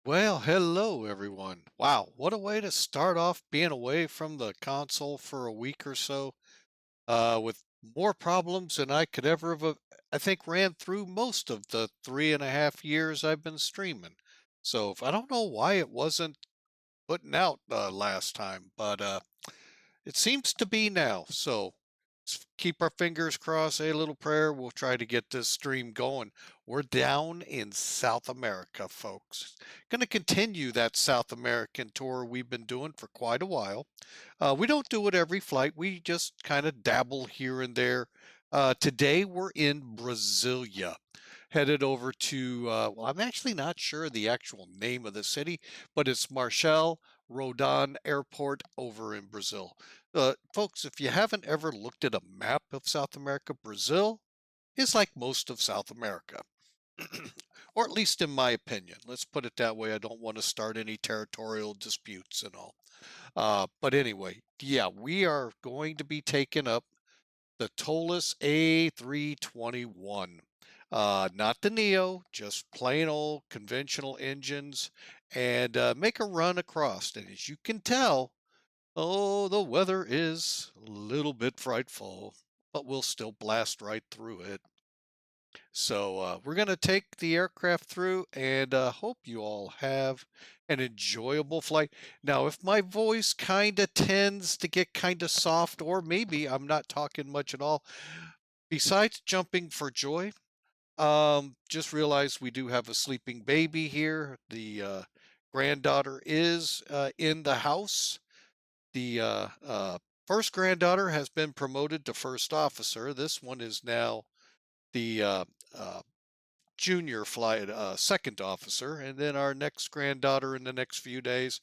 Well, hello everyone. Wow, what a way to start off being away from the console for a week or so, with more problems than I could ever have, I think, ran through most of the 3.5 years I've been streaming. So if I don't know why it wasn't putting out last time, but it seems to be now. So keep our fingers crossed, a little prayer. We'll try to get this stream going. We're down in South America, folks. Going to continue that South American tour we've been doing for quite a while. We don't do it every flight, we just kind of dabble here and there. Today we're in Brasilia, headed over to, well, I'm actually not sure the actual name of the city, but it's Marechal Rondon Airport over in Brazil. Folks, if you haven't ever looked at a map of South America, Brazil is like most of South America. Or at least in my opinion. Let's put it that way. I don't want to start any territorial disputes and all. But anyway, yeah, we are going to be taking up the Toliss A321. Not the Neo, just plain old conventional engines, and make a run across. And as you can tell, oh, the weather is a little bit frightful, but we'll still blast right through it. So we're going to take the aircraft through and hope you all have an enjoyable flight. Now, if my voice kind of tends to get kind of soft, or maybe I'm not talking much at all, besides jumping for joy, just realize we do have a sleeping baby here. The granddaughter is in the house. The first granddaughter has been promoted to first officer. This one is now the junior flight second officer, and then our next granddaughter in the next few days,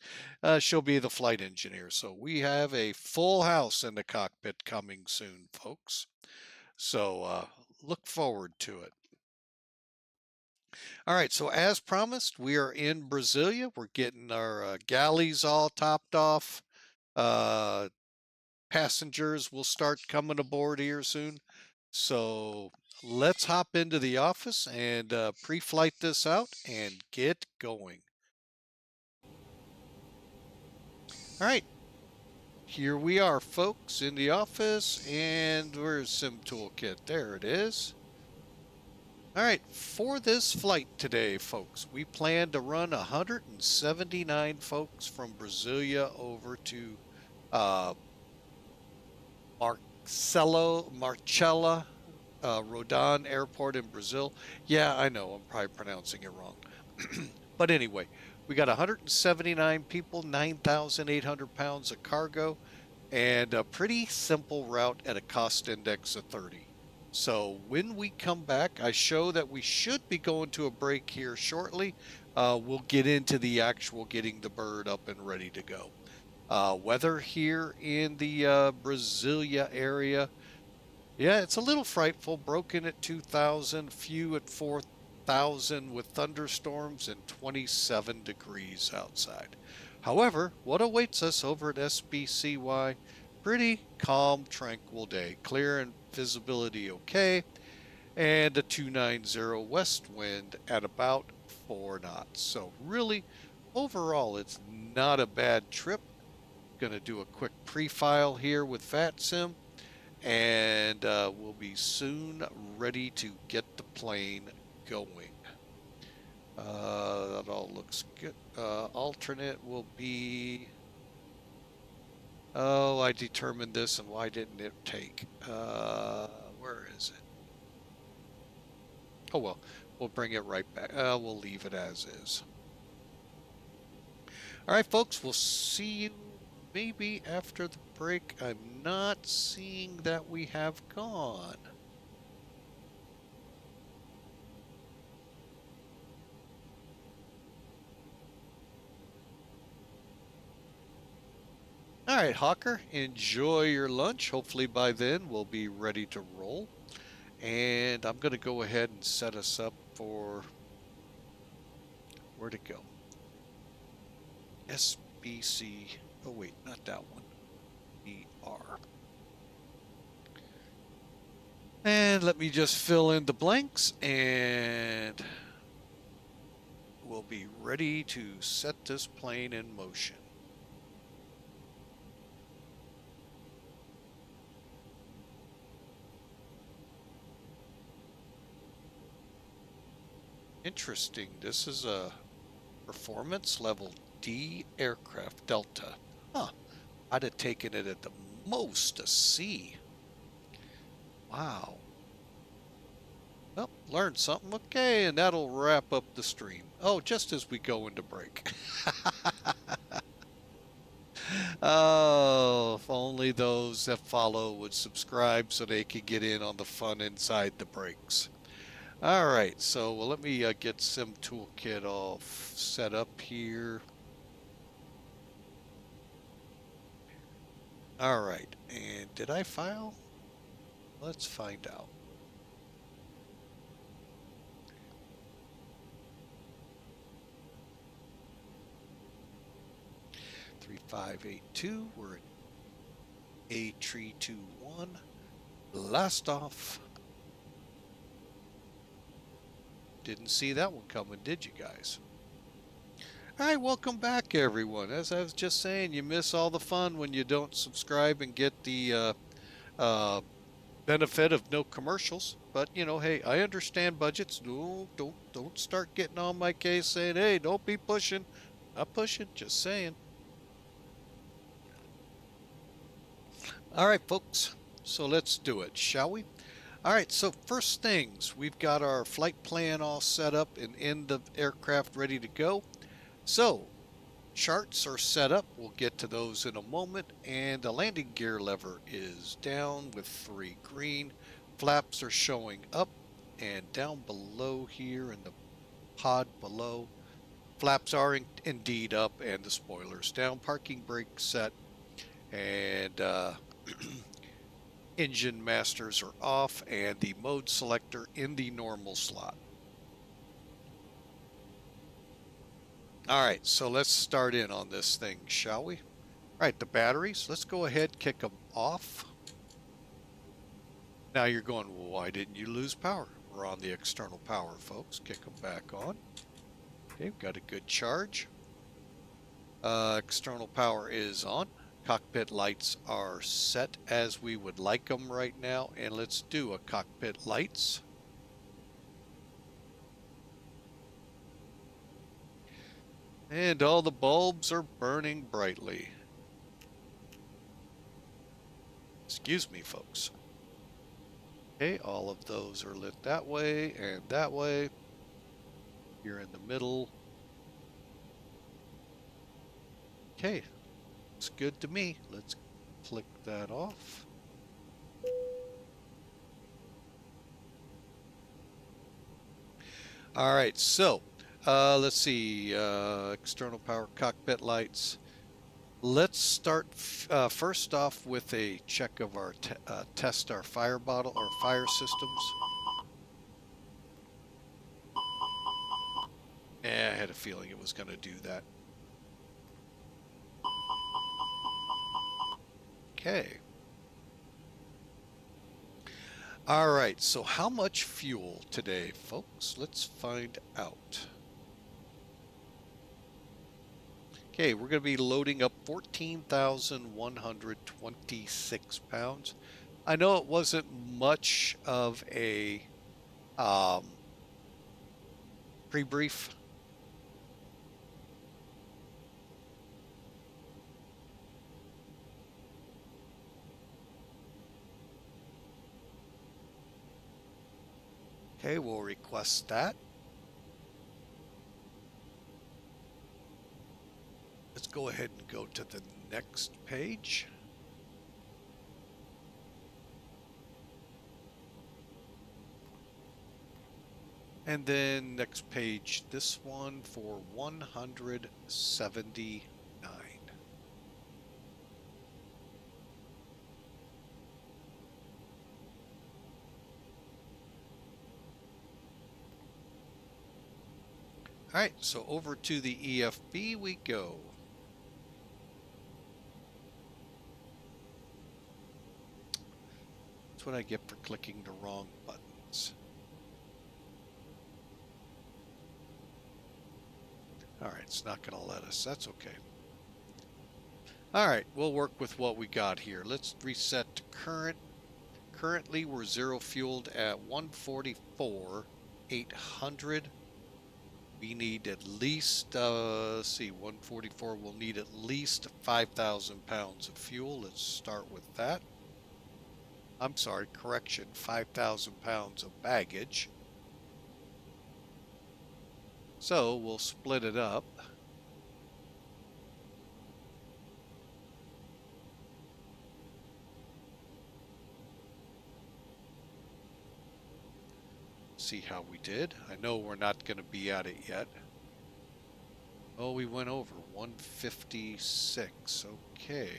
she'll be the flight engineer. So we have a full house in the cockpit coming soon, folks. So look forward to it. All right, so as promised, we are in Brasilia. We're getting our galleys all topped off. Uh, Passengers will start coming aboard here soon. So let's hop into the office and pre-flight this out and get going. All right, here we are, folks, in the office, and where's Sim Toolkit? There it is. All right, for this flight today, folks, we plan to run 179 folks from Brasilia over to uh, Marcella Rondon Airport in Brazil. Yeah, I know, I'm probably pronouncing it wrong. But anyway, we got 179 people, 9,800 pounds of cargo, and a pretty simple route at a cost index of 30. So when we come back, I show that we should be going to a break here shortly. We'll get into the actual getting the bird up and ready to go. Weather here in the Brasilia area, yeah, it's a little frightful. Broken at 2,000, few at 4,000 with thunderstorms and 27 degrees outside. However, what awaits us over at SBCY? Pretty calm, tranquil day. Clear and visibility okay. And a 290 west wind at about 4 knots. So really, overall, it's not a bad trip. Going to do a quick pre-file here with VATSIM, and we'll be soon ready to get the plane going. That all looks good. Alternate will be, oh, I determined this, and why didn't it take? Where is it? Oh well, we'll bring it right back. We'll leave it as is. All right, folks, we'll see you maybe after the break. I'm not seeing that we have gone. All right, Hawker, enjoy your lunch. Hopefully by then we'll be ready to roll. And I'm going to go ahead and set us up for where to go. SBC. Oh, wait, not that one. BR. And let me just fill in the blanks, and will be ready to set this plane in motion. Interesting. This is a performance level D aircraft Delta. Huh. I'd have taken it at the most a C. Wow. Well, learned something. Okay, and that'll wrap up the stream. Oh, just as we go into break. Oh, if only those that follow would subscribe so they could get in on the fun inside the breaks. All right, so well, let me get Sim Toolkit all set up here. All right, and did I file? Let's find out. We're at A321. Blast off. Didn't see that one coming, did you guys? All right, welcome back, everyone. As I was just saying, you miss all the fun when you don't subscribe and get the benefit of no commercials. But you know, hey, I understand budgets. No, don't start getting on my case saying, hey, don't be pushing. Not pushing, just saying. All right, folks. So let's do it, shall we? All right, so first things, we've got our flight plan all set up and in the aircraft ready to go. So charts are set up. We'll get to those in a moment. And the landing gear lever is down with 3 green. Flaps are showing up, and down below here in the pod below, flaps are indeed up and the spoilers down. Parking brake set, and engine masters are off, and the mode selector in the normal slot. All right, so let's start in on this thing, shall we? All right, the batteries, let's go ahead, kick them off. Now you're going, well, why didn't you lose power? We're on the external power, folks. Kick them back on. Okay, we've got a good charge. External power is on. Cockpit lights are set as we would like them right now. And let's do a cockpit lights. And all the bulbs are burning brightly. Excuse me, folks. Okay, all of those are lit that way and that way. Here in the middle. Okay, looks good to me. Let's click that off. All right, so let's see, external power, cockpit lights. Let's start first off with a check of our test our fire bottle or fire systems. Yeah, I had a feeling it was going to do that. Okay. All right, so how much fuel today, folks? Let's find out. Okay, we're going to be loading up 14,126 pounds. I know it wasn't much of a pre-brief. Okay, we'll request that. Let's go ahead and go to the next page. And then next page, this one for 179. All right, so over to the EFB we go. That's what I get for clicking the wrong buttons. All right, it's not going to let us. That's okay. All right, we'll work with what we got here. Let's reset to current. Currently, we're zero fueled at 144,800. We need at least, let's see, 144, we'll need at least 5,000 pounds of fuel. Let's start with that. I'm sorry, correction, 5,000 pounds of baggage. So we'll split it up. See how we did. I know we're not going to be at it yet. Oh, we went over 156. Okay.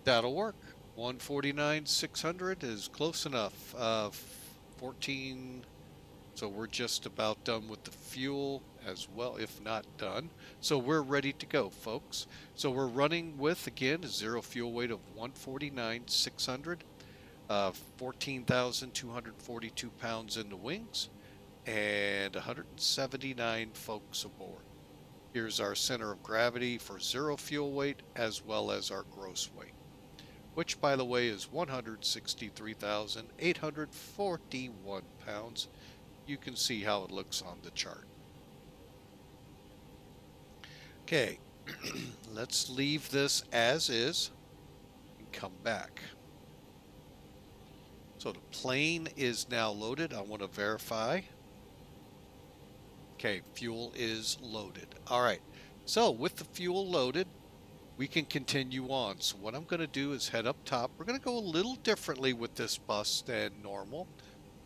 That'll work. 149,600 is close enough. 14. So we're just about done with the fuel as well, if not done. So we're ready to go, folks. So we're running with, again, a zero fuel weight of 149,600, 14,242 pounds in the wings, and 179 folks aboard. Here's our center of gravity for zero fuel weight as well as our gross weight, which, by the way, is 163,841 pounds. You can see how it looks on the chart. Okay, let's leave this as is and come back. So the plane is now loaded. I want to verify. Okay, fuel is loaded. All right, so with the fuel loaded, we can continue on. So what I'm going to do is head up top. We're going to go a little differently with this bus than normal.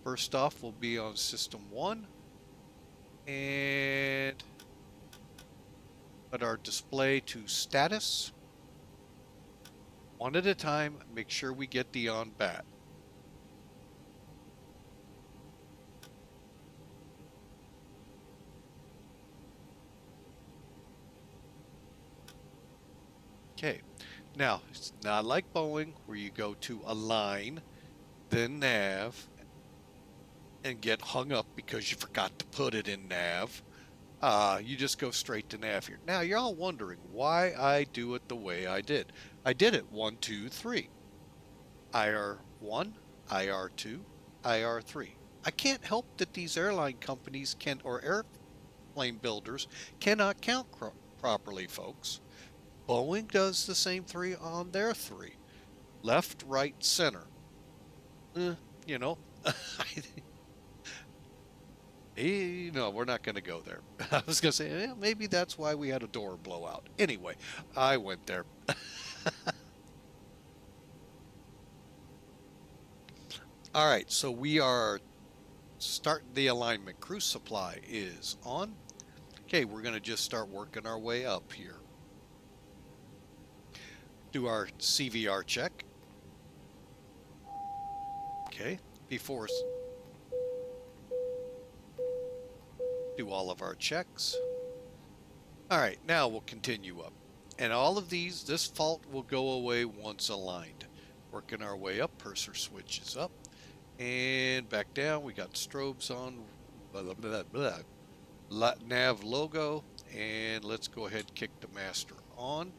First off, we'll be on system 1 and put our display to status. One at a time, make sure we get the on bat. Okay, now it's not like Boeing where you go to align, then nav, and get hung up because you forgot to put it in nav. You just go straight to nav here. Now you're all wondering why I do it the way I did. I did it 1, 2, 3. IR1, IR2, IR3. I can't help that these airline companies can, or airplane builders cannot count properly, folks. Boeing does the same 3 on their 3. Left, right, center. You know, no, we're not going to go there. I was going to say, maybe that's why we had a door blowout. Anyway, I went there. All right, so we are starting the alignment. Cruise supply is on. Okay, we're going to just start working our way up here. Do our CVR check. Okay, before do all of our checks. All right, now we'll continue up. And all of these, this fault will go away once aligned. Working our way up, purser switches up. And back down, we got strobes on, blah, blah, blah, blah. Nav logo, and let's go ahead and kick the master on.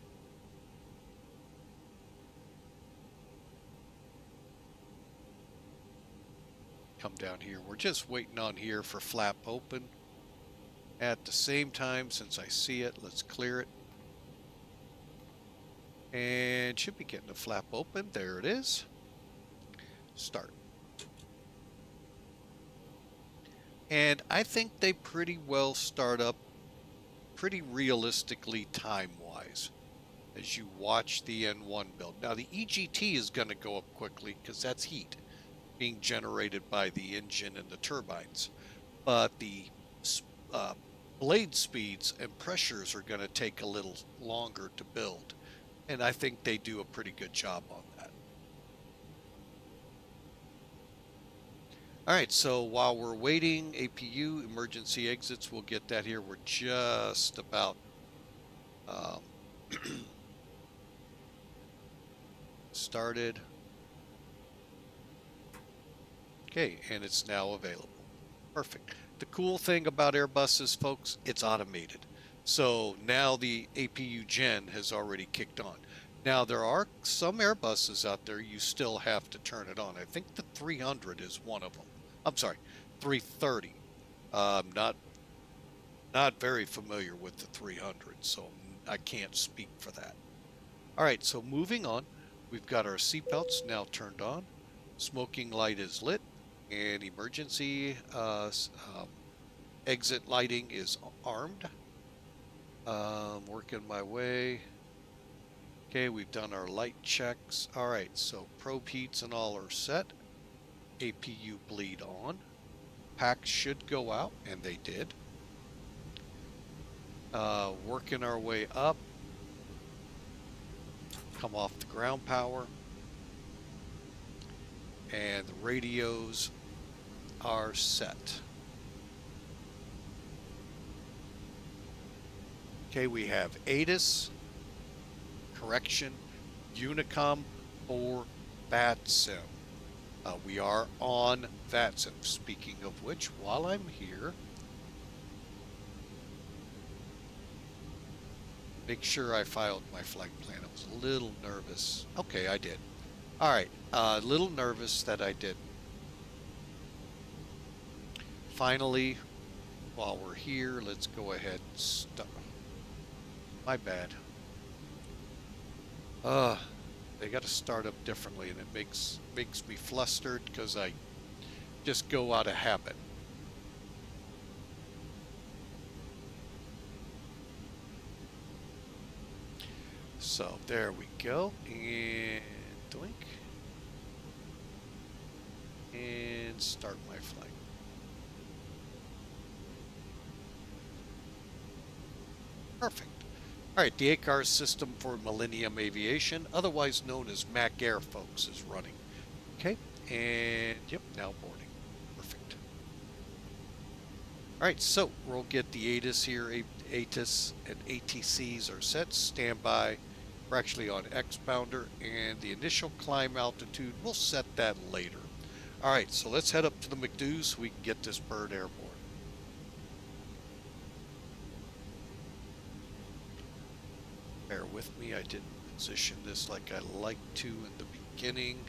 Come down here. We're just waiting on here for flap open. At the same time, since I see it, let's clear it. And should be getting the flap open. There it is. Start. And I think they pretty well start up pretty realistically time-wise as you watch the N1 build. Now the EGT is going to go up quickly because that's heat being generated by the engine and the turbines. But the blade speeds and pressures are going to take a little longer to build. And I think they do a pretty good job on that. All right, so while we're waiting, APU, emergency exits, we'll get that here. We're just about started. Okay, and it's now available. Perfect. The cool thing about Airbuses, folks, it's automated. So now the APU gen has already kicked on. Now there are some Airbuses out there you still have to turn it on. I think the 300 is one of them. I'm sorry, 330. Not very familiar with the 300, so I can't speak for that. All right, so moving on, we've got our seatbelts now turned on. Smoking light is lit, and emergency exit lighting is armed. Working my way. Okay, we've done our light checks. All right, so probe heats and all are set. APU bleed on. Packs should go out, and they did. Working our way up. Come off the ground power. And the radios are set. Okay, we have ATIS, correction, Unicom, or VATSIM. We are on VATSIM. Speaking of which, while I'm here, make sure I filed my flight plan. I was a little nervous. Okay, I did. All right, a little nervous that I didn't. Finally, while we're here, let's go ahead and start. My bad. They got to start up differently, and it makes me flustered because I just go out of habit. So there we go, and doink, and start my flight. Perfect. All right, the ACAR system for Millennium Aviation, otherwise known as MACAIR, folks, is running. Okay, and yep, now boarding. Perfect. All right, so we'll get the ATIS here. ATIS and ATCs are set. Standby. We're actually on X-Pounder, and the initial climb altitude, we'll set that later. All right, so let's head up to the McDo so we can get this bird airborne. Bear with me, I didn't position this like I like to in the beginning.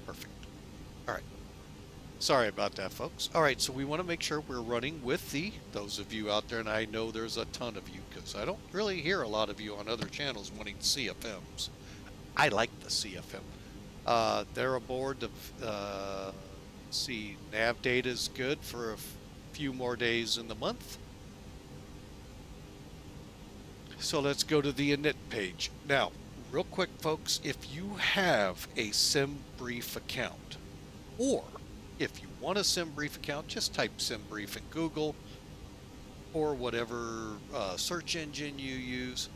Perfect. All right. Sorry about that, folks. All right, so we want to make sure we're running with those of you out there, and I know there's a ton of you because I don't really hear a lot of you on other channels wanting CFMs. I like the CFM. They're aboard. See, nav data is good for a few more days in the month. So let's go to the init page. Now, real quick, folks, if you have a SimBrief account, or if you want a SimBrief account, just type SimBrief in Google or whatever search engine you use.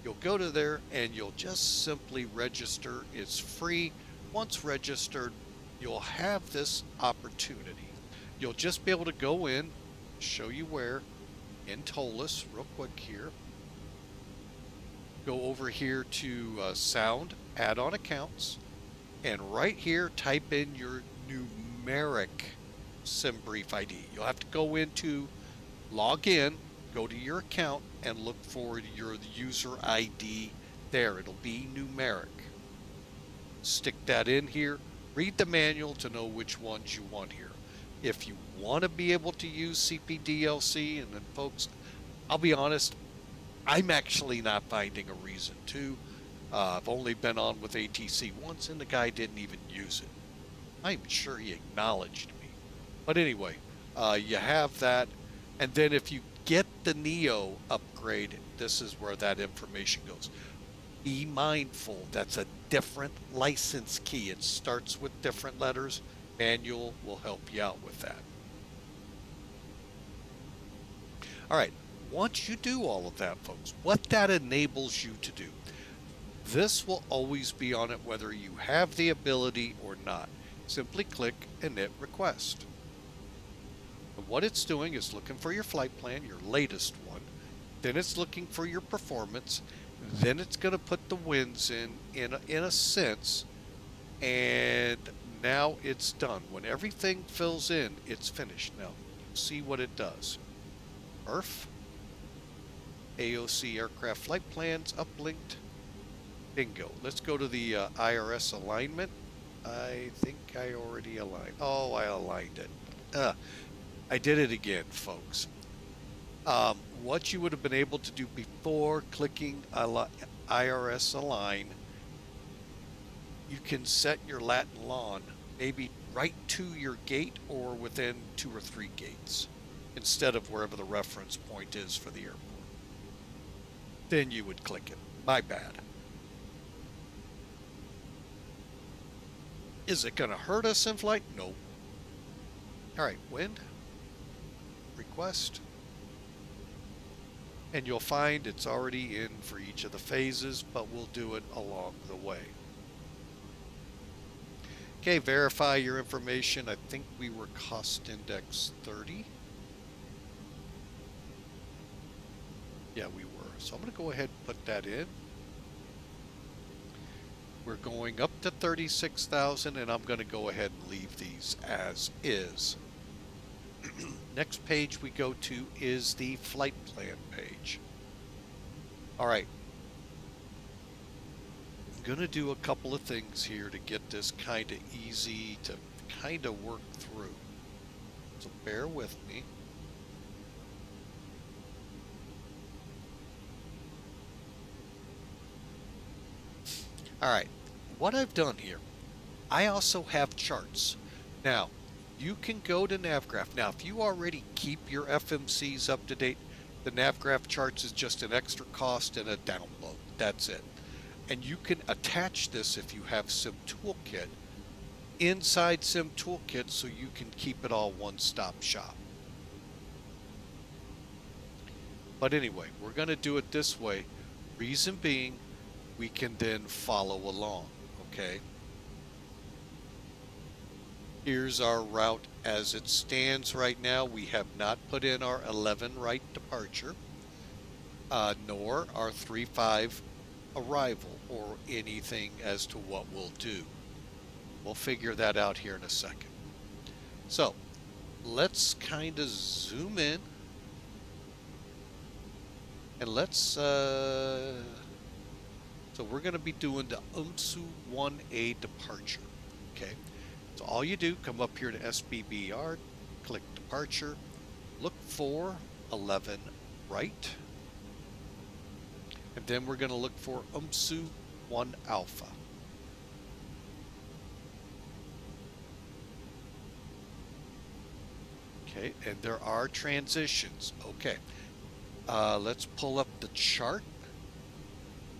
You'll go to there and you'll just simply register. It's free. Once registered, you'll have this opportunity. You'll just be able to go in, show you where, in Toliss, real quick here. Go over here to Sound, Add-on Accounts, and right here type in your numeric SimBrief ID. You'll have to go into, log in, go to your account, and look for your user ID there. It'll be numeric. Stick that in here. Read the manual to know which ones you want here. If you want to be able to use CPDLC, and then folks, I'll be honest, I'm actually not finding a reason to. I've only been on with ATC once, and the guy didn't even use it. I'm sure he acknowledged me. But anyway, you have that. And then if you get the Neo upgrade, this is where that information goes. Be mindful, that's a different license key. It starts with different letters. Manual will help you out with that. All right, once you do all of that, folks, what that enables you to do, this will always be on it whether you have the ability or not. Simply click Init Request. And what it's doing is looking for your flight plan, your latest one. Then it's looking for your performance. Then it's going to put the wins in a sense. And now it's done. When everything fills in, it's finished. Now, you'll see what it does. IRF, AOC aircraft flight plans, uplinked. Bingo. Let's go to the IRS alignment. I think I already aligned. Oh, I aligned it. I did it again, folks. What you would have been able to do before clicking IRS align, you can set your Latin lawn maybe right to your gate or within 2 or 3 gates instead of wherever the reference point is for the airport. Then you would click it. My bad. Is it going to hurt us in flight? No. All right, wind, request, and you'll find it's already in for each of the phases, but we'll do it along the way. Okay, verify your information. I think we were cost index 30. Yeah, we were. So I'm going to go ahead and put that in. We're going up to 36,000, and I'm going to go ahead and leave these as is. Next page we go to is the flight plan page. All right. I'm going to do a couple of things here to get this kind of easy to kind of work through. So bear with me. All right, what I've done here, I also have charts. Now, you can go to NavGraph. Now, if you already keep your FMCs up to date, the NavGraph charts is just an extra cost and a download. That's it. And you can attach this if you have Sim Toolkit inside Sim Toolkit so you can keep it all one-stop shop. But anyway, we're going to do it this way. Reason being, we can then follow along, okay? Here's our route as it stands right now. We have not put in our 11 right departure, nor our 3-5 arrival, or anything as to what we'll do. We'll figure that out here in a second. So, let's kind of zoom in, and let's so we're going to be doing the UMSU 1A departure, okay? So all you do, come up here to SBBR, click departure, look for 11 right, and then we're going to look for UMSU 1 Alpha. Okay, and there are transitions. Okay, let's pull up the chart.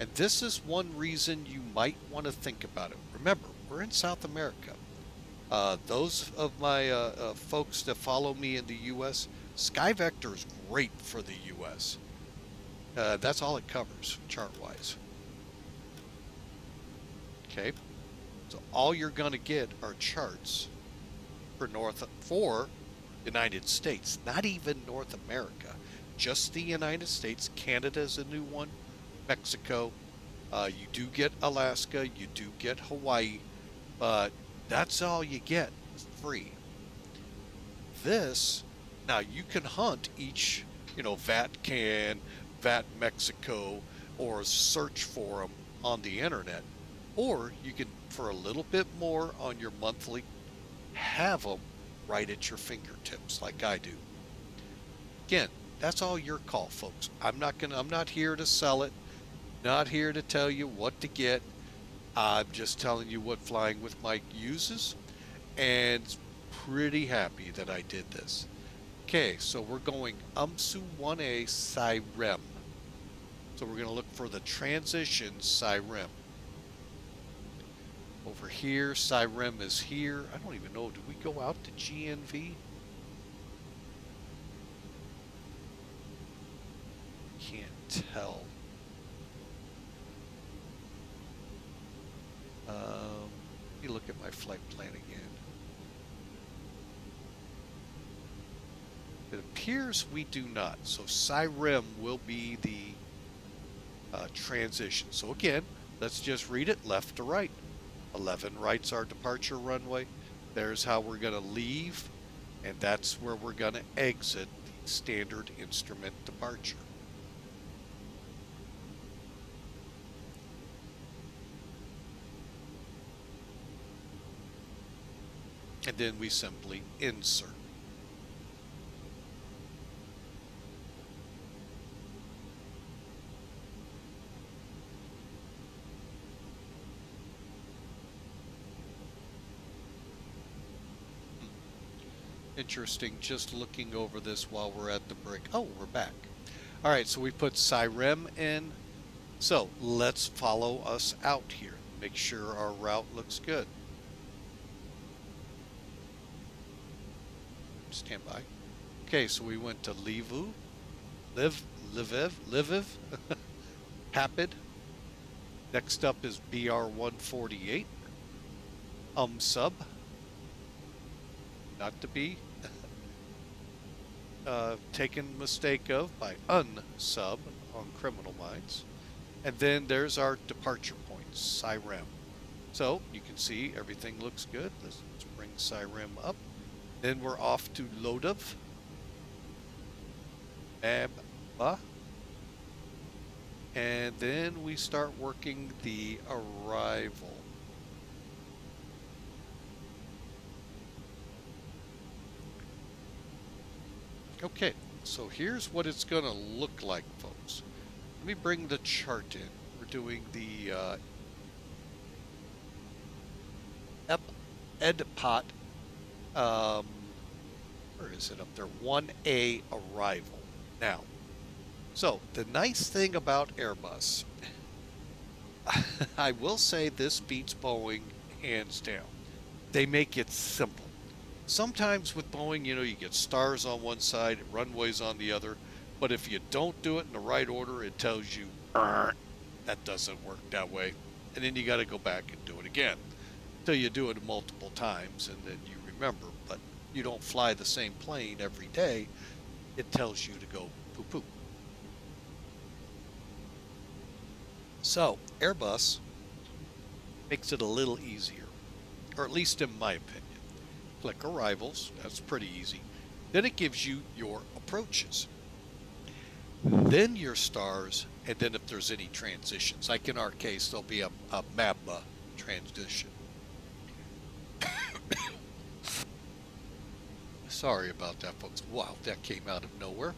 And this is one reason you might want to think about it. Remember, we're in South America. Those of my folks that follow me in the U.S., SkyVector is great for the U.S. That's all it covers, chart-wise. Okay, so all you're going to get are charts for United States, not even North America, just the United States. Canada's a new one. Mexico, you do get Alaska, you do get Hawaii, but that's all you get free. This, now you can hunt each, VATCAN, VAT Mexico, or search for them on the internet, or you can, for a little bit more on your monthly, have them right at your fingertips like I do. Again, that's all your call, folks. I'm not here to sell it. Not here to tell you what to get. I'm just telling you what Flying with Mike uses, and pretty happy that I did this. Okay, so we're going UMSU 1A SIREM. So we're going to look for the transition SIREM. Over here, SIREM is here. I don't even know, did we go out to GNV? Int'l. Let me look at my flight plan again. It appears we do not. So SIREM will be the transition. So again, let's just read it left to right. 11 right's our departure runway. There's how we're going to leave, and that's where we're going to exit the standard instrument departure. And then we simply insert. Interesting, just looking over this while we're at the break. Oh, we're back. All right, so we put SIREM in. So let's follow us out here. Make sure our route looks good. Stand by. Okay, so we went to Lviv, Papid. Next up is BR 148. Sub. Not to be taken mistake of by unsub on Criminal Minds. And then there's our departure points, SIREM. So you can see everything looks good. Let's bring SIREM up. Then we're off to LODOV, MABMA, and then we start working the arrival. Okay, so here's what it's going to look like, folks. Let me bring the chart in. We're doing the EDPOT, where is it up there? 1A arrival. Now, so the nice thing about Airbus, I will say this beats Boeing hands down. They make it simple. Sometimes with Boeing, you know, you get stars on one side, runways on the other, but if you don't do it in the right order, it tells you, that doesn't work that way. And then you got to go back and do it again. Until you do it multiple times, and then you remember, but you don't fly the same plane every day. It tells you to go poo-poo. So, Airbus makes it a little easier, or at least in my opinion. Click Arrivals, that's pretty easy. Then it gives you your approaches. Then your stars, and then if there's any transitions, like in our case, there'll be a MABMA transition. Sorry about that, folks. Wow, that came out of nowhere.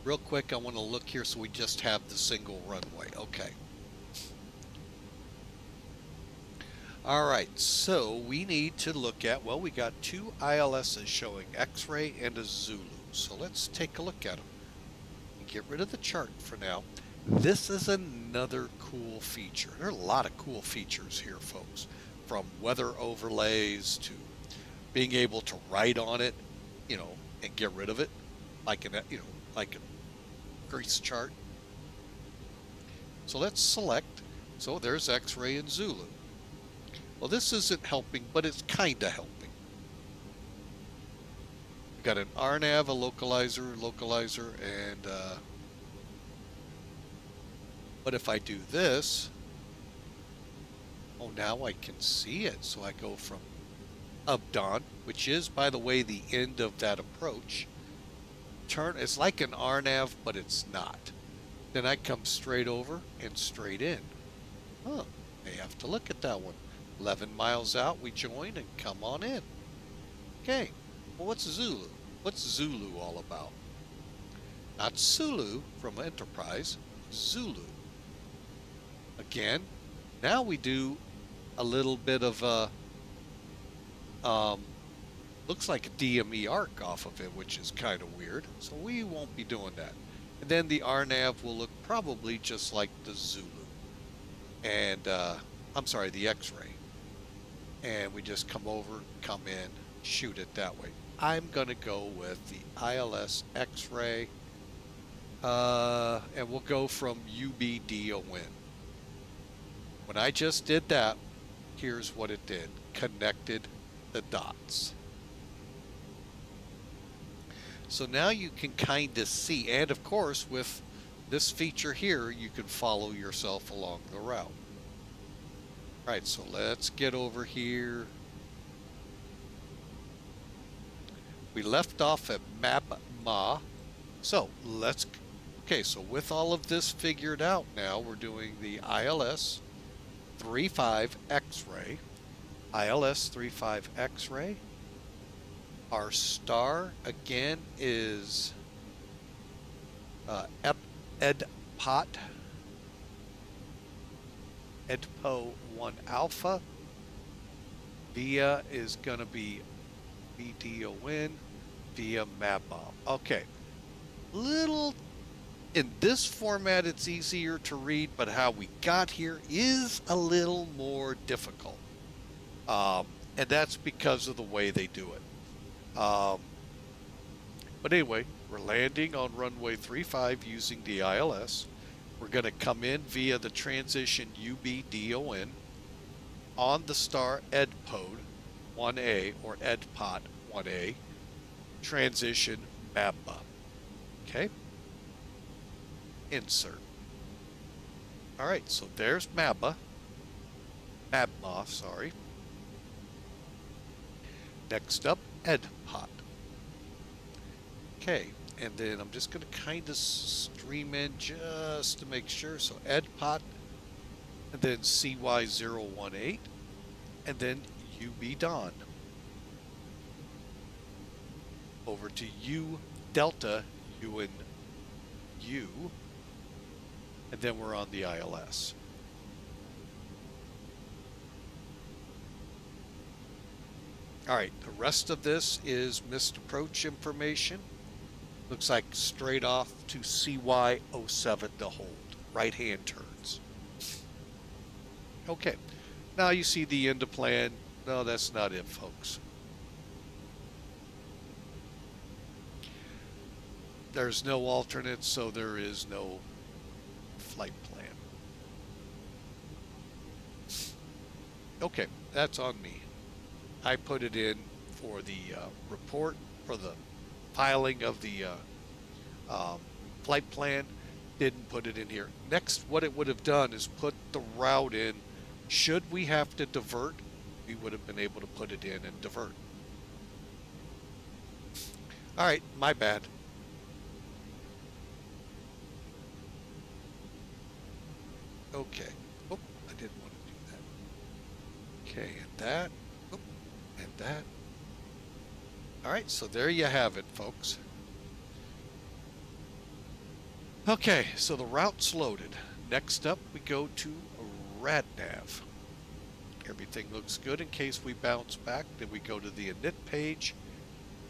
Real quick, I want to look here so we just have the single runway. Okay. All right, so we need to look at, well, we got two ILSs showing X-ray and a Zulu. So let's take a look at them. Get rid of the chart for now. This is another cool feature. There are a lot of cool features here, folks, from weather overlays to being able to write on it, you know, and get rid of it, like an, you know, like a grease chart. So let's select. So there's X-ray and Zulu. Well, this isn't helping, but it's kind of helping. We've got an RNAV, a localizer, and but if I do this, oh, now I can see it. So I go from abound, which is, by the way, the end of that approach. Turn, it's like an RNAV, but it's not. Then I come straight over and straight in. Huh, I have to look at that one. 11 miles out, we join and come on in. Okay, well, what's Zulu? What's Zulu all about? Not Sulu from Enterprise, Zulu. Again, now we do a little bit of looks like a DME arc off of it, which is kind of weird. So we won't be doing that. And then the RNAV will look probably just like the Zulu. And, I'm sorry, the X-ray. And we just come over, come in, shoot it that way. I'm going to go with the ILS X-ray. And we'll go from UBDON. When I just did that, here's what it did. Connected the dots. So now you can kind of see, and of course with this feature here, you can follow yourself along the route. All right, so let's get over here. We left off at MABMA. So okay, so with all of this figured out now, we're doing the ILS 35 X-ray. ILS 35 X-ray. Our star again is EDPO 1 Alpha. VIA is going to be VDON via MABMA. Okay, little in this format it's easier to read, but how we got here is a little more difficult, and that's because of the way they do it. But anyway, we're landing on runway 35 using the ILS. We're going to come in via the transition UBDON on the star EDPOD 1A or EDPOT 1A, transition MABMA. Okay? Insert. All right, so there's MABMA, sorry. Next up, EDPOT. Okay, and then I'm just going to kind of stream in just to make sure. So EDPOT, and then CY018, and then UBDON. Over to U Delta, UN U, and then we're on the ILS. All right, the rest of this is missed approach information. Looks like straight off to CY07 to hold, right-hand turns. Okay, now you see the end of plan. No, that's not it, folks. There's no alternate, so there is no flight plan. Okay, that's on me. I put it in for the report, for the filing of the flight plan. Didn't put it in here. Next, what it would have done is put the route in. Should we have to divert, we would have been able to put it in and divert. All right, my bad. Okay. Oh, I didn't want to do that. Okay, and that. Oh, and that. All right, so there you have it, folks. Okay, so the route's loaded. Next up, we go to RadNav. Everything looks good. In case we bounce back, then we go to the init page,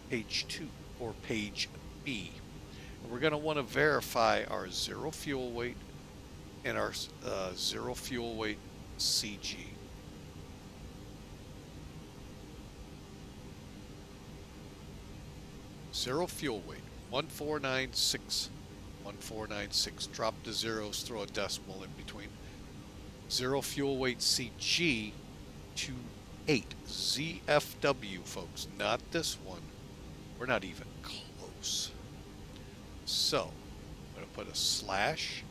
page 2, or page B. And we're going to want to verify our zero fuel weight and our zero fuel weight CG. Zero fuel weight, 1496. 1496. Drop the zeros, throw a decimal in between. Zero fuel weight CG 28. ZFW, folks, not this one. We're not even close. So, I'm going to put a slash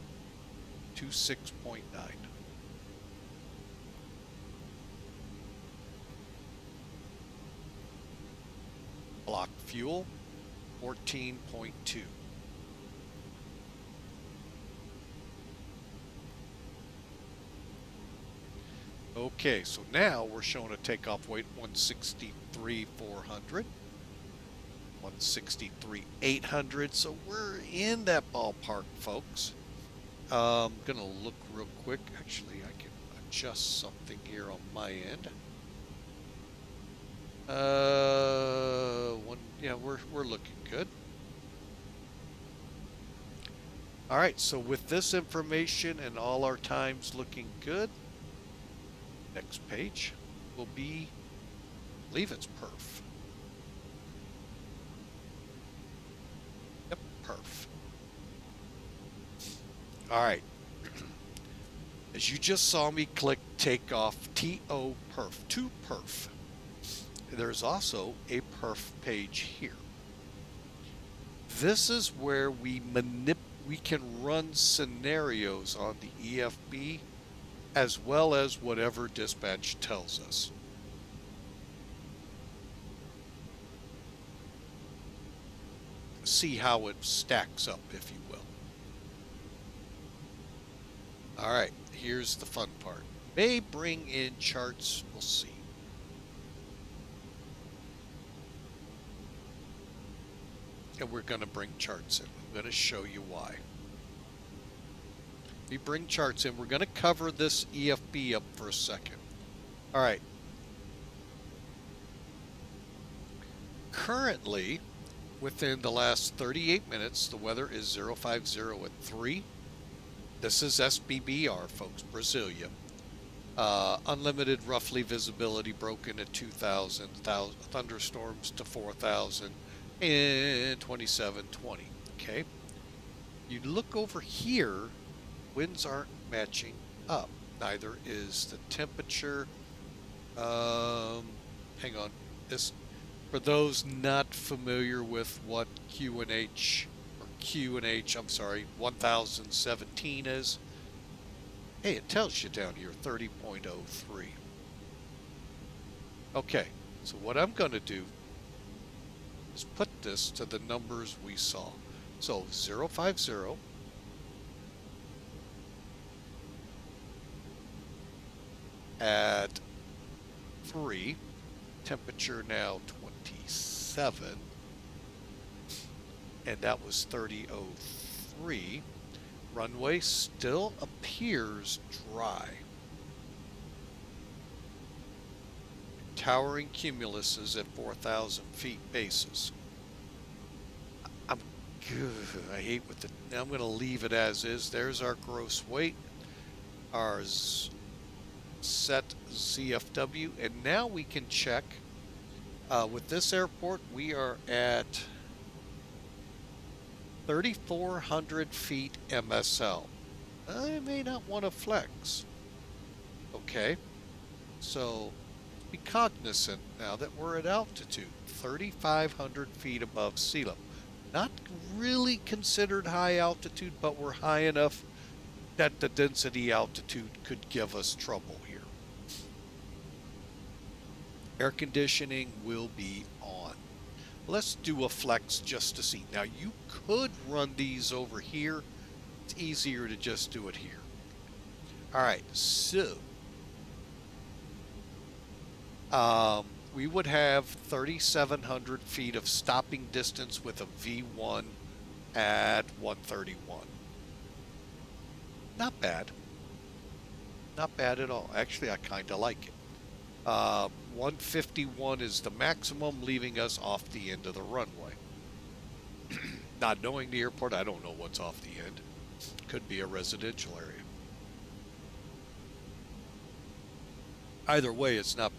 26.9. Block fuel 14.2. Okay, so now we're showing a takeoff weight 163,400, 163,800. So we're in that ballpark, folks. I'm gonna look real quick. Actually, I can adjust something here on my end. Yeah, we're looking good. All right, so with this information and all our times looking good, next page will be, I believe it's perf. Yep, perf. All right. As you just saw me click takeoff TO perf to perf. There's also a perf page here. This is where we can run scenarios on the EFB as well as whatever dispatch tells us. See how it stacks up, if you will. All right, here's the fun part. May bring in charts, we'll see. And we're going to bring charts in. I'm going to show you why. We bring charts in. We're going to cover this EFB up for a second. All right. Currently, within the last 38 minutes, the weather is 050 at 3. This is SBBR, folks, Brasília. Unlimited roughly visibility broken at 2,000, thunderstorms to 4,000, and 2720. Okay. You look over here, winds aren't matching up. Neither is the temperature. Hang on. This, for those not familiar with what QNH, I'm sorry, 1017 is. Hey, it tells you down here 30.03. Okay, so what I'm going to do is put this to the numbers we saw. So 050 at 3, temperature now 27, and that was 30.03. Runway still appears dry. Towering cumuluses at 4,000 feet basis. I hate with the. I'm going to leave it as is. There's our gross weight, our set ZFW, and now we can check. With this airport, we are at 3,400 feet MSL. I may not want to flex. Okay, so be cognizant now that we're at altitude, 3,500 feet above sea level. Not really considered high altitude, but we're high enough that the density altitude could give us trouble here. Air conditioning will be on. Let's do a flex just to see. Now you could run these over here. It's easier to just do it here. All right, so we would have 3,700 feet of stopping distance with a V1 at 131. Not bad. Not bad at all. Actually, I kind of like it. 151 is the maximum, leaving us off the end of the runway. Not knowing the airport, I don't know what's off the end. Could be a residential area. Either way, it's not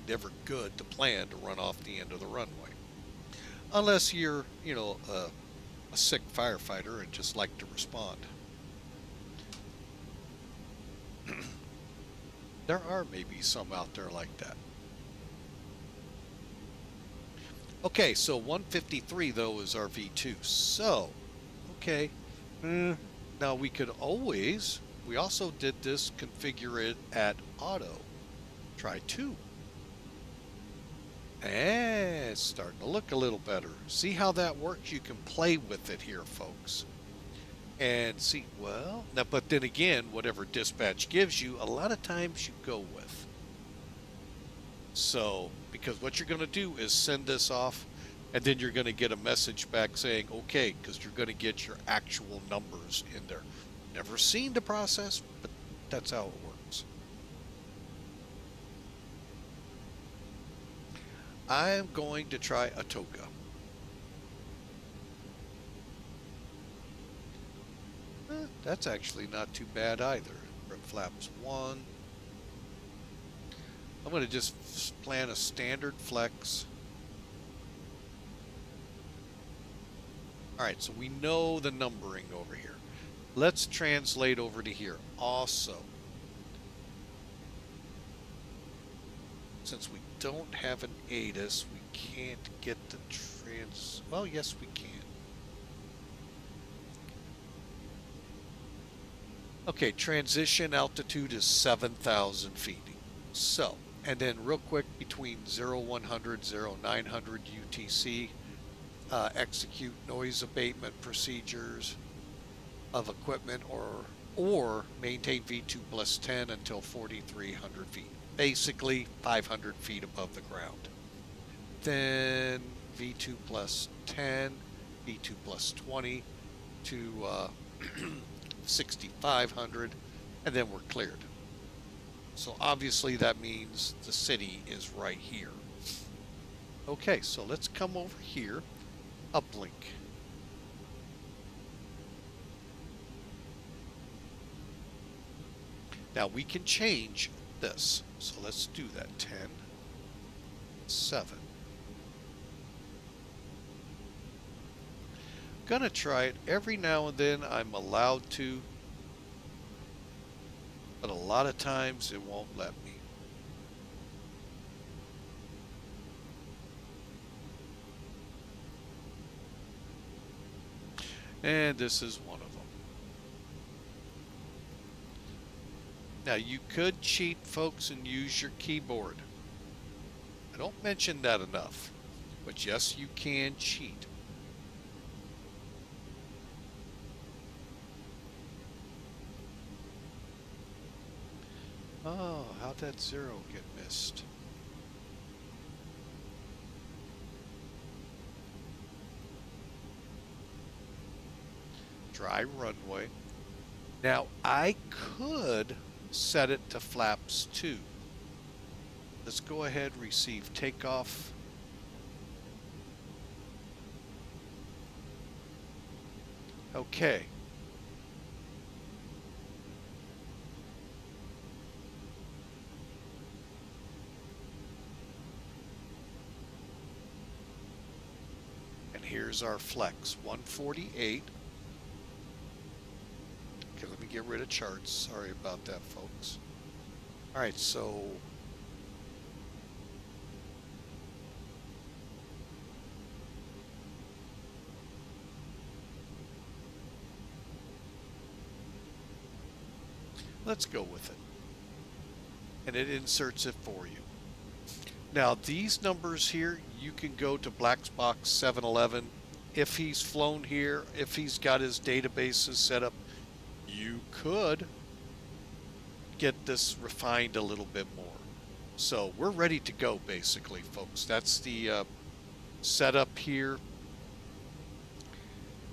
never good to plan to run off the end of the runway. Unless you're, you know, a sick firefighter and just like to respond. There are maybe some out there like that. Okay, so 153 though is our V2. So, okay. Now we could always, we also did this, configure it at auto. Try 2. And it's starting to look a little better. See how that works? You can play with it here, folks. And see, well, now, but then again, whatever dispatch gives you, a lot of times you go with. So, because what you're going to do is send this off, and then you're going to get a message back saying, okay, because you're going to get your actual numbers in there. Never seen the process, but that's how it works. I'm going to try a toga. That's actually not too bad either. Flaps 1. I'm going to just plan a standard flex. Alright, so we know the numbering over here. Let's translate over to here. Also, since we don't have an ATIS, we can't get the well, yes, we can. Okay, transition altitude is 7,000 feet. So, and then real quick, between 0100, 0900 UTC, execute noise abatement procedures of equipment or maintain V2 plus 10 until 4,300 feet. Basically 500 feet above the ground. Then V2 plus 10, V2 plus 20 to 6,500, and then we're cleared. So obviously that means the city is right here. Okay, so let's come over here, uplink. Now we can change this. So let's do that. 10, 7. Gonna try it every now and then. I'm allowed to, but a lot of times it won't let me. And this is one of them. Now you could cheat, folks, and use your keyboard. I don't mention that enough, but yes, you can cheat. Oh, how'd that 0 get missed? Dry runway. Now I could set it to flaps 2. Let's go ahead, receive takeoff. Okay. And here's our flex, 148. Okay, let me get rid of charts. Sorry about that, folks. All right, so let's go with it. And it inserts it for you. Now, these numbers here, you can go to Blackbox 711. If he's flown here, if he's got his databases set up, you could get this refined a little bit more. So we're ready to go, basically, folks. That's the setup here.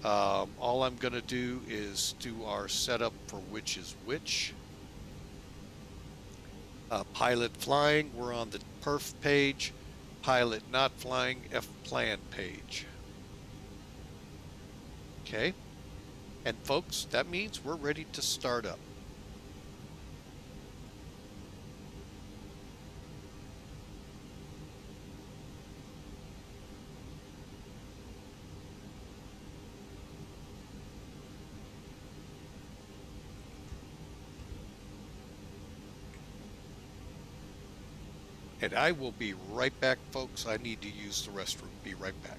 All I'm going to do is do our setup for which is which. Pilot flying, we're on the perf page. Pilot not flying, F plan page. Okay. And folks, that means we're ready to start up. And I will be right back, folks. I need to use the restroom. Be right back.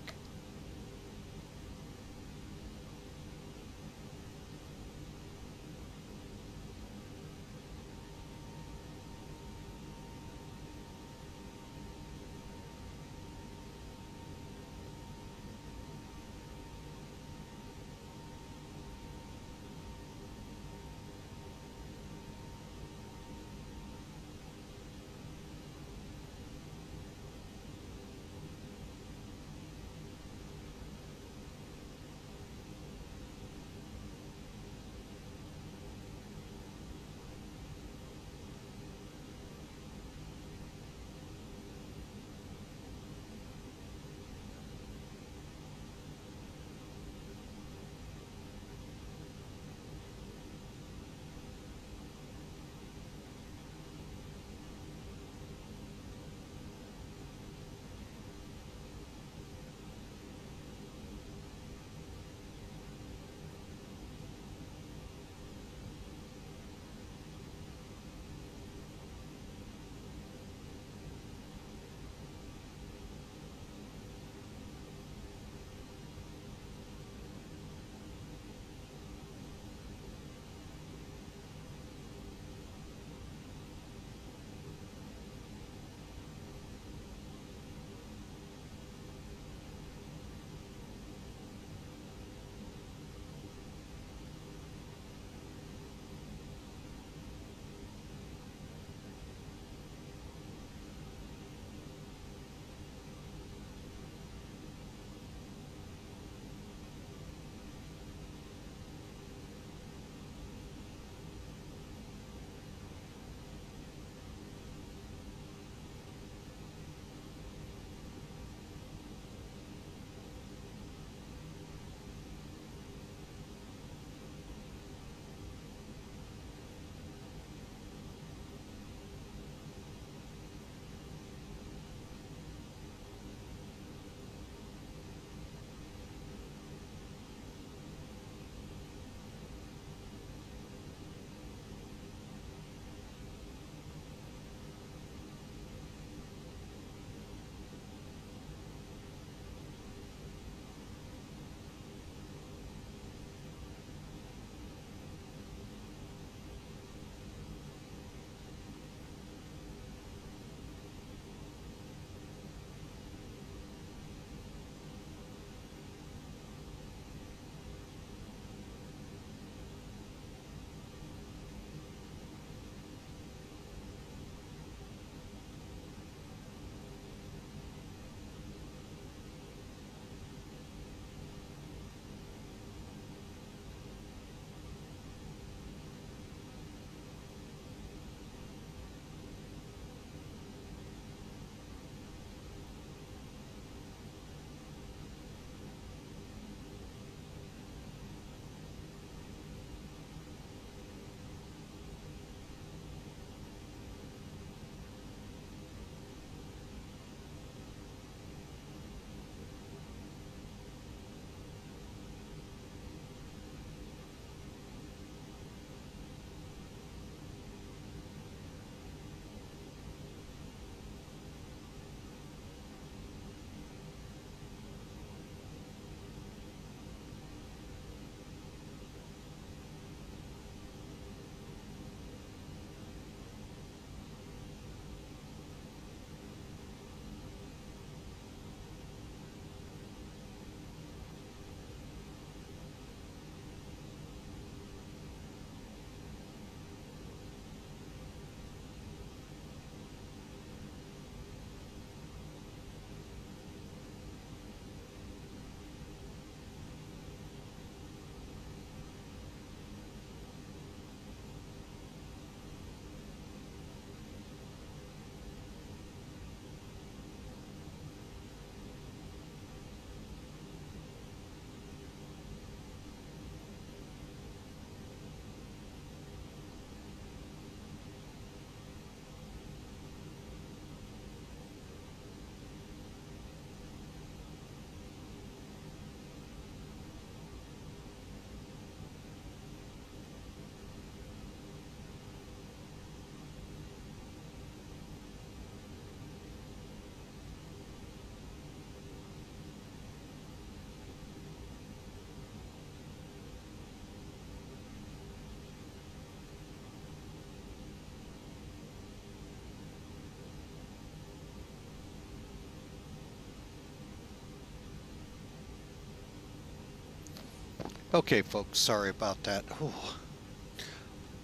Okay, folks, sorry about that. Whew.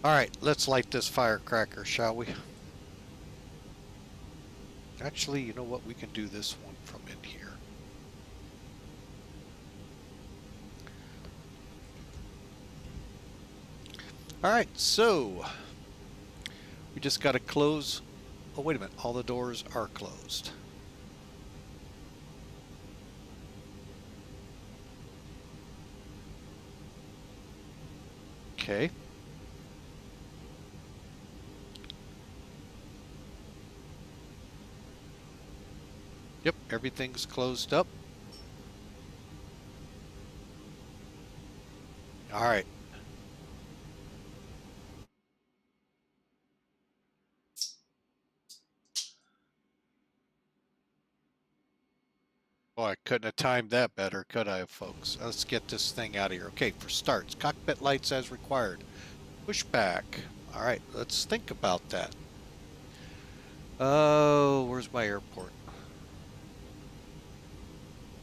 All right, let's light this firecracker, shall we? Actually, you know what? We can do this one from in here. All right, so we just got to close. Oh, wait a minute. All the doors are closed. Okay. Yep, everything's closed up. All right. Boy, I couldn't have timed that better, could I, folks? Let's get this thing out of here. Okay, for starts, cockpit lights as required. Push back. All right, let's think about that. Oh, where's my airport?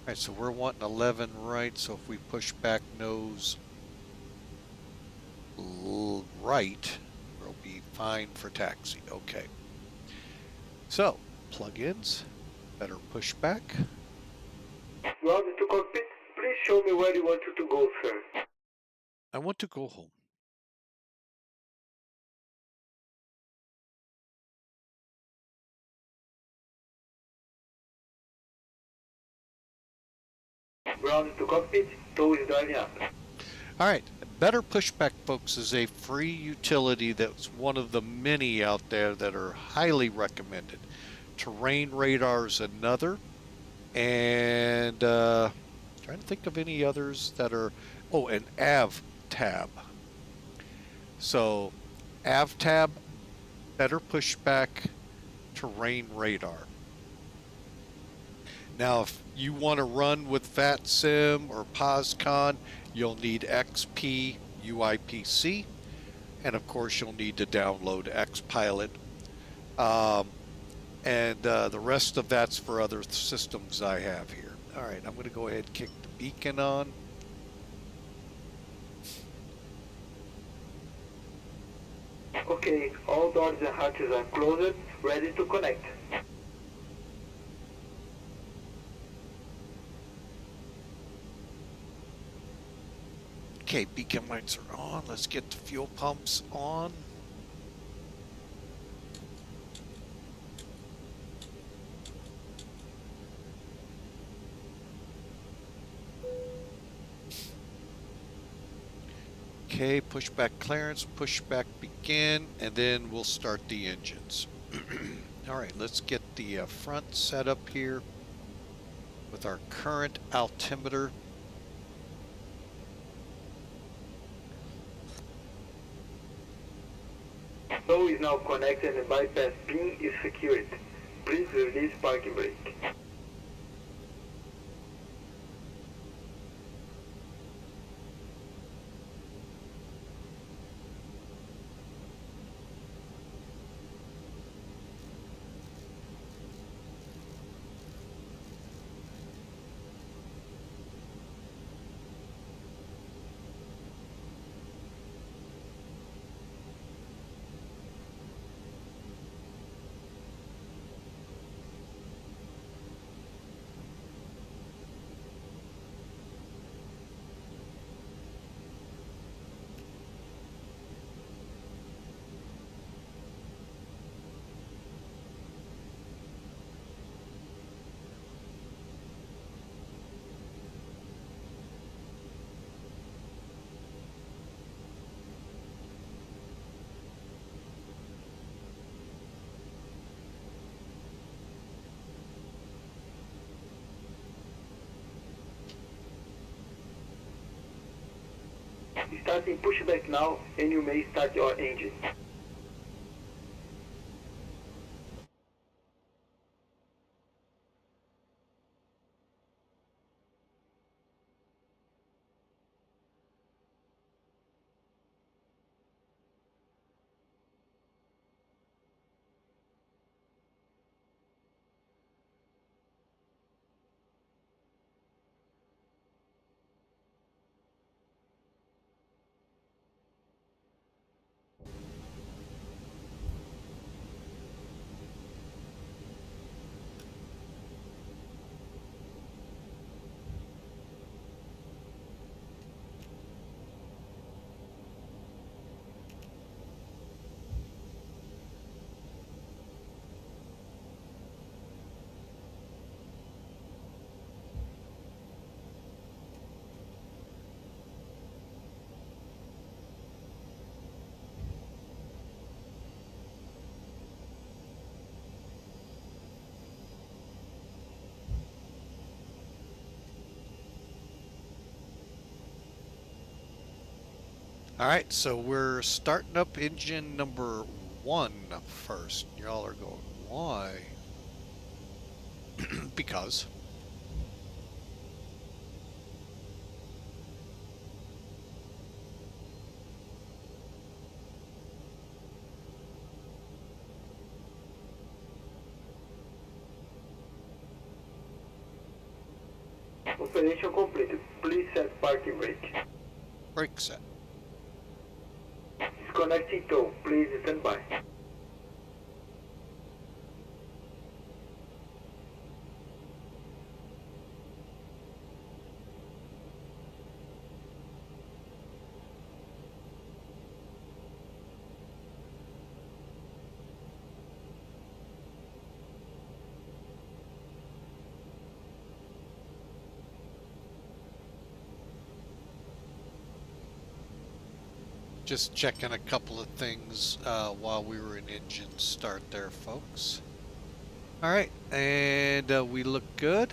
All right, so we're wanting 11 right, so if we push back nose right, we'll be fine for taxi. Okay. So, plugins, better push back. Grounded to cockpit, please show me where you want to go, sir. I want to go home. Grounded to cockpit, tow is driving up. All right, Better Pushback, folks, is a free utility that's one of the many out there that are highly recommended. Terrain Radar is another, and trying to think of any others that are. Oh, and AvTab. So, AvTab, Better Pushback, Terrain Radar. Now, if you want to run with VATSIM or POSCON, you'll need XP UIPC, and of course, you'll need to download XPilot. The rest of that's for other systems I have here. All right, I'm going to go ahead and kick the beacon on. Okay, all doors and hatches are closed, ready to connect. Okay, beacon lights are on. Let's get the fuel pumps on. Okay, pushback clearance, pushback begin, and then we'll start the engines. All right, let's get the front set up here with our current altimeter. Tow is now connected and bypass pin is secured. Please release parking brake. Starting pushback now, and you may start your engine. All right, so we're starting up engine number 1 first. Y'all are going, why? Because. Operation completed. Please set parking brake. Brake set. Disconnecting tow. Please stand by. Just checking a couple of things while we were in engine start there, folks. All right, and we look good.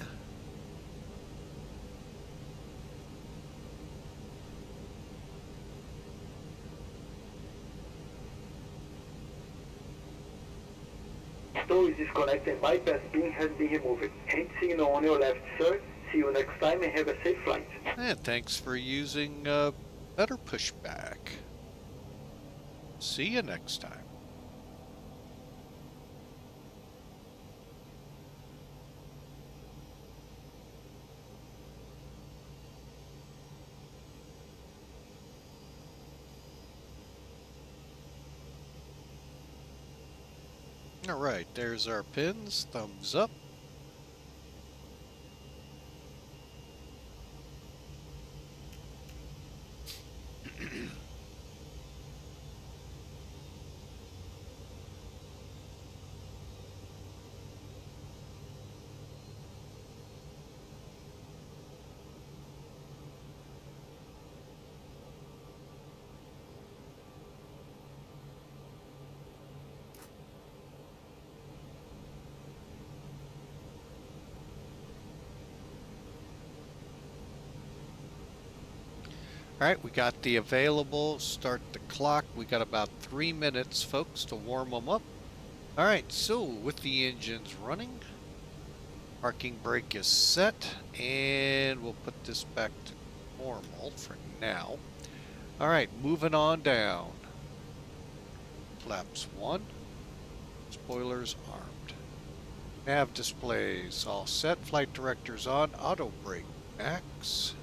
Tow is disconnected. Bypass pin has been removed. Hand signal on your left, sir. See you next time and have a safe flight. And thanks for using better pushback. See you next time. All right, there's our pins. Thumbs up. All right, we got the available. Start the clock. We got about 3 minutes, folks, to warm them up. All right, so with the engines running, parking brake is set, and we'll put this back to normal for now. All right, moving on down. Flaps 1, spoilers armed. Nav displays all set, flight directors on, auto brake max.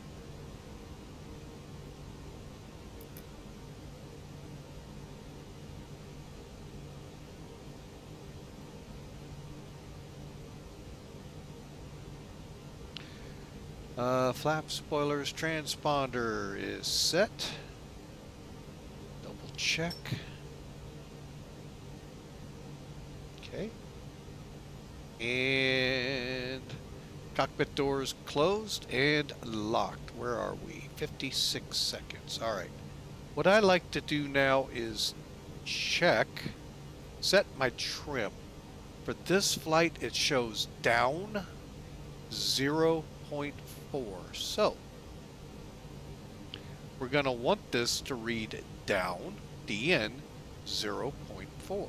Flap spoilers transponder is set. Double check. Okay. And cockpit doors closed and locked. Where are we? 56 seconds. All right. What I like to do now is check, set my trim. For this flight, it shows down 0.4. So we're going to want this to read down DN 0.4.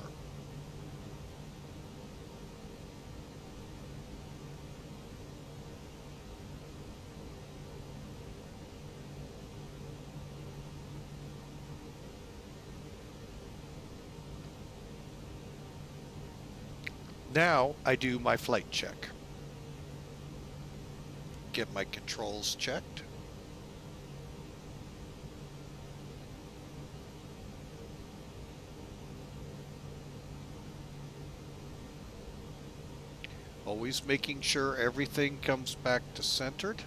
Now I do my flight check. Get my controls checked. Always making sure everything comes back to centered.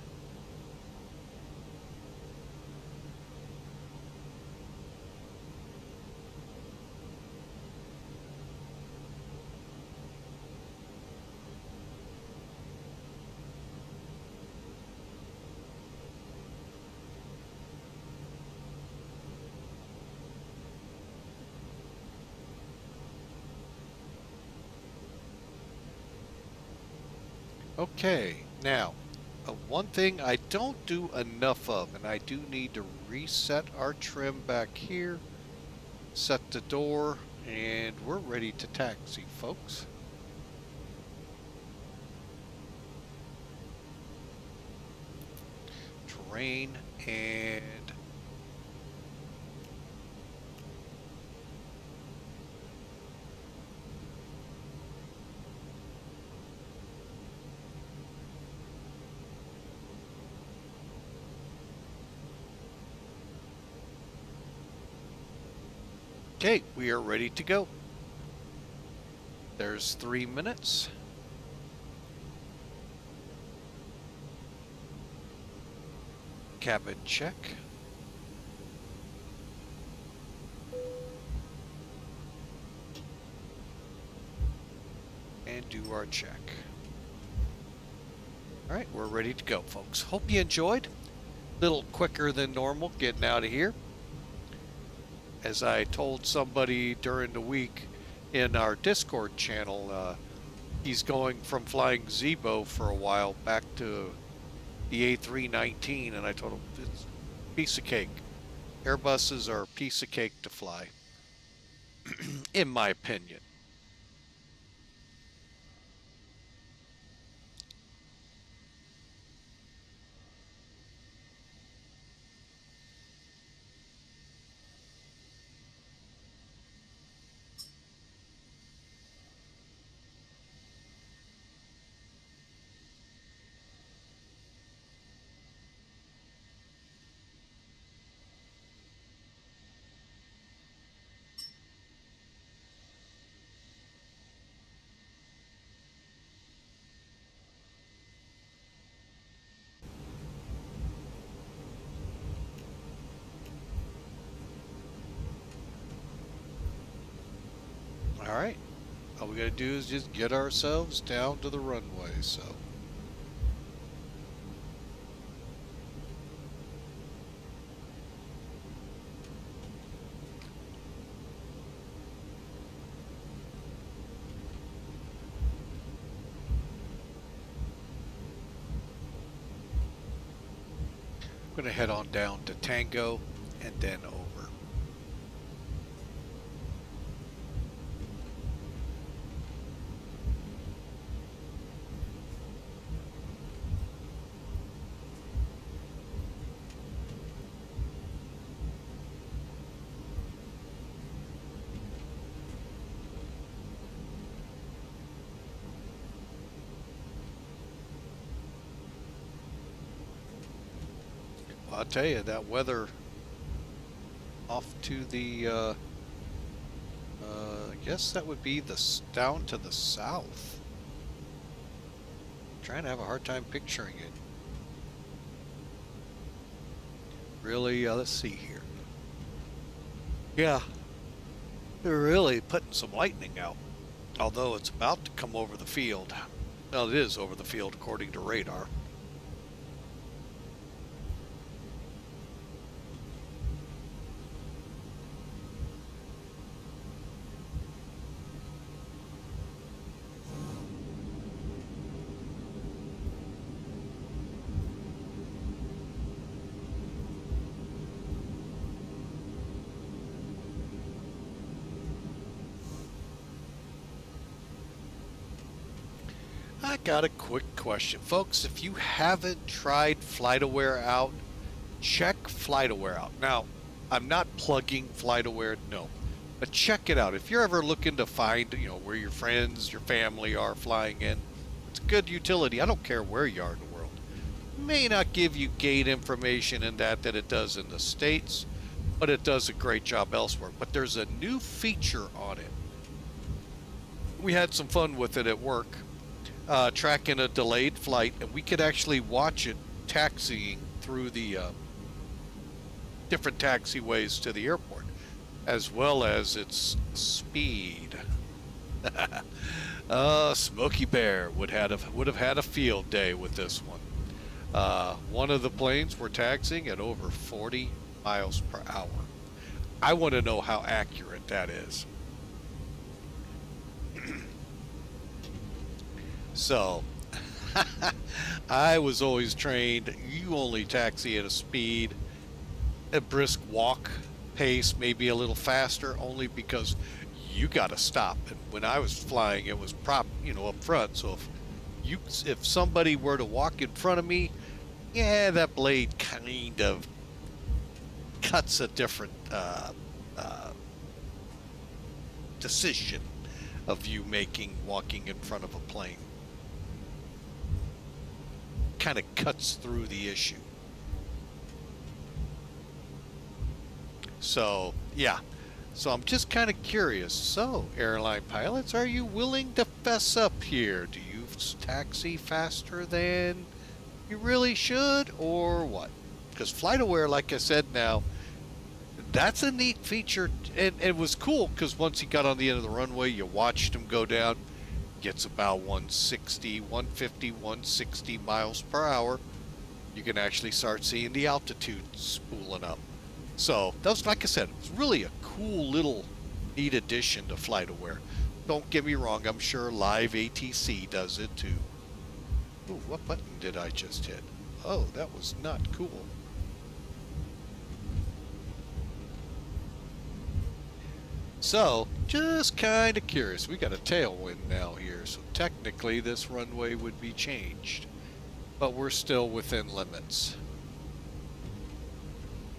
Okay, now One thing I don't do enough of, and I do need to reset our trim back here, set the door, and we're ready to taxi, folks. Terrain and okay, we are ready to go. There's 3 minutes. Cabin check. And do our check. All right, we're ready to go, folks. Hope you enjoyed. A little quicker than normal getting out of here. As I told somebody during the week in our Discord channel, he's going from flying Zebo for a while back to the A319, and I told him it's a piece of cake. Airbuses are a piece of cake to fly, in my opinion. All right, all we gotta do is just get ourselves down to the runway, so. I'm gonna head on down to Tango and then over. I'll tell you, that weather off to the, I guess that would be down to the south. I'm trying to have a hard time picturing it. Really, let's see here. Yeah, they're really putting some lightning out, although it's about to come over the field. Well, it is over the field according to radar. I got a quick question. Folks, if you haven't tried FlightAware out, check FlightAware out. Now, I'm not plugging FlightAware, no. But check it out. If you're ever looking to find, where your friends, your family are flying in, it's a good utility. I don't care where you are in the world. It may not give you gate information in that it does in the States, but it does a great job elsewhere. But there's a new feature on it. We had some fun with it at work. Tracking a delayed flight, and we could actually watch it taxiing through the different taxiways to the airport, as well as its speed. Smokey Bear would have had a field day with this one. One of the planes were taxiing at over 40 miles per hour. I want to know how accurate that is. So, I was always trained, you only taxi at a speed, a brisk walk pace, maybe a little faster, only because you got to stop. And when I was flying, it was up front. So if somebody were to walk in front of me, yeah, that blade kind of cuts a different decision of you walking in front of a plane. Kind of cuts through the issue. So, yeah. So I'm just kind of curious. So, airline pilots, are you willing to fess up here? Do you taxi faster than you really should, or what? Because FlightAware, like I said now, that's a neat feature. And it was cool because once he got on the end of the runway, you watched him go down. Gets about 160, 150, 160 miles per hour. You can actually start seeing the altitude spooling up. So that was, like I said, it was really a cool little neat addition to FlightAware. Don't get me wrong, I'm sure Live ATC does it too. Ooh, what button did I just hit? Oh, that was not cool. So, just kind of curious. We got a tailwind now here, so technically this runway would be changed. But we're still within limits.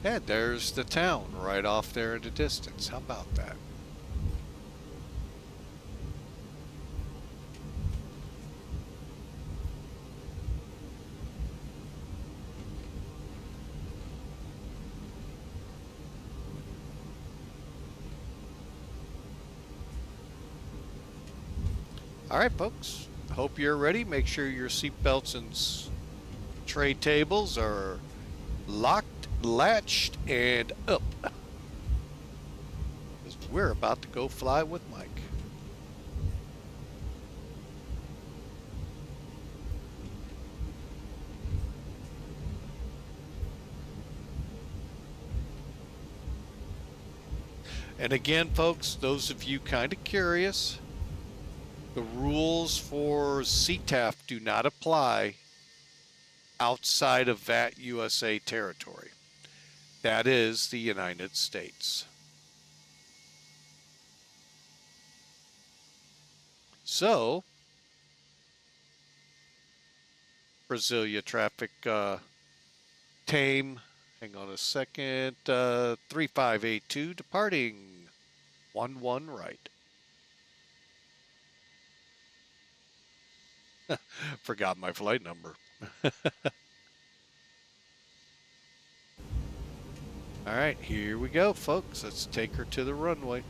And there's the town right off there in the distance. How about that? All right, folks. Hope you're ready. Make sure your seatbelts and tray tables are locked, latched, and up. Because we're about to go fly with Mike. And again, folks, those of you kind of curious, the rules for CTAF do not apply outside of VAT USA territory. That is the United States. So, Brasília traffic tame. Hang on a second. 3582 departing 11 right. Forgot my flight number. All right, here we go, folks. Let's take her to the runway.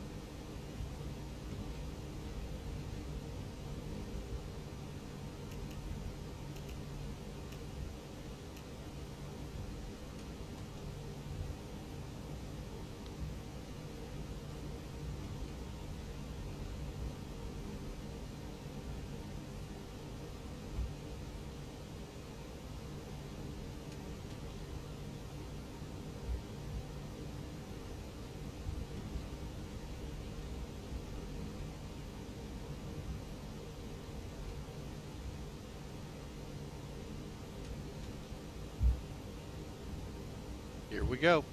Here we go.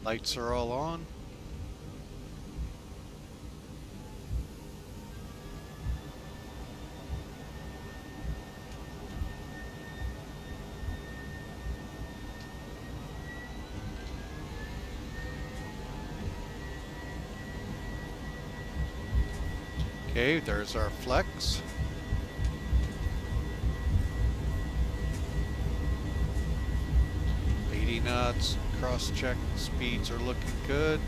Lights are all on. Okay, there's our flex. Knots, cross check, speeds are looking good.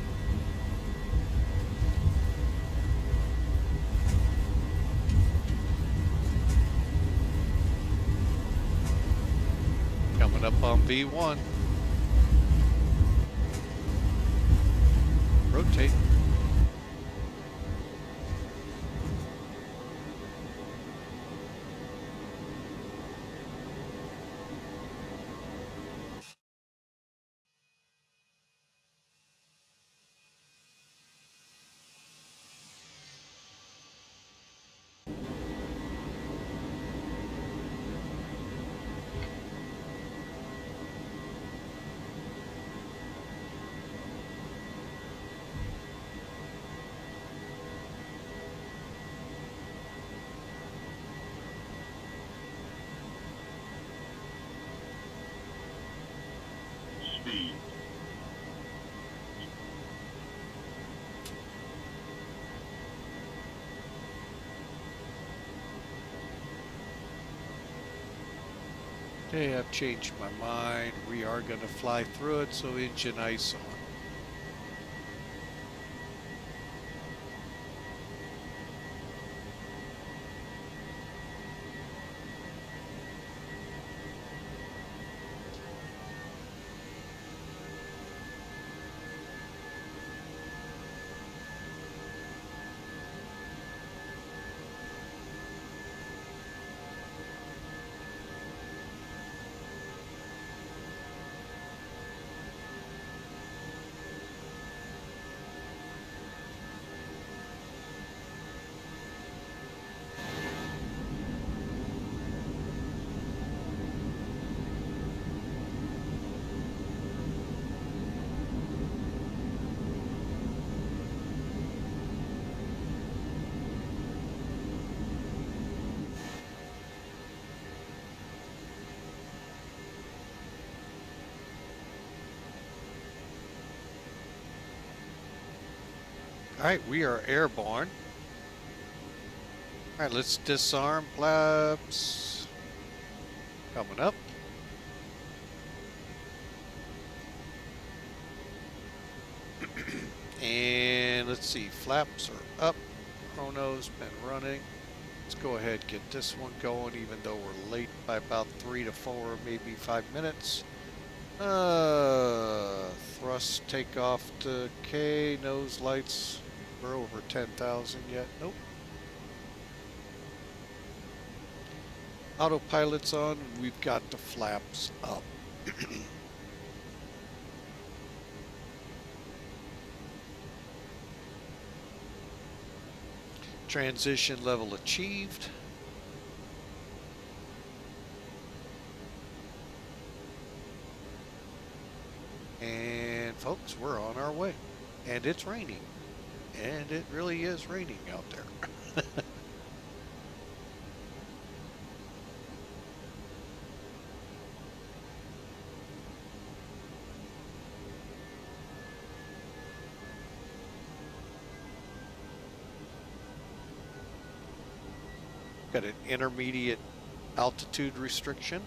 Coming up on V1. Rotate. speed. Okay, I've changed my mind. We are going to fly through it, so engine ice on. All right, we are airborne. All right, let's disarm flaps. Coming up. And let's see, flaps are up. Chrono's been running. Let's go ahead and get this one going, even though we're late by about 3 to 4, maybe 5 minutes. Thrust takeoff to K, nose lights. We're over 10,000 yet. Nope. Autopilot's on. We've got the flaps up. Transition level achieved. And folks, we're on our way. And it's raining. And it really is raining out there. Got an intermediate altitude restriction.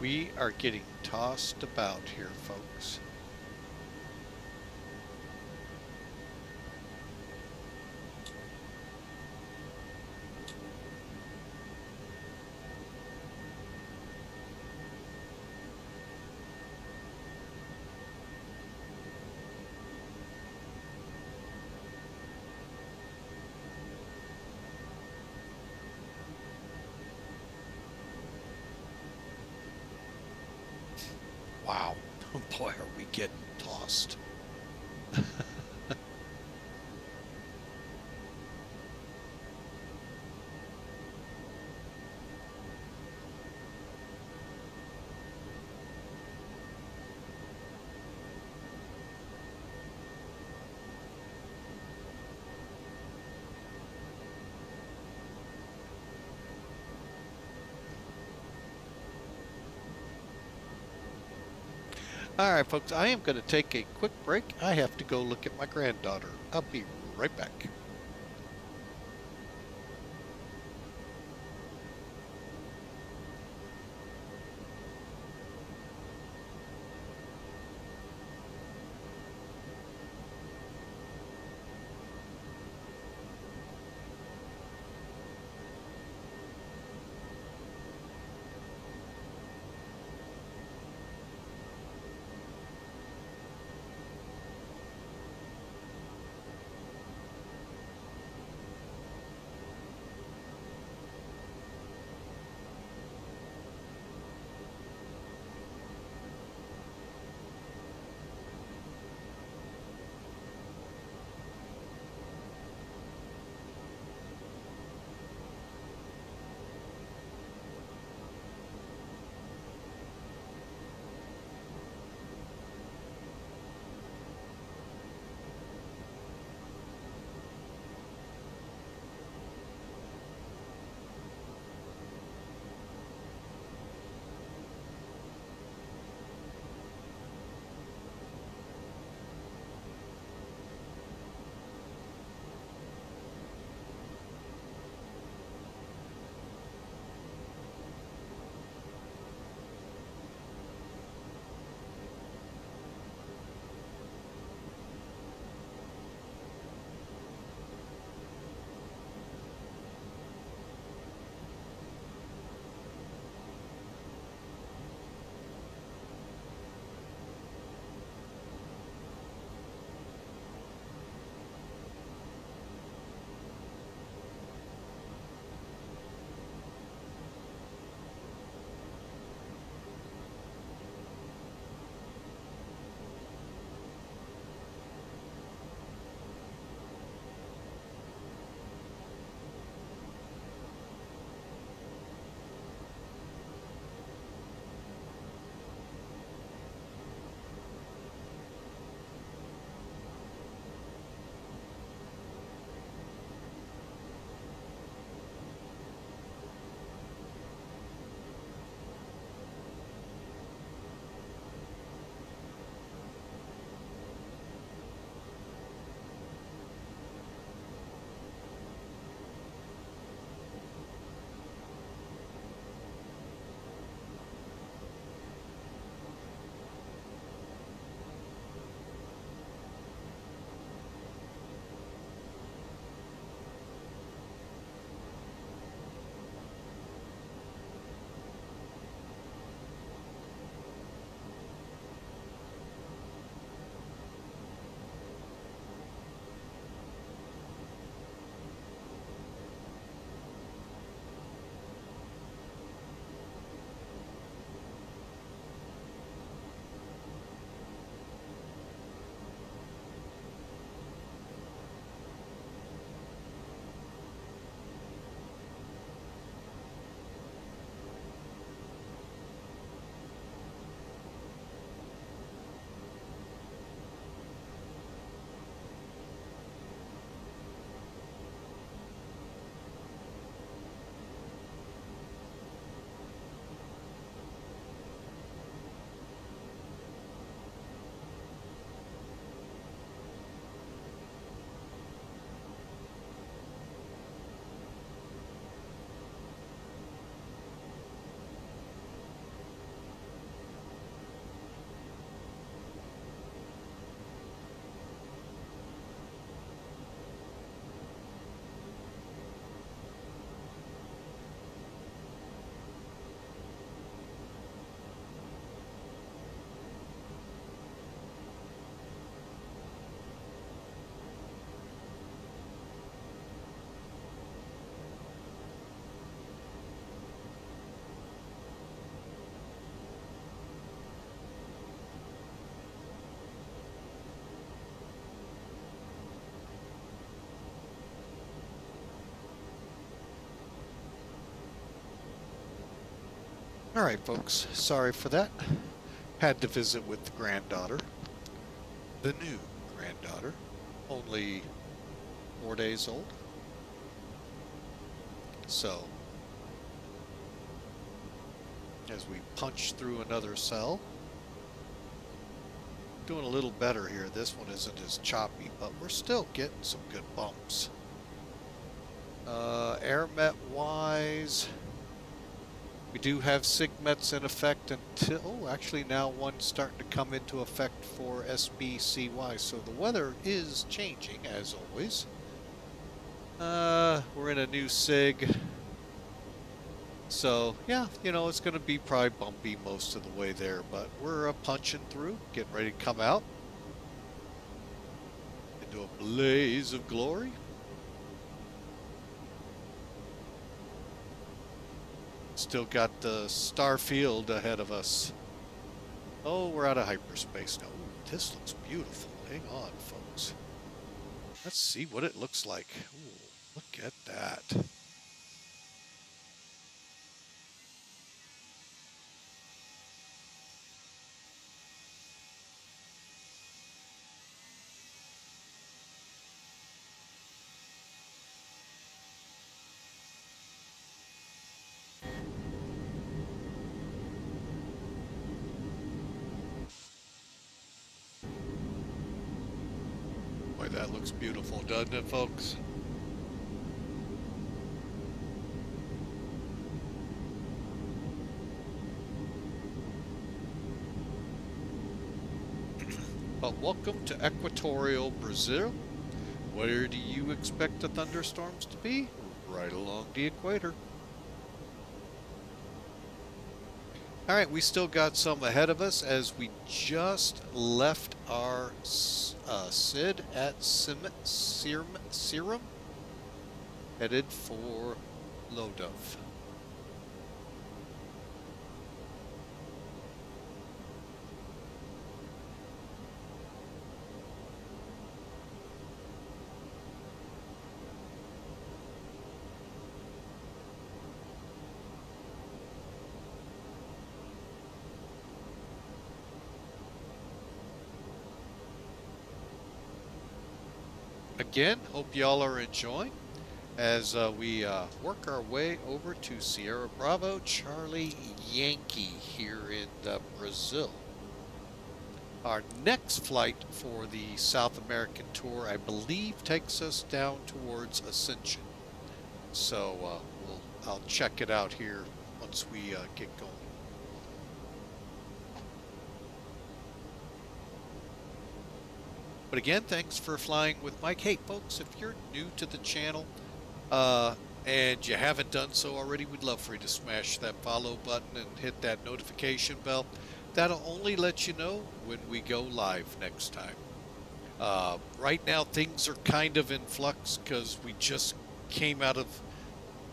We are getting tossed about here, folks. Wow, boy, are we getting tossed. All right, folks, I am going to take a quick break. I have to go look at my granddaughter. I'll be right back. All right, folks, sorry for that. Had to visit with the granddaughter, the new granddaughter, only 4 days old. So, as we punch through another cell, doing a little better here. This one isn't as choppy, but we're still getting some good bumps. Air met wise, we do have SIGMETs in effect until, actually now one's starting to come into effect for SBCY, so the weather is changing as always. We're in a new SIG. So, yeah, you know, it's going to be probably bumpy most of the way there, but we're punching through, getting ready to come out into a blaze of glory. Still got the star field ahead of us. Oh, we're out of hyperspace now. Ooh, this looks beautiful. Hang on, folks. Let's see what it looks like. Ooh, look at that. Boy, that looks beautiful, doesn't it, folks? But welcome to equatorial Brazil. Where do you expect the thunderstorms to be? Right along the equator. All right, we still got some ahead of us as we just left our SID at SIREM, headed for LODOV. Again, hope y'all are enjoying as we work our way over to Sierra Bravo Charlie Yankee here in Brazil. Our next flight for the South American tour, I believe, takes us down towards Ascension. So I'll check it out here once we get going. But again, thanks for flying with Mike. Hey, folks, if you're new to the channel and you haven't done so already, we'd love for you to smash that follow button and hit that notification bell. That'll only let you know when we go live next time. Right now, things are kind of in flux because we just came out of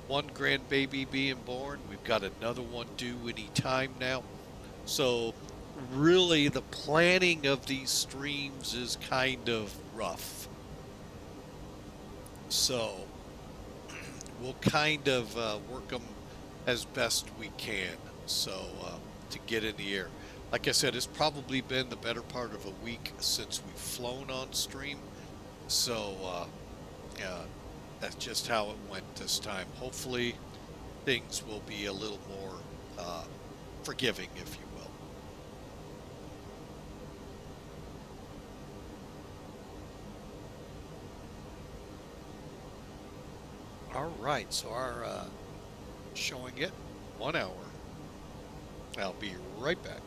one grandbaby being born. We've got another one due any time now. So really the planning of these streams is kind of rough. So we'll kind of work them as best we can. So to get in the air. Like I said, it's probably been the better part of a week since we've flown on stream. So that's just how it went this time. Hopefully things will be a little more forgiving, if you will. All right, so our showing it 1 hour. I'll be right back.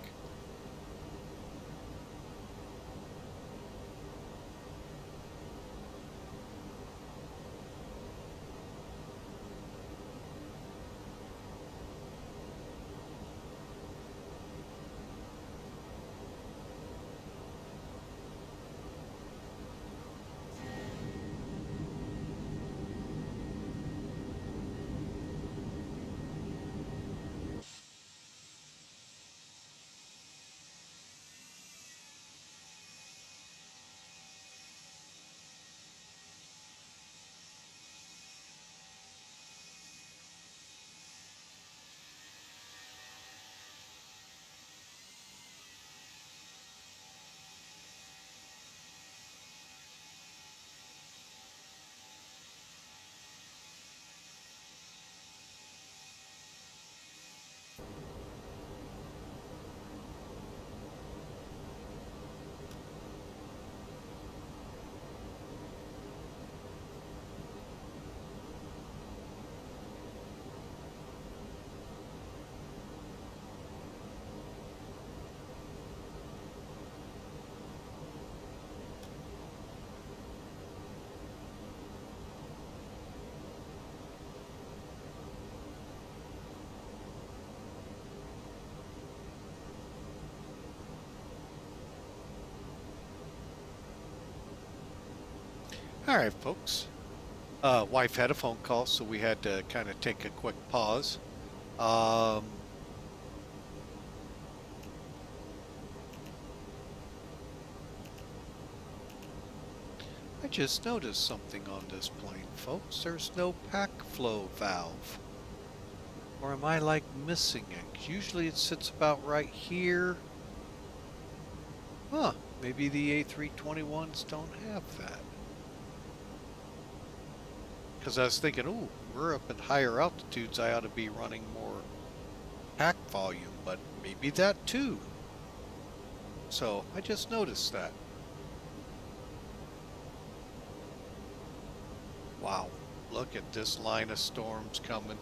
All right, folks. Wife had a phone call, so we had to kind of take a quick pause. I just noticed something on this plane, folks. There's no pack flow valve. Or am I like missing it? Usually it sits about right here. Huh, maybe the A321s don't have that. Because I was thinking, ooh, we're up at higher altitudes, I ought to be running more pack volume, but maybe that too. So I just noticed that. Wow, look at this line of storms coming.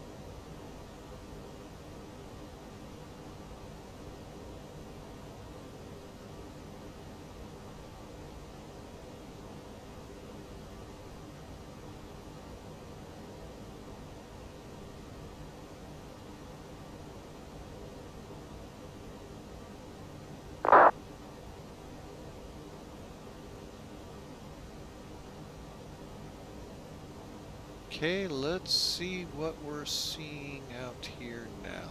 Okay, let's see what we're seeing out here now.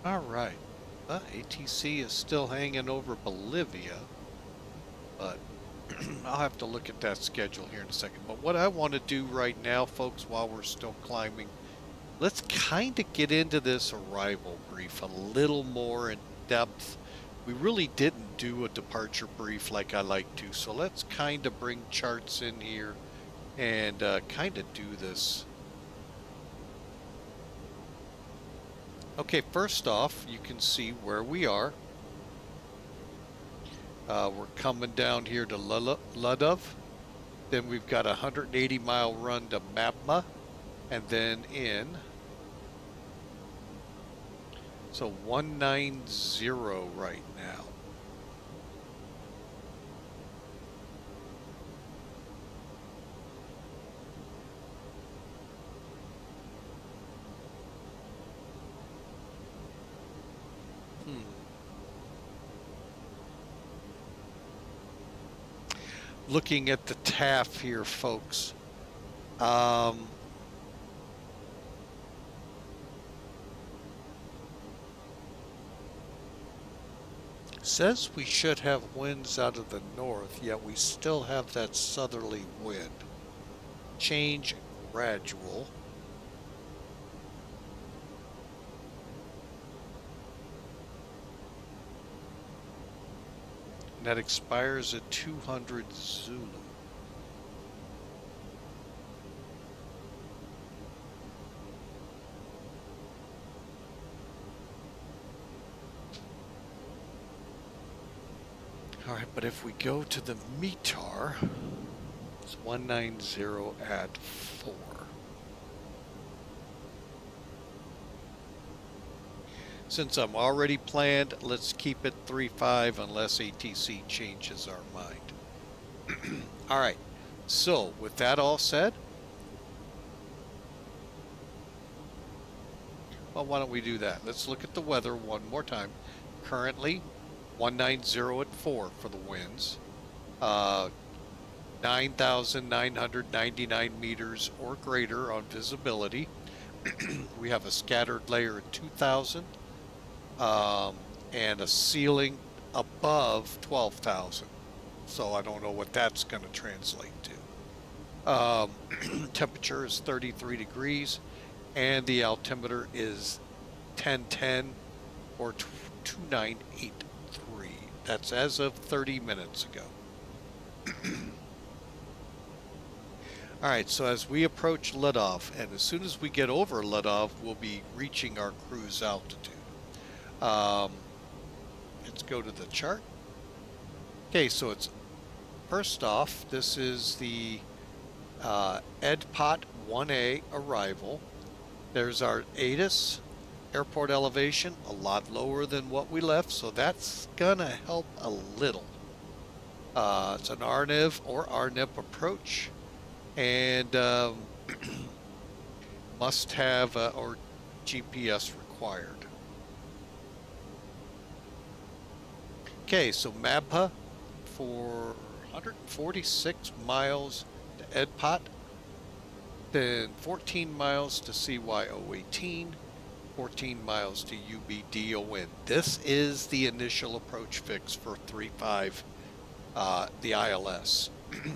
All right, ATC is still hanging over Bolivia, but I'll have to look at that schedule here in a second. But what I want to do right now, folks, while we're still climbing, let's kind of get into this arrival brief a little more in depth. We really didn't do a departure brief like I like to, so let's kind of bring charts in here and kind of do this. Okay, first off, you can see where we are. We're coming down here to LODOV. Then we've got a 180-mile run to MABMA, and then in. So 190 right now. Looking at the TAF here, folks. Says we should have winds out of the north, yet we still have that southerly wind. Change gradual. And that expires at 200 Zulu. All right, but if we go to the METAR, it's 190 at 4. Since I'm already planned, let's keep it 3.5 unless ATC changes our mind. All right, so with that all said, well, why don't we do that? Let's look at the weather one more time. Currently, 190 at 4 for the winds. 9,999 meters or greater on visibility. We have a scattered layer at 2,000. And a ceiling above 12,000. So I don't know what that's going to translate to. Temperature is 33 degrees, and the altimeter is 1010 or 2983. That's as of 30 minutes ago. All right, so as we approach LODOV, and as soon as we get over LODOV, we'll be reaching our cruise altitude. Let's go to the chart. Okay, so it's first off, this is the EDPOT 1A arrival. There's our ATIS airport elevation, a lot lower than what we left, so that's gonna help a little. It's an RNIV or RNIP approach, and must have or GPS required. Okay, so MABMA for 146 miles to EDPOT, then 14 miles to CY018, 14 miles to UBDON. This is the initial approach fix for 35, the ILS,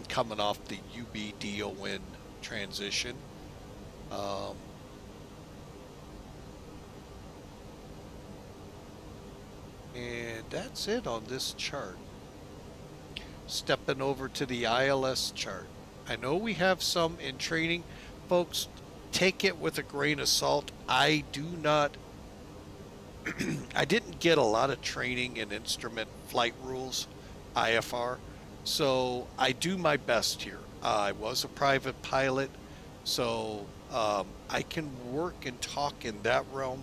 coming off the UBDON transition. And that's it on this chart. Stepping over to the ILS chart. I know we have some in training. Folks, take it with a grain of salt. I didn't get a lot of training in instrument flight rules, IFR, so I do my best here. I was a private pilot, so I can work and talk in that realm.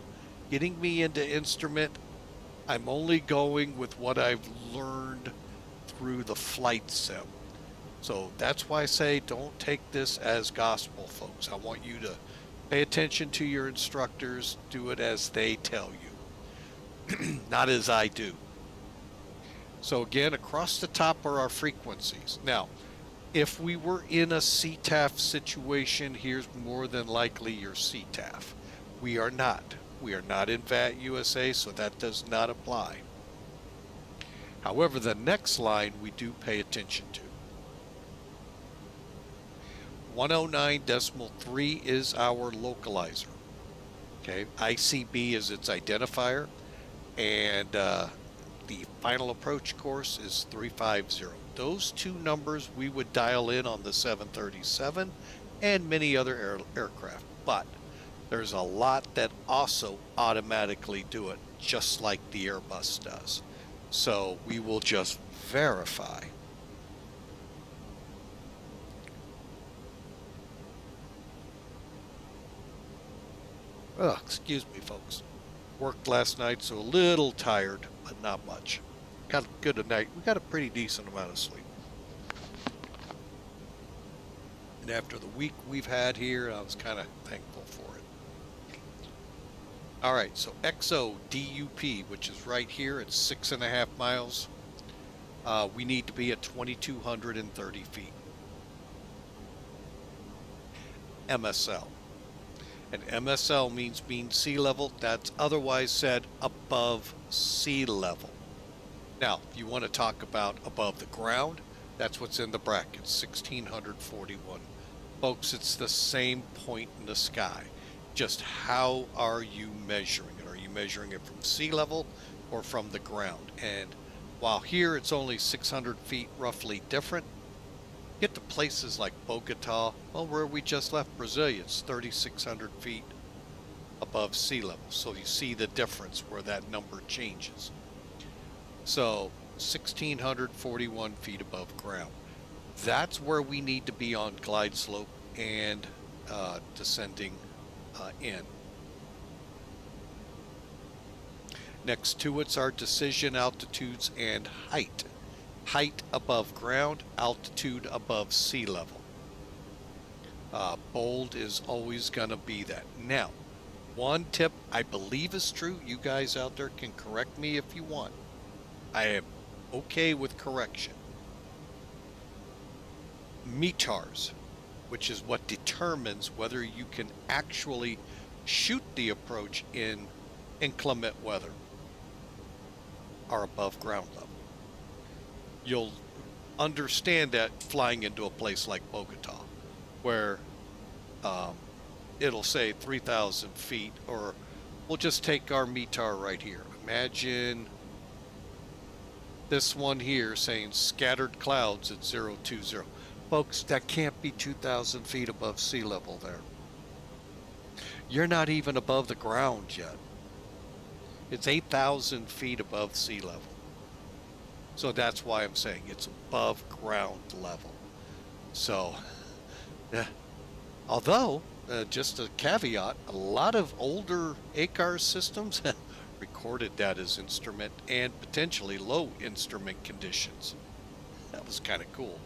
Getting me into instrument, I'm only going with what I've learned through the flight sim. So that's why I say don't take this as gospel, folks. I want you to pay attention to your instructors, do it as they tell you, not as I do. So again, across the top are our frequencies. Now, if we were in a CTAF situation, here's more than likely your CTAF. We are not. We are not in VAT USA, so that does not apply. However, the next line we do pay attention to. 109.3 is our localizer. Okay, ICB is its identifier, and the final approach course is 350. Those two numbers we would dial in on the 737 and many other aircraft, but there's a lot that also automatically do it, just like the Airbus does. So we will just verify. Oh, excuse me, folks. Worked last night, so a little tired, but not much. Got a good night. We got a pretty decent amount of sleep. And after the week we've had here, I was kind of thankful for it. All right, so XO DUP, which is right here at 6.5 miles. We need to be at 2,230 feet. MSL. And MSL means mean sea level. That's otherwise said above sea level. Now, if you want to talk about above the ground, that's what's in the bracket, 1,641. Folks, it's the same point in the sky. Just how are you measuring it? Are you measuring it from sea level or from the ground? And while here it's only 600 feet roughly different, get to places like Bogota, well, where we just left Brasília, it's 3,600 feet above sea level. So you see the difference where that number changes. So 1,641 feet above ground. That's where we need to be on glide slope and descending in. Next to it's our decision altitudes and height. Height above ground, altitude above sea level. Bold is always going to be that. Now, one tip I believe is true. You guys out there can correct me if you want. I am okay with correction. METARs, which is what determines whether you can actually shoot the approach in inclement weather, are above ground level. You'll understand that flying into a place like Bogota, where it'll say 3,000 feet, or we'll just take our METAR right here. Imagine this one here saying scattered clouds at 020. Folks, that can't be 2,000 feet above sea level there. You're not even above the ground yet. It's 8,000 feet above sea level. So that's why I'm saying it's above ground level. So Yeah. Although, just a caveat, a lot of older ACAR systems recorded that as instrument and potentially low instrument conditions. That was kind of cool.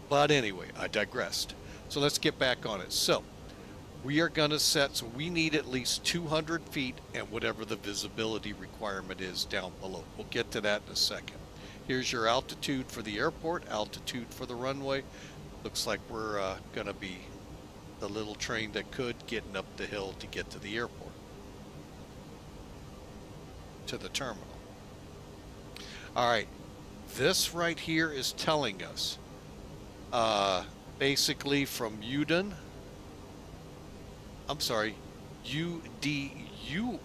But anyway, I digressed. So let's get back on it. So we are going to set, so we need at least 200 feet and whatever the visibility requirement is down below. We'll get to that in a second. Here's your altitude for the airport, altitude for the runway. Looks like we're going to be the little train that could getting up the hill to get to the airport, to the terminal. All right, this right here is telling us basically from UDUN, I'm sorry, UDUN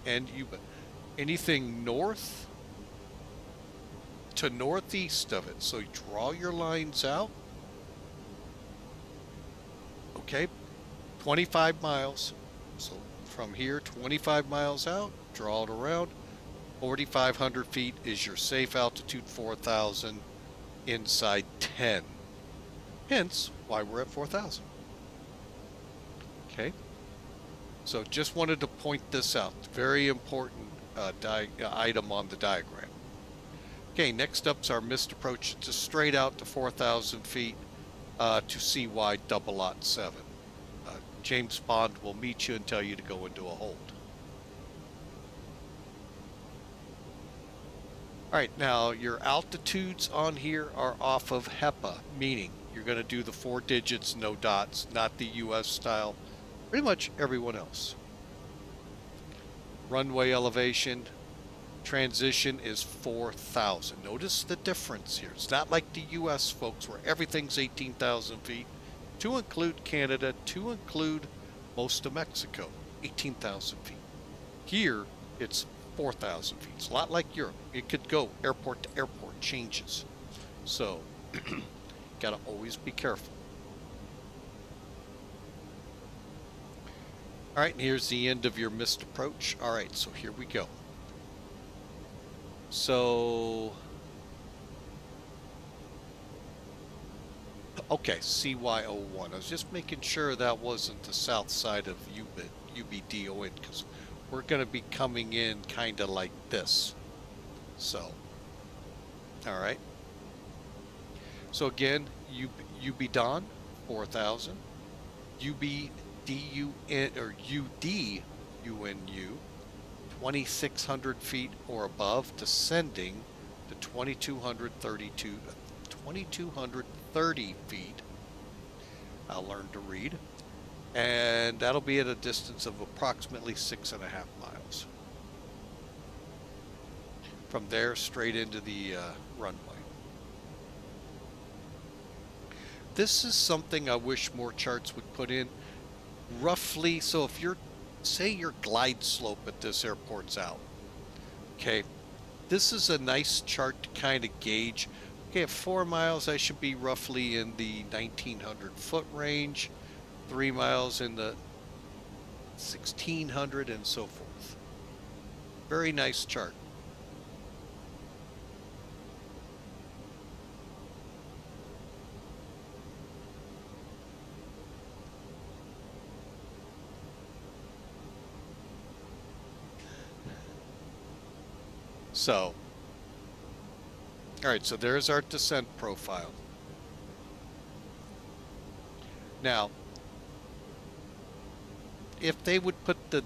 and anything north to northeast of it. So you draw your lines out. Okay, 25 miles. So from here, 25 miles out, draw it around. 4,500 feet is your safe altitude, 4,000 inside 10. Hence why we're at 4,000. Okay, so just wanted to point this out. Very important item on the diagram. Okay, next up's our missed approach. Just straight out to 4,000 feet to CY 007. James Bond will meet you and tell you to go into a hold. All right, now your altitudes on here are off of HEPA, meaning you're going to do the 4 digits, no dots, not the US style. Pretty much everyone else. Runway elevation, transition is 4,000. Notice the difference here. It's not like the US, folks, where everything's 18,000 feet, to include Canada, to include most of Mexico, 18,000 feet. Here, it's 4,000 feet. It's a lot like Europe. It could go airport to airport, changes. So, gotta always be careful. All right, and here's the end of your missed approach. All right, so here we go. So, okay, CY01. I was just making sure that wasn't the south side of UBDON, because we're going to be coming in kind of like this. So, all right. So again, UBDON, 4,000. UBDUN or UDUNU, 2,600 feet or above, descending to 2,230 feet. I'll learn to read. And that'll be at a distance of approximately 6.5 miles. From there, straight into the runway. This is something I wish more charts would put in. Roughly, so if you're, say your glide slope at this airport's out. Okay, this is a nice chart to kind of gauge. Okay, at 4 miles, I should be roughly in the 1,900 foot range. 3 miles in the 1,600 and so forth. Very nice chart. So, all right, so there's our descent profile. Now, if they would put the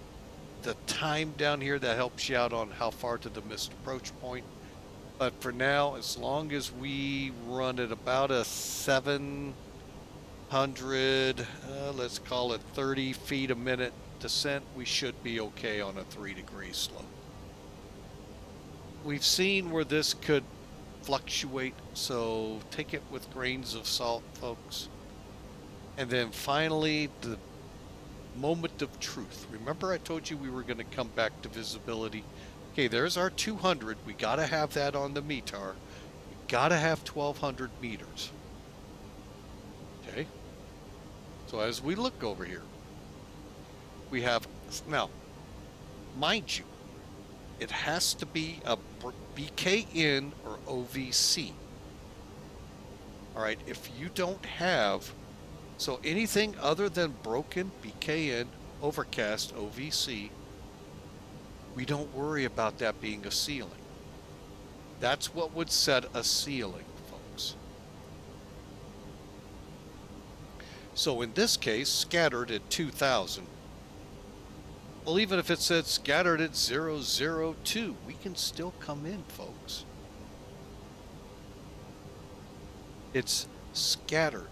time down here, that helps you out on how far to the missed approach point. But for now, as long as we run at about a 700, let's call it 30 feet a minute descent, we should be okay on a 3-degree slope. We've seen where this could fluctuate, so take it with grains of salt, folks. And then finally, the moment of truth. Remember I told you we were going to come back to visibility. Okay, there's our 200. We got to have that on the METAR. We got to have 1,200 meters. Okay, so as we look over here, we have, now, mind you, it has to be a BKN or OVC. All right, if you don't have, so anything other than broken, BKN, overcast, OVC, we don't worry about that being a ceiling. That's what would set a ceiling, folks. So in this case, scattered at 2,000. Well, even if it said scattered at 002, we can still come in, folks. It's scattered.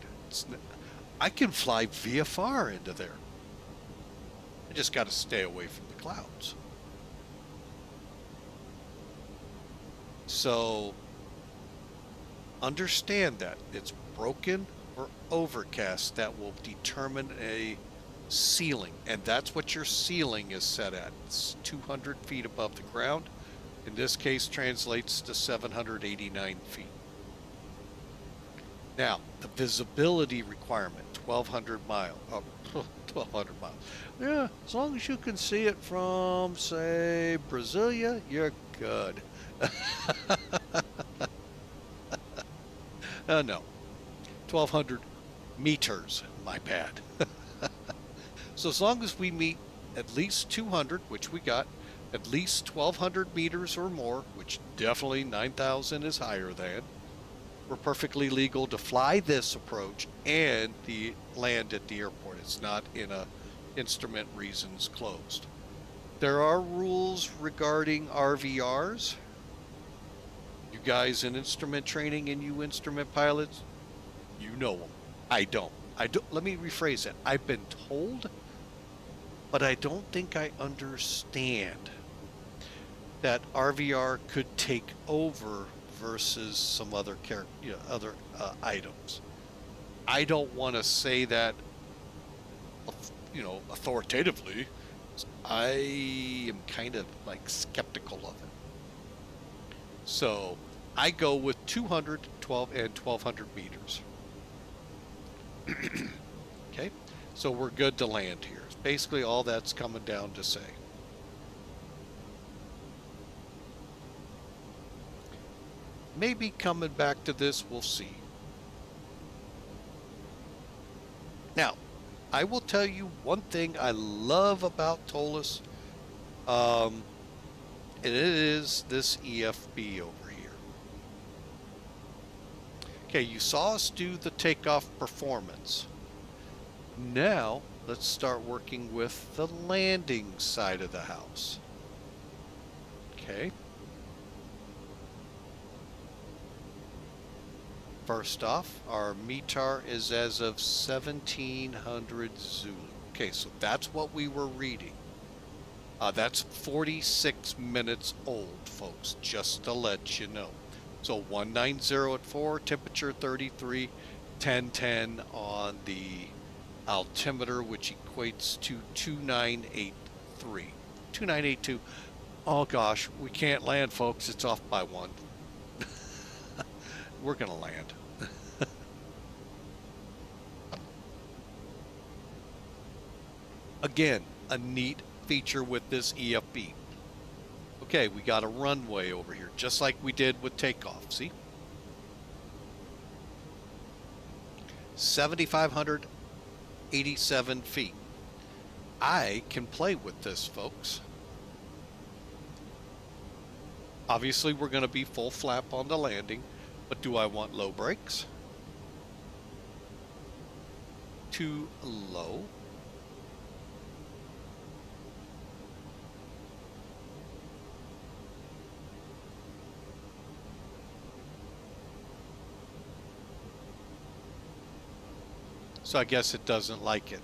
I can fly VFR into there. I just got to stay away from the clouds. So understand that it's broken or overcast that will determine a ceiling, and that's what your ceiling is set at. It's 200 feet above the ground. In this case, translates to 789 feet. Now, the visibility requirement, 1,200 miles. 1,200 miles. Yeah, as long as you can see it from, say, Brasília, you're good. No, 1,200 meters, my bad. So as long as we meet at least 200, which we got, at least 1,200 meters or more, which definitely 9,000 is higher than, we're perfectly legal to fly this approach and land at the airport. It's not in a instrument reasons closed. There are rules regarding RVRs. You guys in instrument training and you instrument pilots, you know them. I don't. Let me rephrase that. I've been told, but I don't think I understand that RVR could take over versus some other items. I don't want to say that, authoritatively. I am kind of like skeptical of it. So I go with 200, 12, and 1,200 meters. Okay, so we're good to land here. It's basically all that's coming down to say. Maybe coming back to this, we'll see. Now, I will tell you one thing I love about Toliss, and it is this EFB over here. Okay, you saw us do the takeoff performance. Now, let's start working with the landing side of the house. Okay. First off, our METAR is as of 1700 Zulu. Okay, so that's what we were reading. That's 46 minutes old, folks, just to let you know. So 190 at 4, temperature 33, 1010 on the altimeter, which equates to 2983. 2982. Oh gosh, we can't land, folks. It's off by 1. We're going to land. Again, a neat feature with this EFB. Okay, we got a runway over here, just like we did with takeoff, see? 7,587 feet. I can play with this, folks. Obviously, we're going to be full flap on the landing, but do I want low brakes? Too low? So I guess it doesn't like it.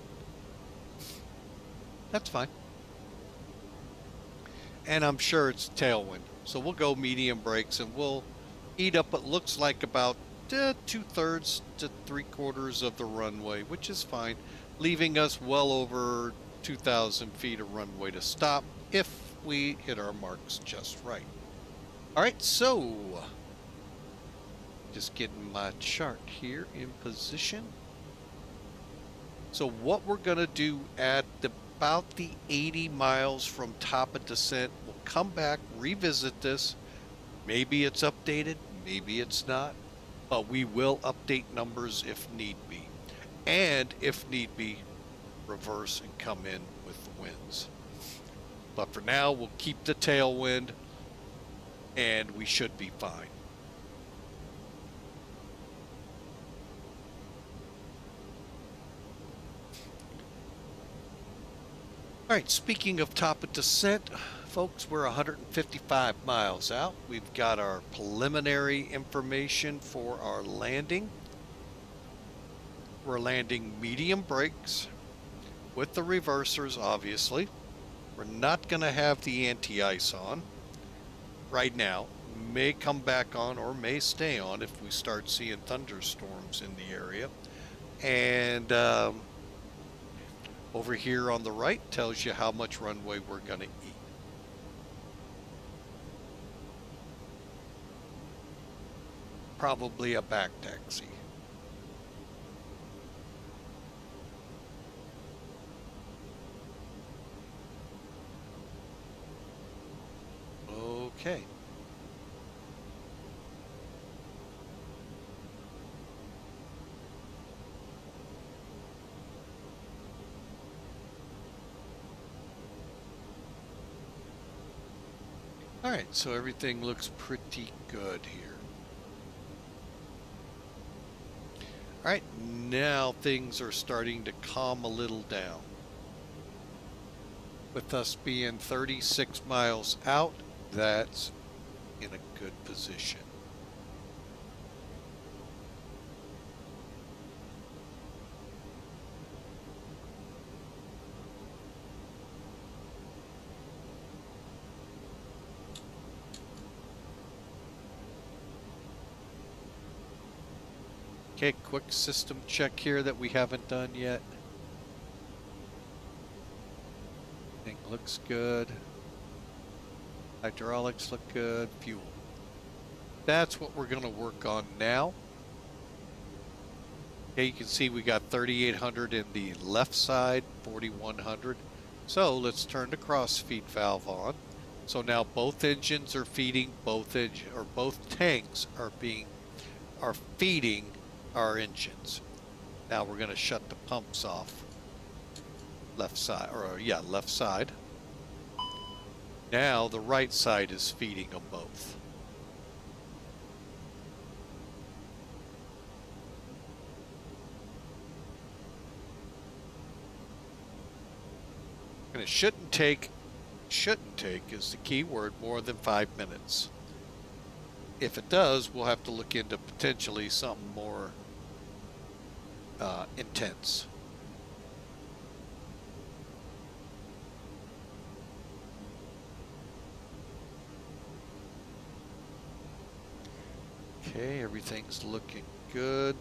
That's fine. And I'm sure it's tailwind. So we'll go medium brakes and we'll eat up what looks like about 2/3 to 3/4 of the runway, which is fine, leaving us well over 2,000 feet of runway to stop if we hit our marks just right. All right, so just getting my chart here in position. So what we're going to do at about the 80 miles from top of descent, we'll come back, revisit this. Maybe it's updated, maybe it's not. but we will update numbers if need be. And if need be, reverse and come in with the winds. But for now, we'll keep the tailwind and we should be fine. All right, speaking of top of descent, folks, we're 155 miles out. We've got our preliminary information for our landing. We're landing medium brakes with the reversers, obviously. We're not going to have the anti-ice on right now. May come back on or may stay on if we start seeing thunderstorms in the area. And over here on the right tells you how much runway we're going to eat. Probably a back taxi. Okay. All right, so everything looks pretty good here. All right, now things are starting to calm a little down. With us being 36 miles out, that's in a good position. Okay, quick system check here that we haven't done yet. Thing looks good. Hydraulics look good. Fuel. That's what we're going to work on now. Okay, you can see we got 3,800 in the left side, 4,100. So let's turn the cross feed valve on. So now both engines are feeding both tanks are feeding our engines. Now we're going to shut the pumps off. Left side, left side. Now the right side is feeding them both. And it shouldn't take is the key word, more than 5 minutes. If it does, we'll have to look into potentially something more intense. Okay, everything's looking good.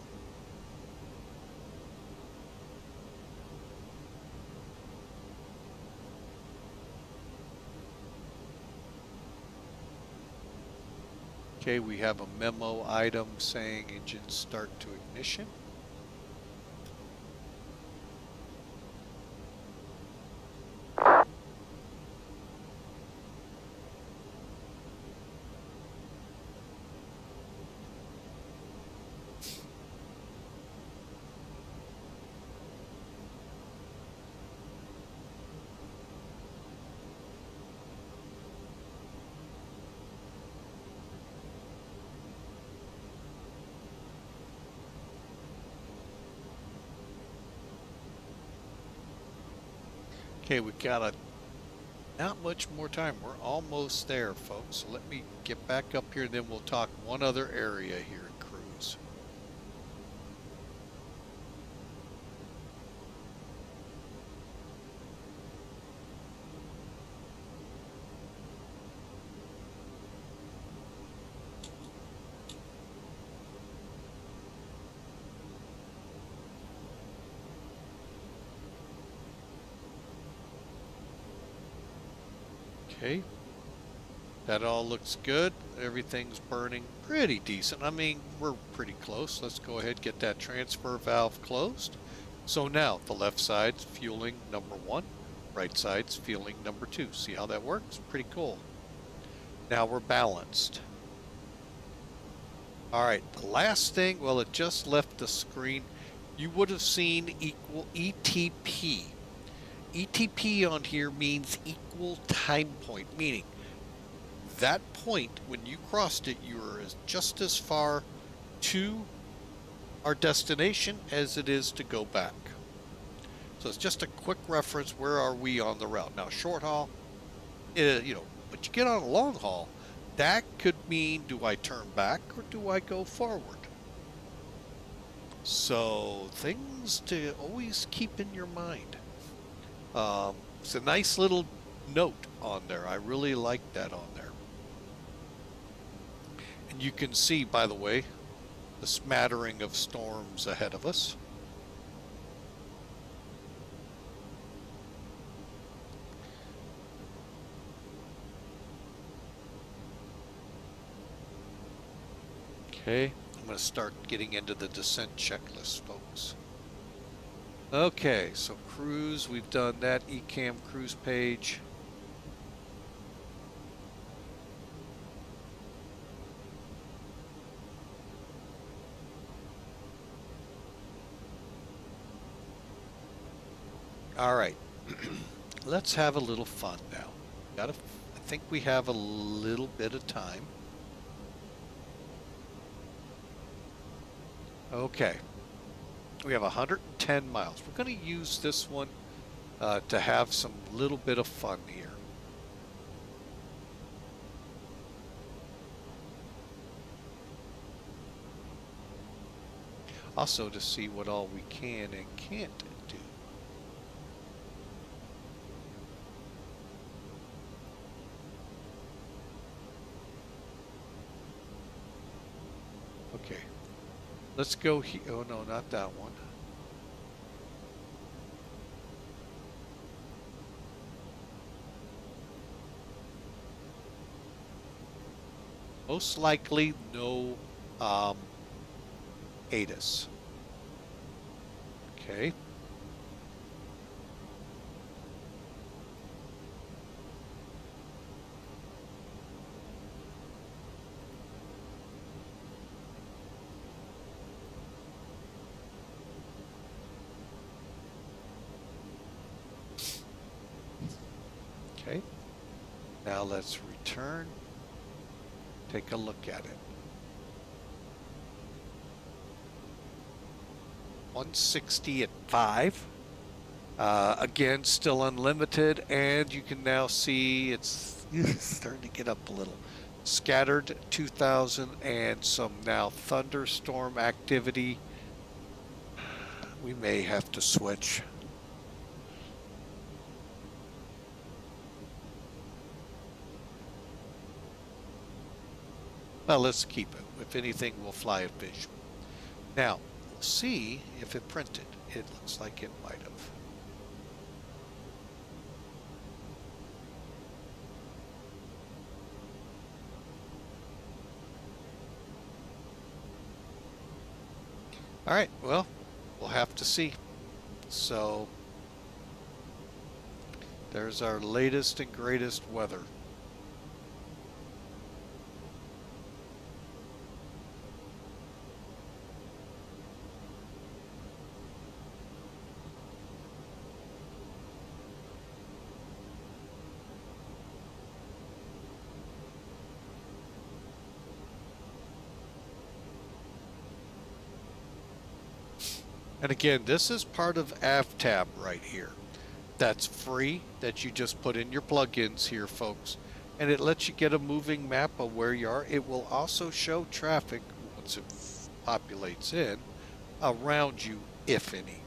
Okay, we have a memo item saying engines start to ignition. Okay, we got not much more time. We're almost there, folks. So let me get back up here, then we'll talk one other area here in cruise. Okay, that all looks good. Everything's burning pretty decent. I mean, we're pretty close. Let's go ahead and get that transfer valve closed. So now the left side's fueling number 1, right side's fueling number 2. See how that works? Pretty cool. Now we're balanced. All right, the last thing, well, it just left the screen. You would have seen equal ETP. ETP on here means equal time point, meaning that point, when you crossed it, you were just as far to our destination as it is to go back. So it's just a quick reference. Where are we on the route? Now, short haul, but you get on a long haul, that could mean, do I turn back or do I go forward? So things to always keep in your mind. It's a nice little note on there. I really like that on there. And you can see, by the way, the smattering of storms ahead of us. Okay, I'm going to start getting into the descent checklist, folks. Okay, so cruise, we've done that. ECAM cruise page. All right, let's have a little fun now. I think we have a little bit of time. Okay, we have 110 miles. We're going to use this one to have some little bit of fun here. Also to see what all we can and can't do. Okay, let's go here. Oh no, not that one. Most likely no ATIS. Okay. Okay. Now let's return. Take a look at it. 160 at 5. Again, still unlimited, and you can now see it's starting to get up a little. Scattered 2,000 and some now thunderstorm activity. We may have to switch. Well, let's keep it. If anything, we'll fly a visual. Now, we'll see if it printed. It looks like it might have. All right, well, we'll have to see. So, there's our latest and greatest weather. And again, this is part of AvTab right here. That's free, that you just put in your plugins here, folks. And it lets you get a moving map of where you are. It will also show traffic, once it populates in, around you, if any.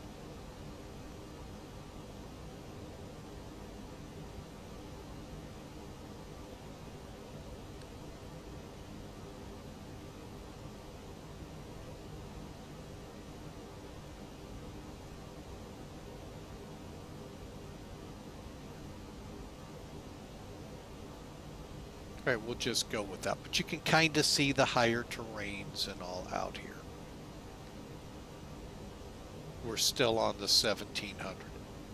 All right, we'll just go with that. But you can kind of see the higher terrains and all out here. We're still on the 1700.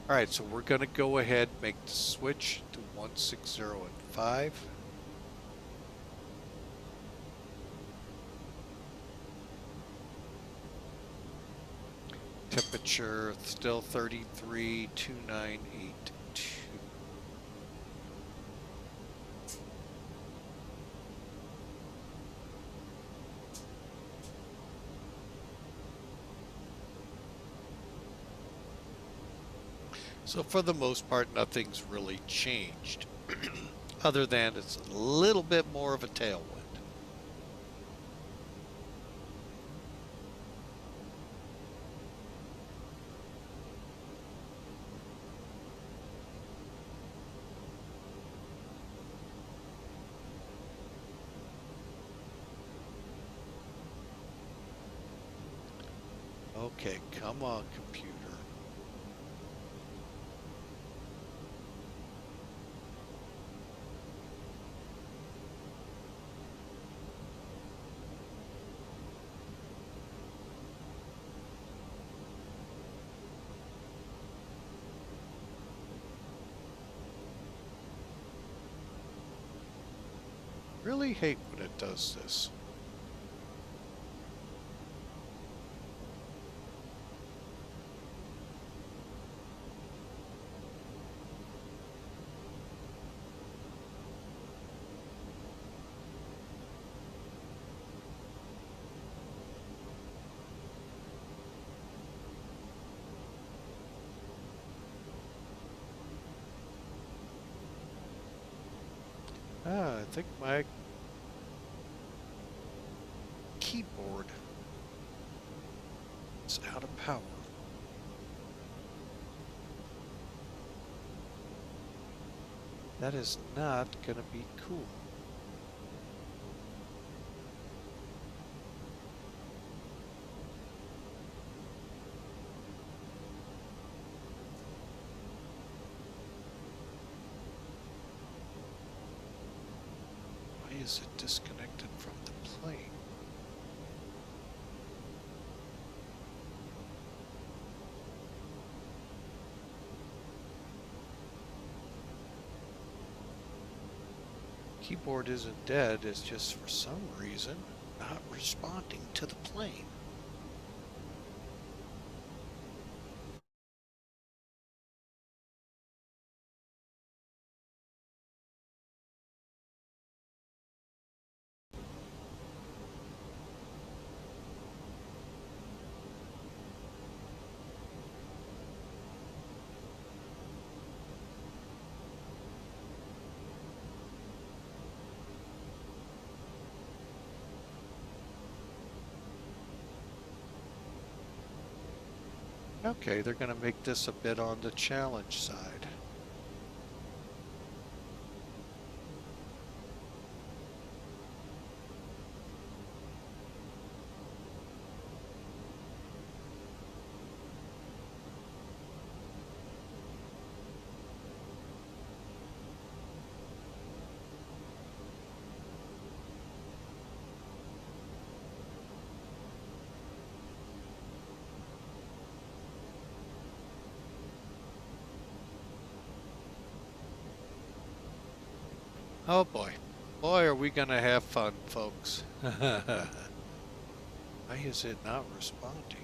All right, so we're going to go ahead and make the switch to 160 and 5. temperature still 33,298. So for the most part, nothing's really changed, other than it's a little bit more of a tailwind. Okay, come on, computer. Really hate when it does this. I think my keyboard is out of power. That is not gonna be cool. Why is it disconnected from the plane? Keyboard isn't dead, it's just for some reason not responding to the plane. Okay, they're going to make this a bit on the challenge side. Oh boy. Boy, are we going to have fun, folks. Why is it not responding?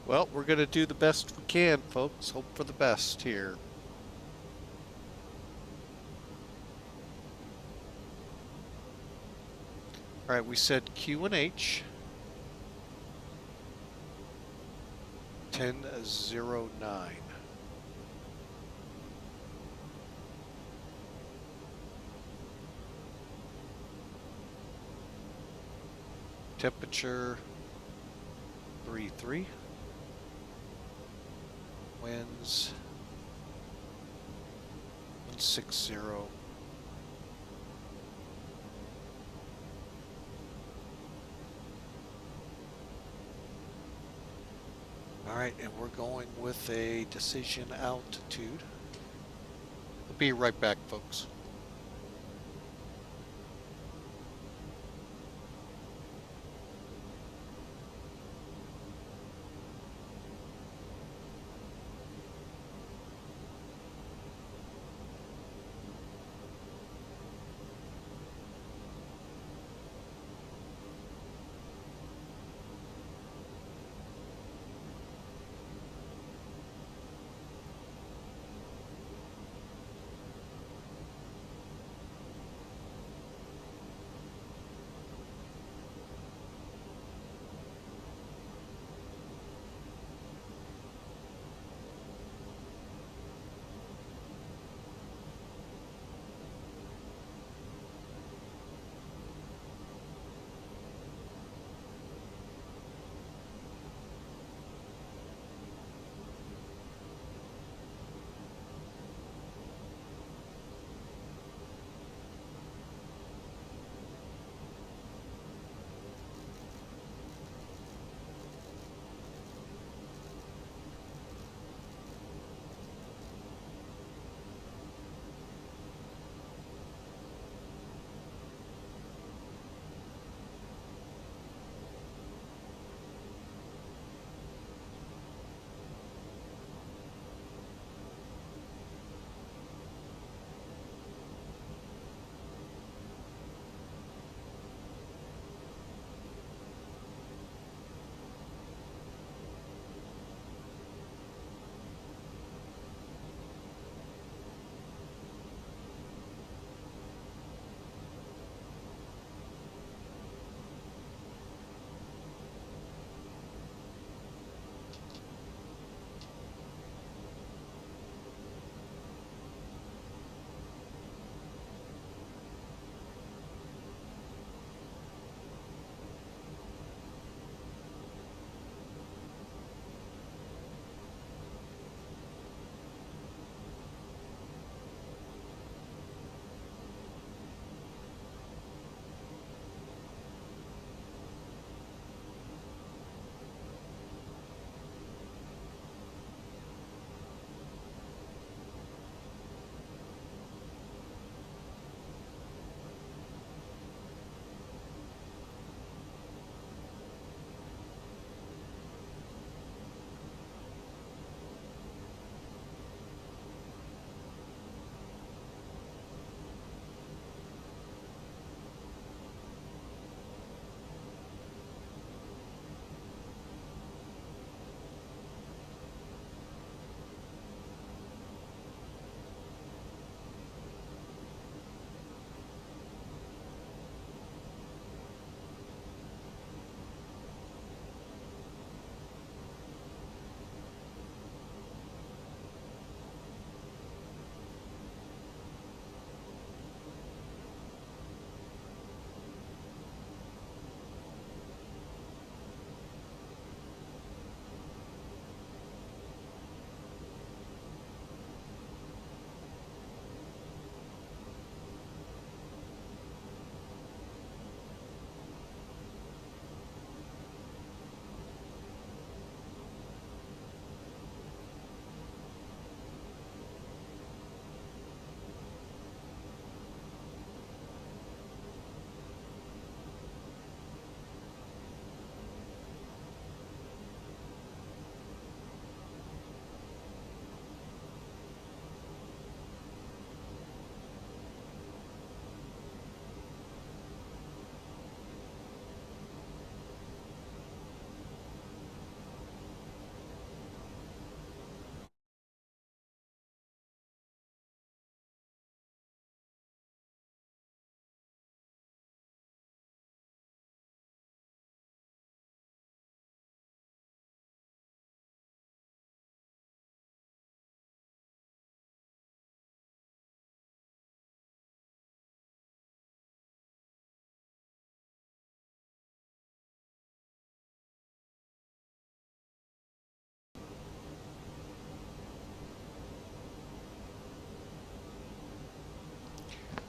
Well, we're going to do the best we can, folks. Hope for the best here. All right, we said Q and H. 1009. Temperature 33. Winds 160. Alright, and we're going with a decision altitude. We'll be right back, folks.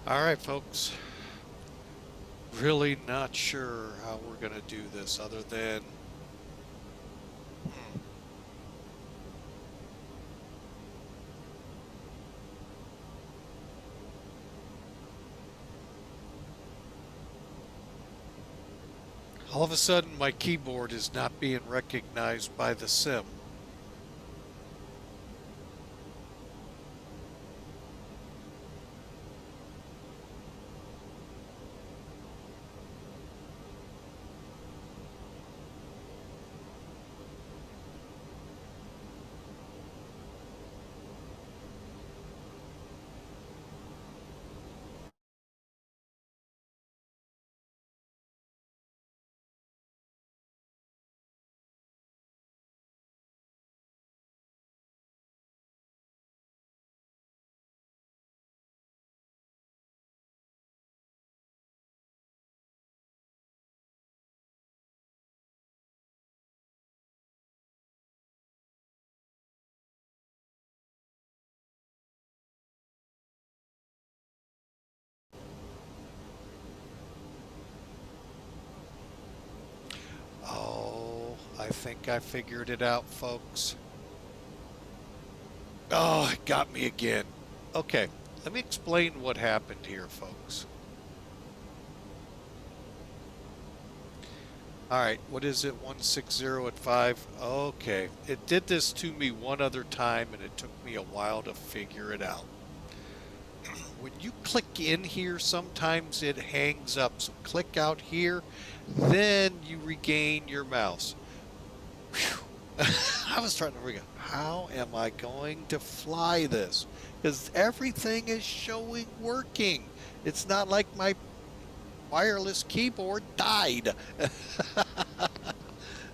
All right, folks. Really not sure how we're going to do this other than all of a sudden my keyboard is not being recognized by the sim. Oh, I think I figured it out, folks. Oh, it got me again. Okay, let me explain what happened here, folks. All right, what is it? 160 at 5. Okay, it did this to me one other time, and it took me a while to figure it out. When you click in here, sometimes it hangs up. So click out here, then you regain your mouse. I was trying to figure out, how am I going to fly this? Because everything is showing working. It's not like my wireless keyboard died.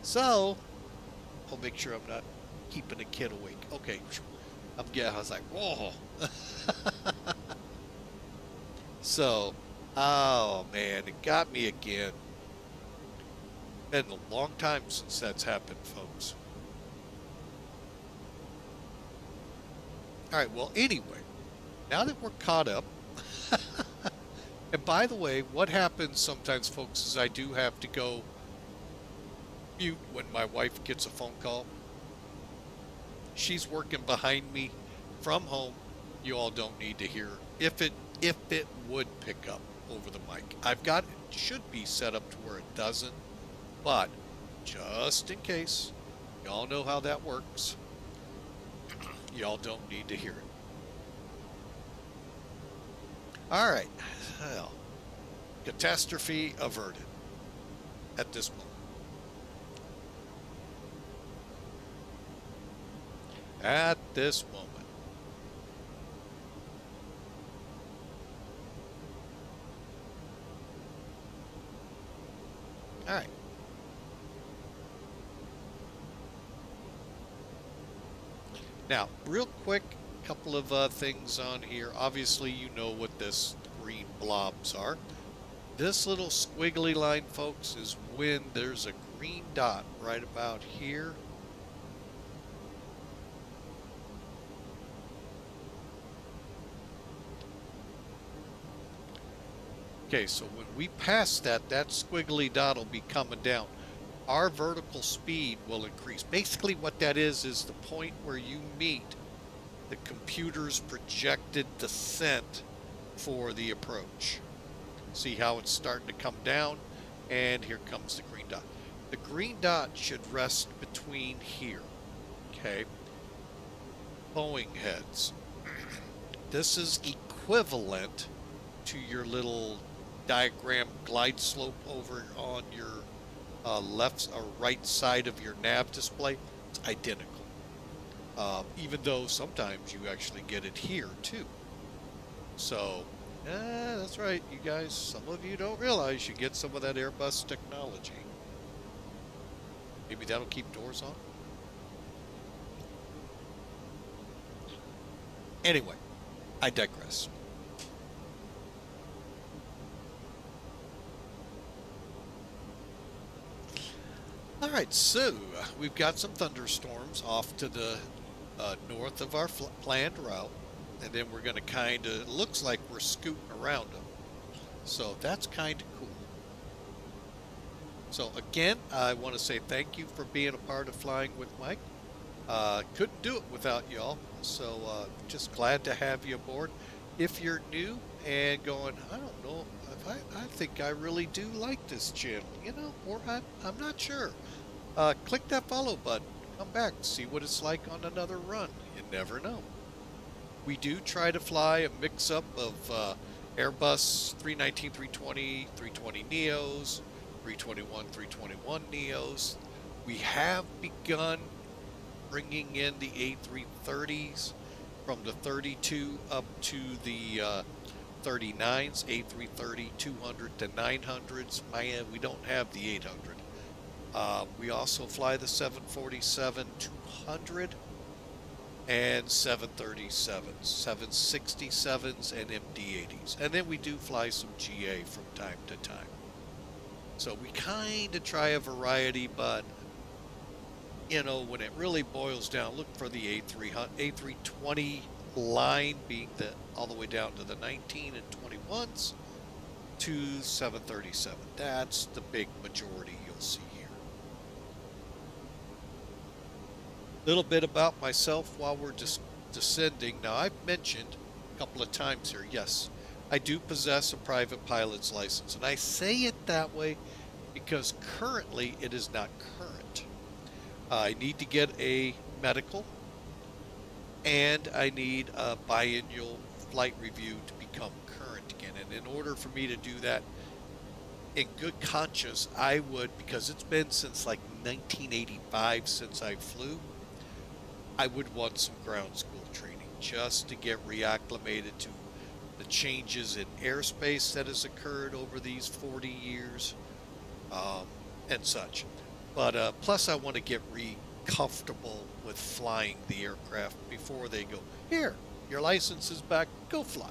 So, I'll make sure I'm not keeping a kid awake. Okay, I was like, whoa. So, oh man, it got me again. Been a long time since that's happened, folks. All right, well, anyway, now that we're caught up, and by the way, what happens sometimes, folks, is I do have to go mute when my wife gets a phone call. She's working behind me from home. You all don't need to hear if it would pick up over the mic. I've got it should be set up to where it doesn't, but just in case, y'all know how that works. Y'all don't need to hear it. All right. Well, catastrophe averted at this moment. At this moment. All right. Now, real quick, a couple of things on here. Obviously, you know what this green blobs are. This little squiggly line, folks, is when there's a green dot right about here. Okay, so when we pass that, that squiggly dot will be coming down. Our vertical speed will increase. Basically what that is the point where you meet the computer's projected descent for the approach. See how it's starting to come down, and here comes the green dot. The green dot should rest between here, okay? Boeing heads. This is equivalent to your little diagram glide slope over on your left or right side of your nav display. It's identical. Even though sometimes you actually get it here too. So, that's right, you guys. Some of you don't realize you get some of that Airbus technology. Maybe that'll keep doors on. Anyway, I digress. All right, so we've got some thunderstorms off to the north of our planned route. and then we're going to kind of, looks like we're scooting around them. So that's kind of cool. So again, I want to say thank you for being a part of Flying with Mike. Couldn't do it without y'all. So just glad to have you aboard. If you're new and going, I don't know, if I think I really do like this channel, or I'm not sure. Click that follow button. Come back, see what it's like on another run. You never know. We do try to fly a mix-up of Airbus 319, 320, 320 Neos, 321, 321 Neos. We have begun bringing in the A330s from the 32 up to the 39s, A330, 200 to 900s. Man, we don't have the 800. We also fly the 747-200 and 737s, 767s, and MD-80s. And then we do fly some GA from time to time. So we kind of try a variety, but, when it really boils down, look for the A320 line being all the way down to the 19 and 21s to 737. That's the big majority you'll see here. Little bit about myself while we're just descending. Now, I've mentioned a couple of times here, yes, I do possess a private pilot's license, and I say it that way because currently it is not current. I need to get a medical, and I need a biannual flight review to become current again. And in order for me to do that in good conscience, I would, because it's been since like 1985 since I flew, I would want some ground school training just to get reacclimated to the changes in airspace that has occurred over these 40 years and such. But plus I want to get comfortable with flying the aircraft before they go, here, your license is back, go fly.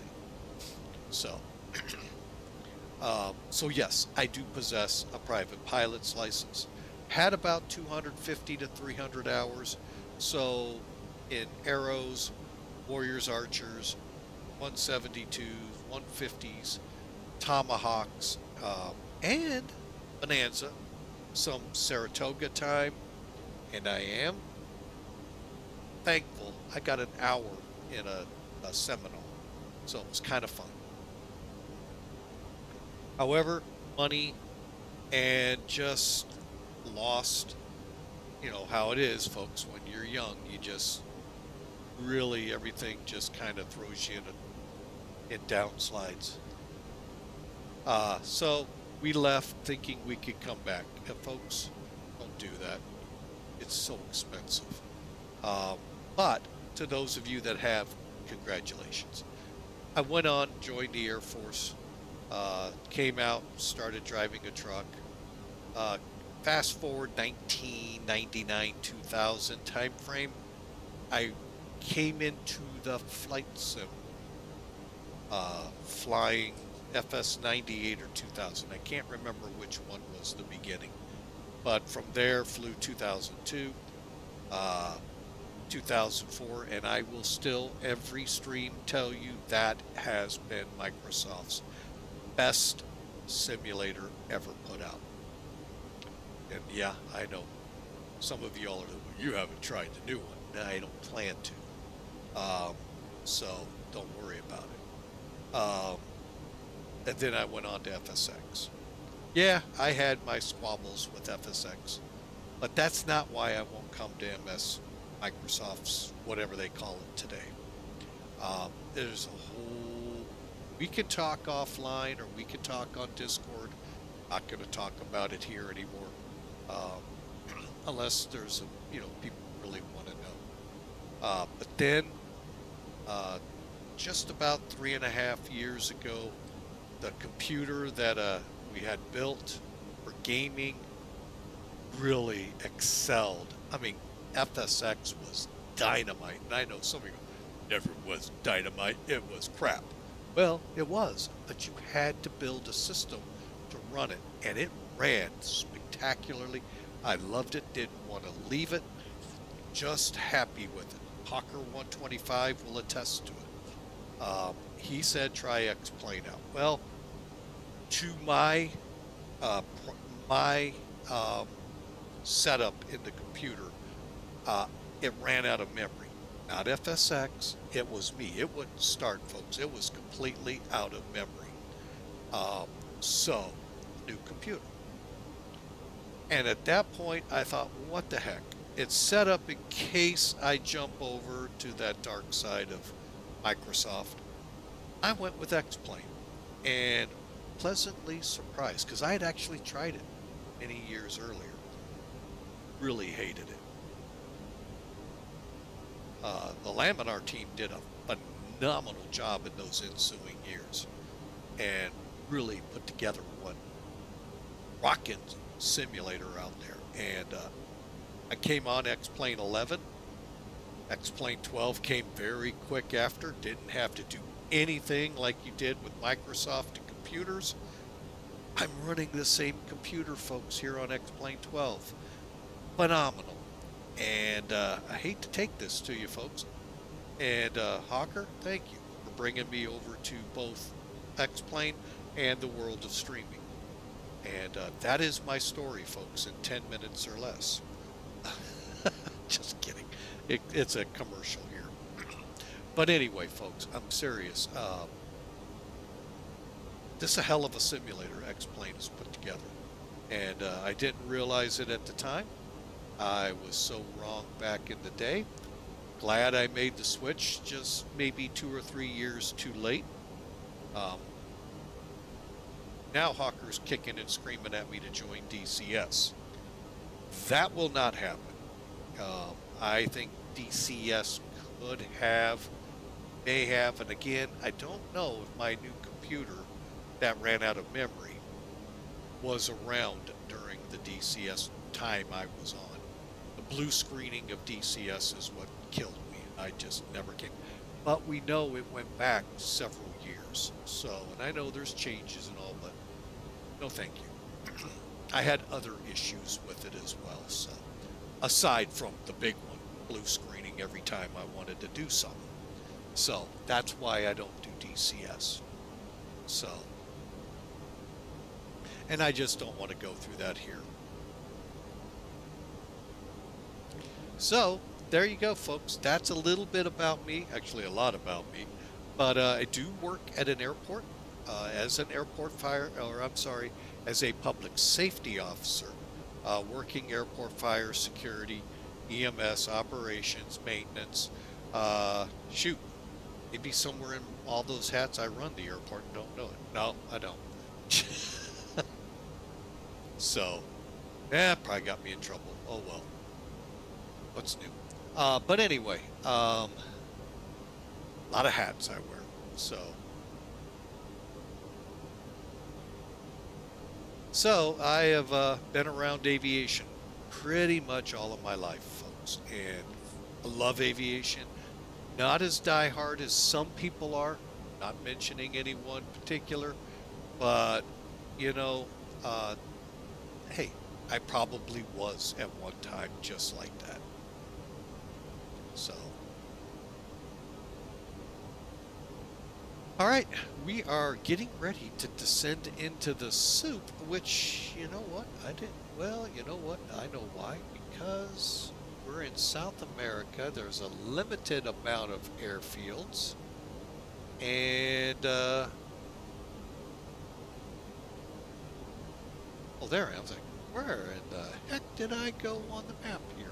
So, so yes, I do possess a private pilot's license. Had about 250 to 300 hours. So in arrows, Warriors Archers, 172s, 150s, Tomahawks, and Bonanza, some Saratoga time, and I am thankful I got an hour in a Seminole, so it was kind of fun. However, money and just lost, how it is, folks, when you're young, you just really, everything just kind of throws you in downslides. So we left thinking we could come back. And folks, don't do that. It's so expensive. But to those of you that have, congratulations. I went on, joined the Air Force, came out, started driving a truck. Fast forward 1999, 2000 time frame, I came into the flight sim, flying FS-98 or 2000. I can't remember which one was the beginning. But from there, flew 2002, 2004, and I will still, every stream, tell you that has been Microsoft's best simulator ever put out. And yeah, I know some of y'all are like, you haven't tried the new one. No, I don't plan to. So don't worry about it. And then I went on to FSX. Yeah, I had my squabbles with FSX, but that's not why I won't come to Microsoft's, whatever they call it today. There's a whole, we can talk offline or we can talk on Discord. Not going to talk about it here anymore. Unless there's people really want to know. But then, just about 3.5 years ago, the computer that we had built for gaming really excelled. I mean, FSX was dynamite, and I know some of you never was dynamite, it was crap. Well, it was, but you had to build a system to run it, and it ran spectacularly. I loved it, didn't want to leave it, just happy with it. Hawker 125 will attest to it. He said try X-plane out. Well, to uh, my setup in the computer, uh, it ran out of memory. Not FSX, it was me. It wouldn't start, folks. It was completely out of memory. Um, so, new computer. And at that point, I thought, what the heck? It's set up in case I jump over to that dark side of Microsoft. I went with X-Plane and pleasantly surprised because I had actually tried it many years earlier. Really hated it. The Laminar team did a phenomenal job in those ensuing years and really put together one rockin' simulator out there. And I came on X-Plane 11. X-Plane 12 came very quick after. Didn't have to do anything like you did with Microsoft and computers. I'm running the same computer, folks, here on X-Plane 12. Phenomenal. And I hate to take this to you, folks. And Hawker, thank you for bringing me over to both X-Plane and the world of streaming. And that is my story, folks, in 10 minutes or less. Just kidding. It's a commercial here. But anyway, folks, I'm serious. This is a hell of a simulator X-Plane has put together. And I didn't realize it at the time. I was so wrong back in the day. Glad I made the switch just maybe 2 or 3 years too late. Now Hawker's kicking and screaming at me to join DCS. That will not happen. I think DCS could have, may have, and again, I don't know if my new computer that ran out of memory was around during the DCS time I was on. The blue screening of DCS is what killed me. I just never came. But we know it went back several years. So, and I know there's changes and all, but no thank you. I had other issues with it as well. So, aside from the big one, blue screening every time I wanted to do something. So, that's why I don't do DCS. So, and I just don't want to go through that here. So, there you go, folks. That's a little bit about me, actually a lot about me. But I do work at an airport as an airport as a public safety officer, working airport fire, security, EMS, operations, maintenance. Shoot, maybe somewhere in all those hats I run the airport and don't know it. No, I don't. So, probably got me in trouble. Oh well. What's new? But anyway, a lot of hats I wear. So I have been around aviation pretty much all of my life, folks, and I love aviation. Not as diehard as some people are, not mentioning any one particular, but you know, hey, I probably was at one time just like that. So, all right, we are getting ready to descend into the soup, which, you know what, you know what, I know why, because we're in South America, there's a limited amount of airfields, and, well, there I was like, where in the heck did I go on the map here?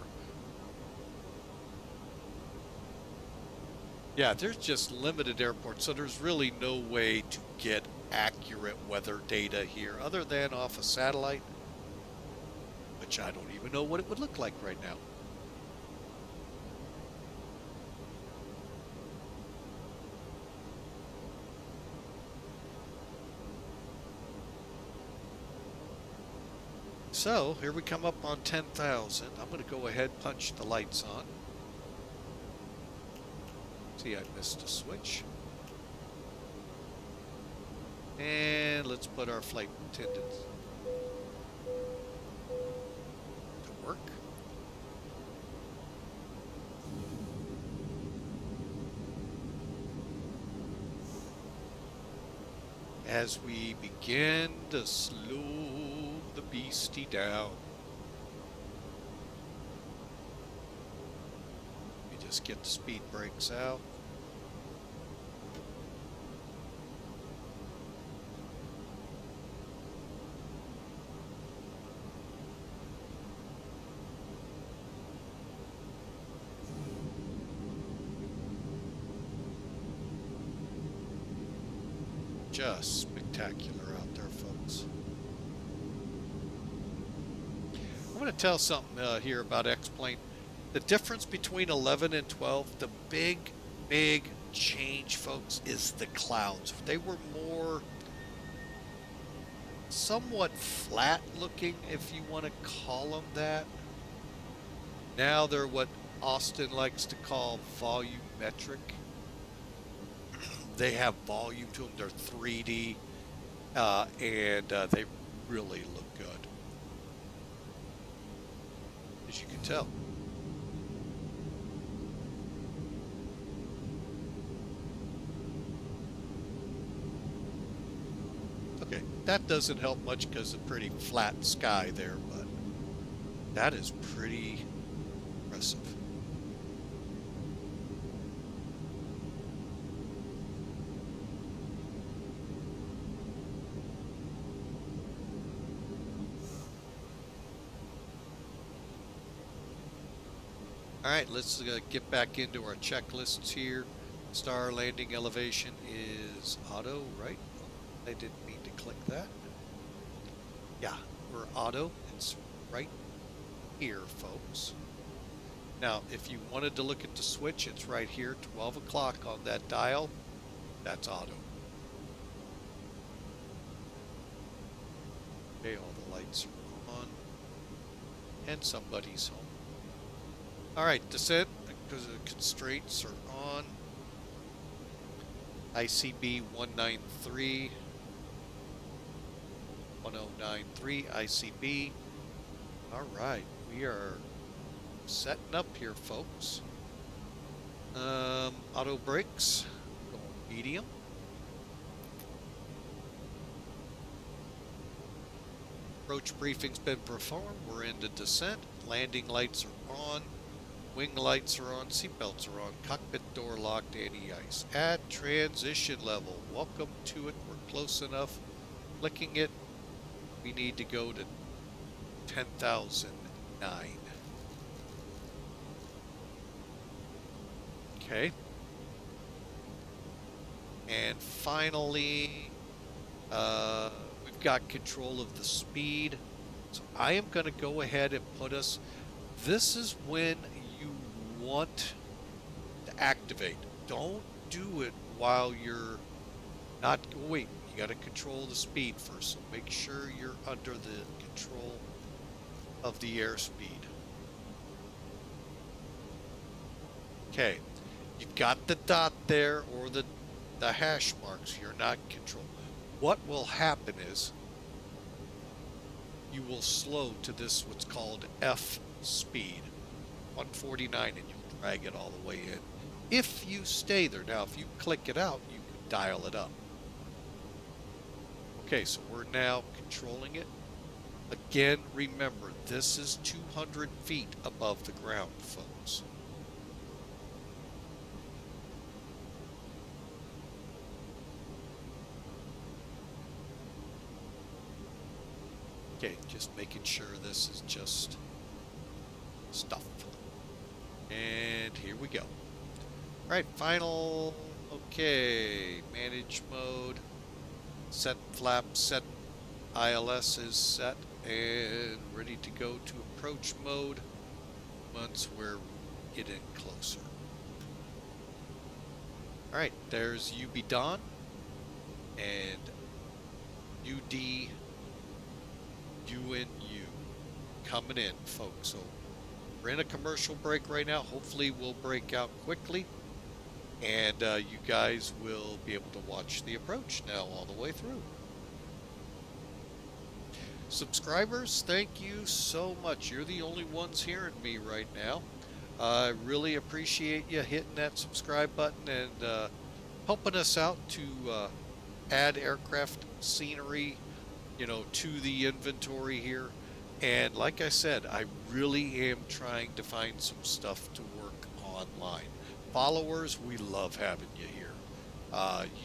Yeah, there's just limited airports, so there's really no way to get accurate weather data here other than off a satellite, which I don't even know what it would look like right now. So here we come up on 10,000. I'm going to go ahead and punch the lights on. See, I missed a switch. And let's put our flight attendants to work. as we begin to slow the beastie down. We just get the speed brakes out. Just spectacular out there, folks. I'm going to tell something here about X-Plane. The difference between 11 and 12, the big change, folks, is the clouds. They were more somewhat flat looking, if you want to call them that. Now they're what Austin likes to call volumetric. They have volume to them. They're 3D, and they really look good, as you can tell. Okay, that doesn't help much because of the pretty flat sky there, but that is pretty impressive. All right, let's get back into our checklists here. Star landing elevation is auto, right? I didn't mean to click that. Yeah, we're auto. It's right here, folks. Now, if you wanted to look at the switch, it's right here, 12 o'clock on that dial. That's auto. Okay, all the lights are on. And somebody's home. All right, descent, because the constraints are on. ICB 193. 1093 ICB. All right, we are setting up here, folks. Auto brakes, going medium. Approach briefing's been performed. We're into descent. Landing lights are on. Wing lights are on. Seatbelts are on. Cockpit door locked. Anti-ice. At transition level. Welcome to it. We're close enough. Clicking it. We need to go to 10,009. Okay. And finally, we've got control of the speed. So I am going to go ahead and put us, this is when you want to activate. Don't do it while you're not, wait, you got to control the speed first. So make sure you're under the control of the airspeed. Okay, you've got the dot there or the hash marks. You're not control. What will happen is you will slow to this what's called F speed, 149, and you'll drag it all the way in. If you stay there, now if you click it out, you can dial it up. Okay, so we're now controlling it. Again, remember, this is 200 feet above the ground, folks. Okay, just making sure this is just stuff. And here we go. All right, final, okay, manage mode, set flap, set ILS is set and ready to go to approach mode once we're getting closer. All right, there's UB Dawn and UD UNU coming in, folks. So we're in a commercial break right now. Hopefully we'll break out quickly and you guys will be able to watch the approach now all the way through. Subscribers, thank you so much. You're the only ones hearing me right now. I really appreciate you hitting that subscribe button and helping us out to add aircraft scenery, you know, to the inventory here. And like I said, I really am trying to find some stuff to work online. Followers, we love having you here.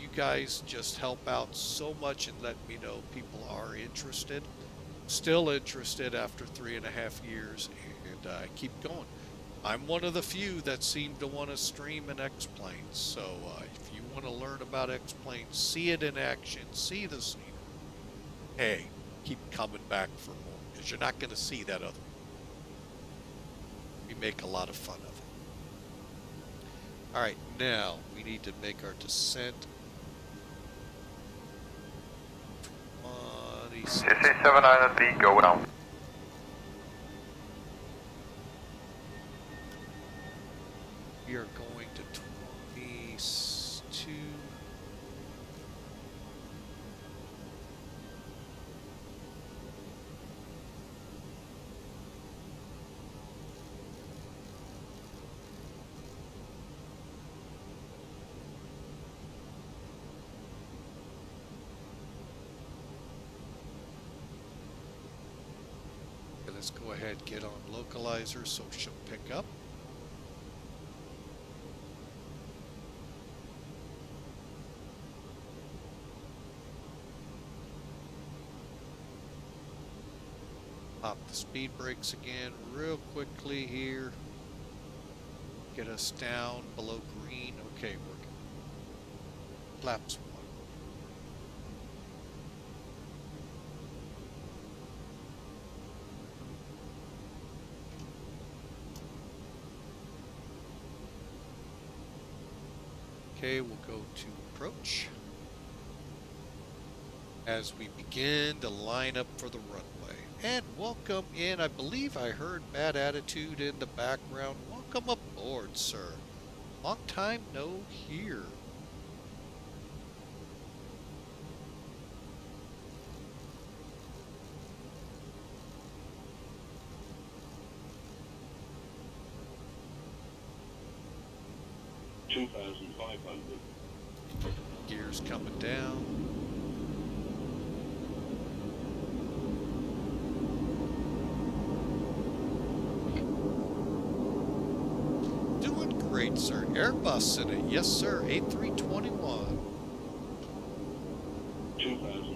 You guys just help out so much and let me know people are interested, still interested after 3.5 years, and keep going. I'm one of the few that seem to want to stream an X-Planes. So if you want to learn about X-Planes, see it in action, see the scenery, hey, keep coming back for more because you're not going to see that other. We make a lot of fun of it. All right, now we need to make our descent. 700 feet, go down. We are going to 22. Okay, let's go ahead and get on localizer so she'll pick up. Pop the speed brakes again real quickly here. Get us down below green. Okay, we're good. Flaps 1. Okay, we'll go to approach as we begin to line up for the runway. And welcome in. I believe I heard Bad Attitude in the background. Welcome aboard, sir. Long time no hear. Gears coming down. Doing great, sir. Airbus in it. Yes, sir. A321. 2,000.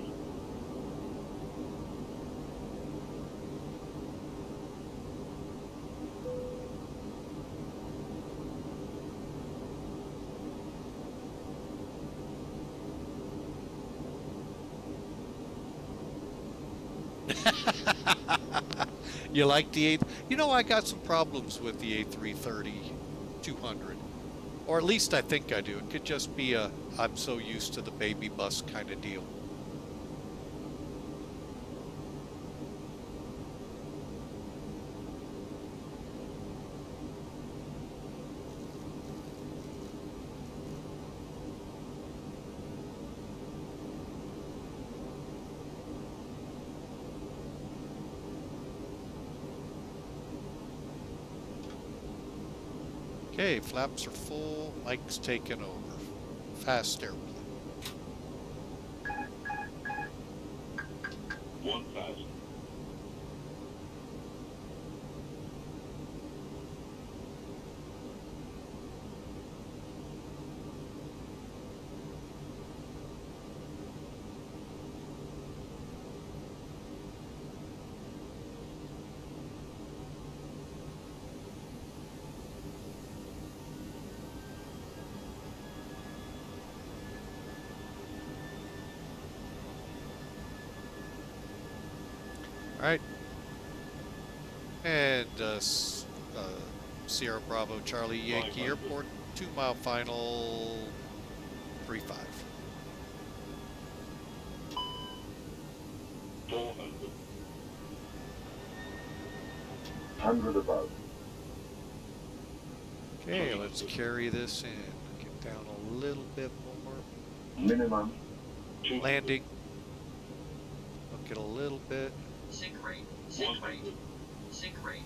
You like the A? You know, I got some problems with the A330-200. Or at least I think I do. It could just be a I'm so used to the baby bus kind of deal. Okay, flaps are full, mic's taken over. Fast airplane. 1,000. All right. And Sierra Bravo Charlie Yankee Airport, 2-mile final, 35. 400. 100 above. Okay, let's carry this in. Get down a little bit more. Minimum. Landing. Look at a little bit. Sink rate, sink rate, sink rate.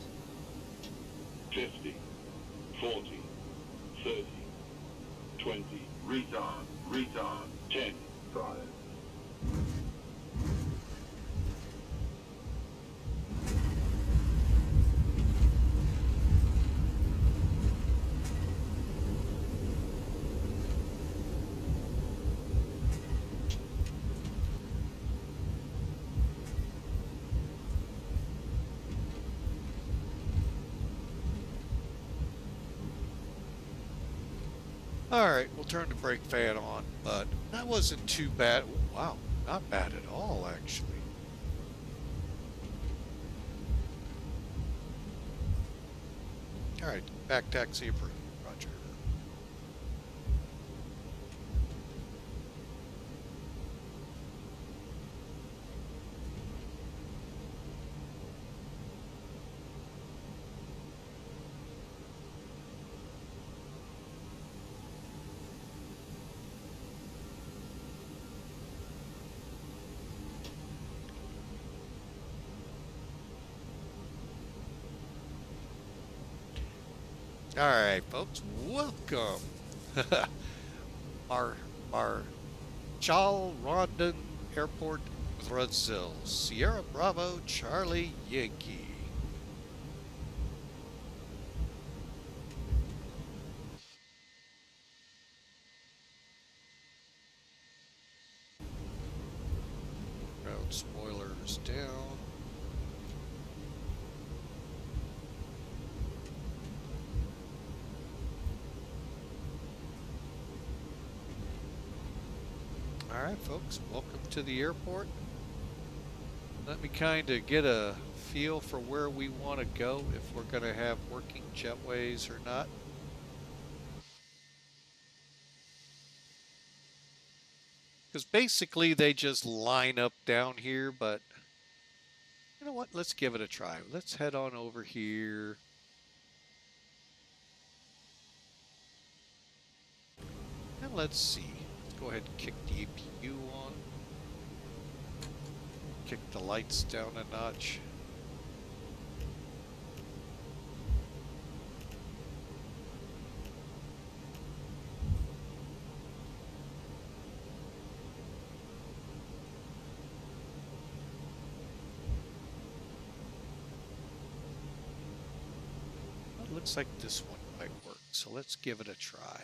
50, 40, 30, 20, retard, 10, 5, Alright, we'll turn the brake fan on, but that wasn't too bad. Ooh, wow, not bad at all, actually. Alright, back taxi approved. Roger. All right, folks, welcome. Marechal Rondon Airport, Brazil. Sierra Bravo, Charlie Yankee. Ground spoilers down. All right, folks, welcome to the airport. Let me kind of get a feel for where we want to go, if we're going to have working jetways or not. Because basically they just line up down here, but you know what? Let's give it a try. Let's head on over here. And let's see. Let's go ahead and kick the APU on. Kick the lights down a notch. Well, it looks like this one might work, so let's give it a try.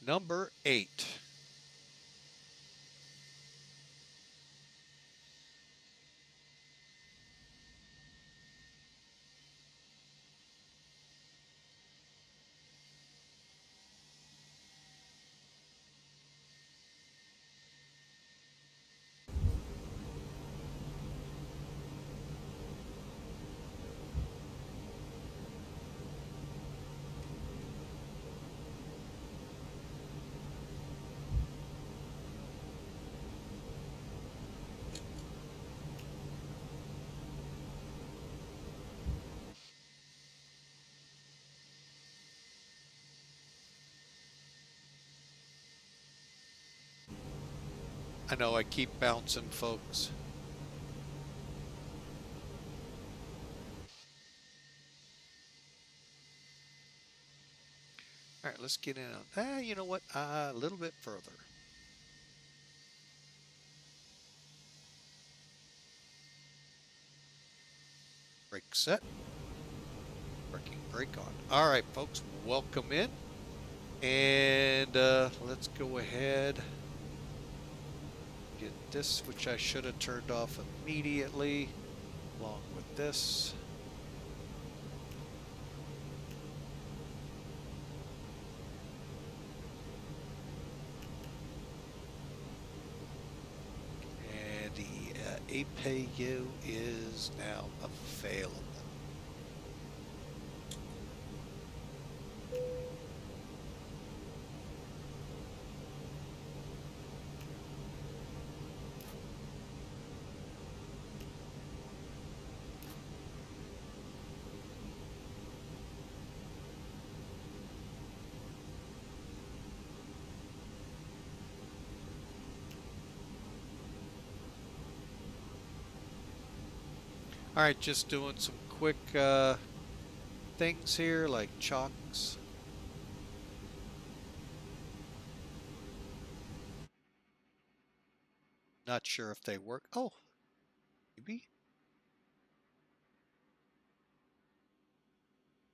Number 8. I know I keep bouncing, folks. All right, let's get in on, you know what? A little bit further. Brake set. Working brake on. All right, folks, welcome in. And let's go ahead. Get this, which I should have turned off immediately, along with this. And the APU is now available. All right, just doing some quick things here, like chocks. Not sure if they work. Oh, maybe.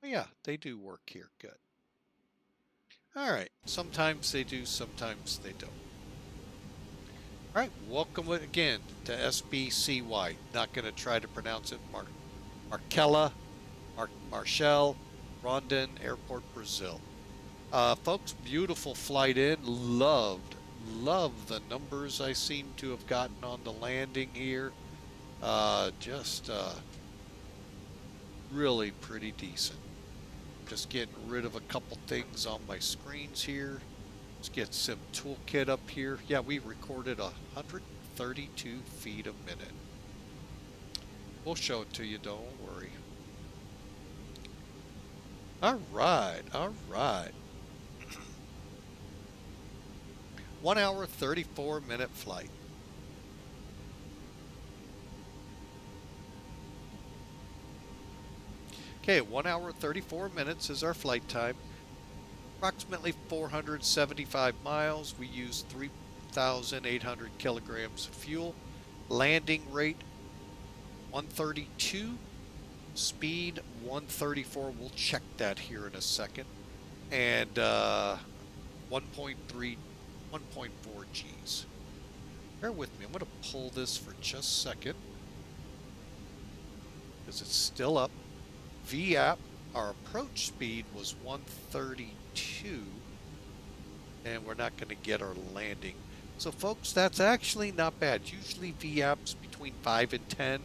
Oh, yeah, they do work here. Good. All right. Sometimes they do, sometimes they don't. All right. Welcome again to SBCY. Not going to try to pronounce it. Marechal, Rondon Airport, Brazil. Folks, beautiful flight in. Loved the numbers I seem to have gotten on the landing here. Just really pretty decent. Just getting rid of a couple things on my screens here. Let's get Sim Toolkit up here. Yeah, we recorded 132 feet a minute. We'll show it to you, don't worry. All right, all right. 1 hour, 34-minute flight. Okay, 1 hour, 34 minutes is our flight time. Approximately 475 miles. We use 3,800 kilograms of fuel. Landing rate 132. Speed 134. We'll check that here in a second. And 1.4 Gs. Bear with me. I'm going to pull this for just a second because it's still up. VAP, our approach speed was 132, and we're not going to get our landing. So folks, that's actually not bad. Usually VAP's between 5 and 10.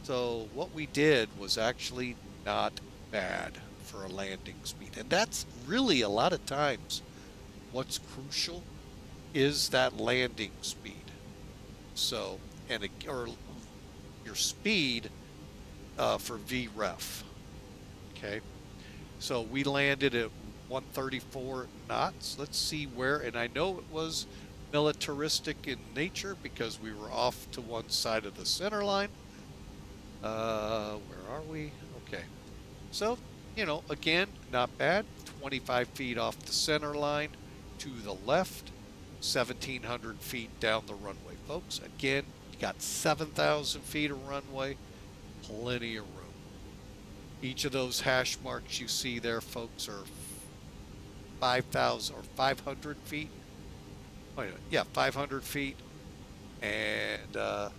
So what we did was actually not bad for a landing speed. And that's really a lot of times what's crucial is that landing speed. So, or your speed for VREF. Okay, so we landed at 134 knots. Let's see where, and I know it was militaristic in nature because we were off to one side of the center line. Where are we? Okay, so, you know, again, not bad. 25 feet off the center line to the left, 1,700 feet down the runway, folks. Again, you got 7,000 feet of runway, plenty of room. Each of those hash marks you see there, folks, are 5,000 or 500 feet. Oh, yeah, 500 feet. And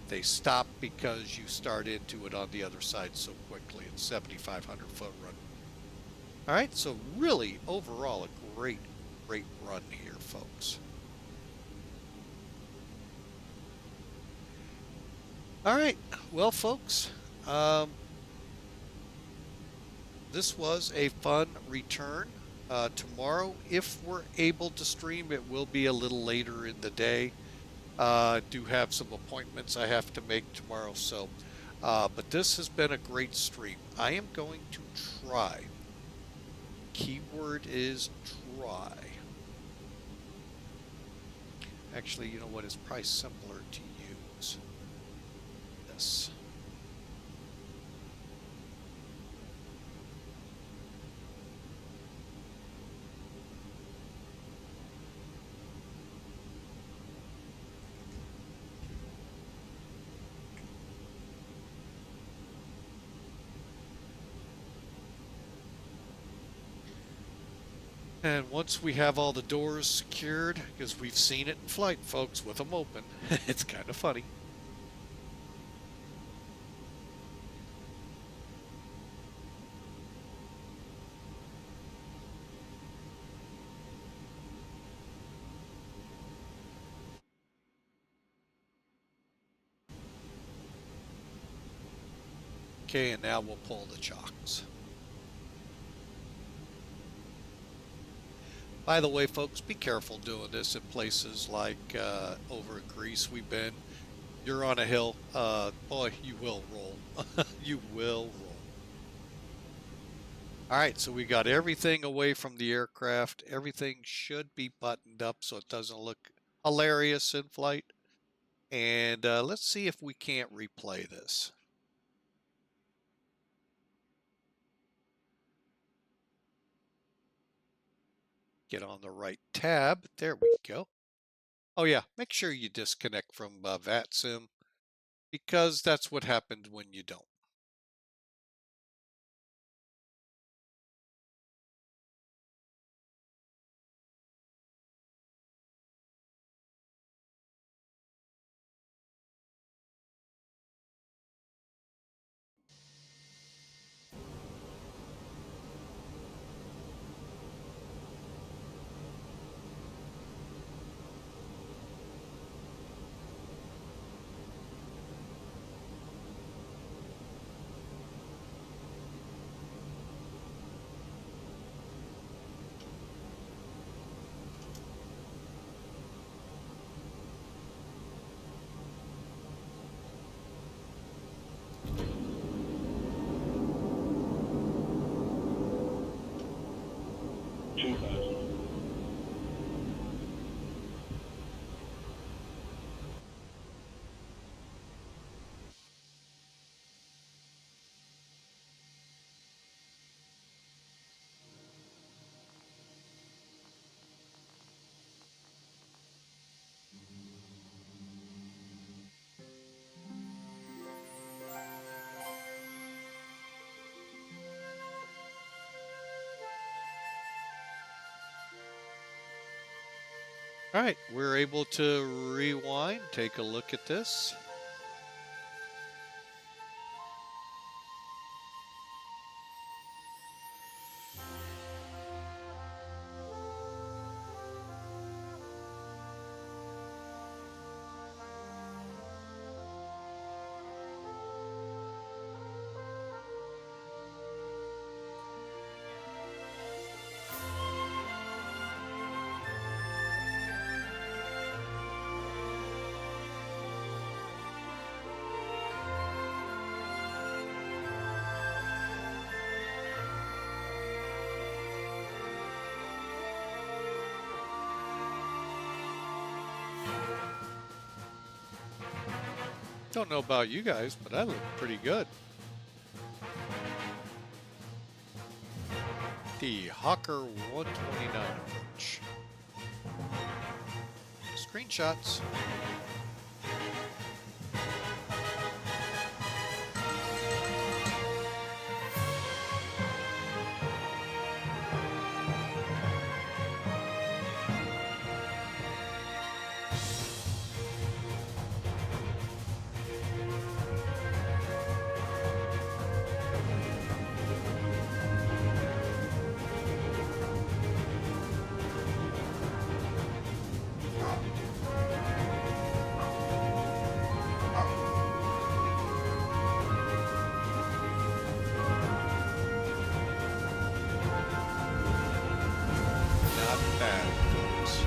they stop because you start into it on the other side so quickly. It's 7,500 foot run. All right, so really, overall, a great run here, folks. All right, well, folks, this was a fun return. Tomorrow, if we're able to stream, it will be a little later in the day. Do have some appointments I have to make tomorrow, so but this has been a great stream. I am going to try. Keyword is try. Actually, you know what is probably simpler to use? This. And once we have all the doors secured, because we've seen it in flight, folks, with them open, it's kind of funny. Okay, and now we'll pull the chocks. By the way, folks, be careful doing this in places like over in Greece we've been. You're on a hill. Boy, you will roll. You will roll. All right, so we got everything away from the aircraft. Everything should be buttoned up so it doesn't look hilarious in flight. And let's see if we can't replay this. Get on the right tab. There we go. Oh yeah, make sure you disconnect from VATSIM because that's what happens when you don't. All right, we're able to rewind, take a look at this. Don't know about you guys, but I look pretty good. The Hawker 129 approach. Screenshots. Not bad, folks.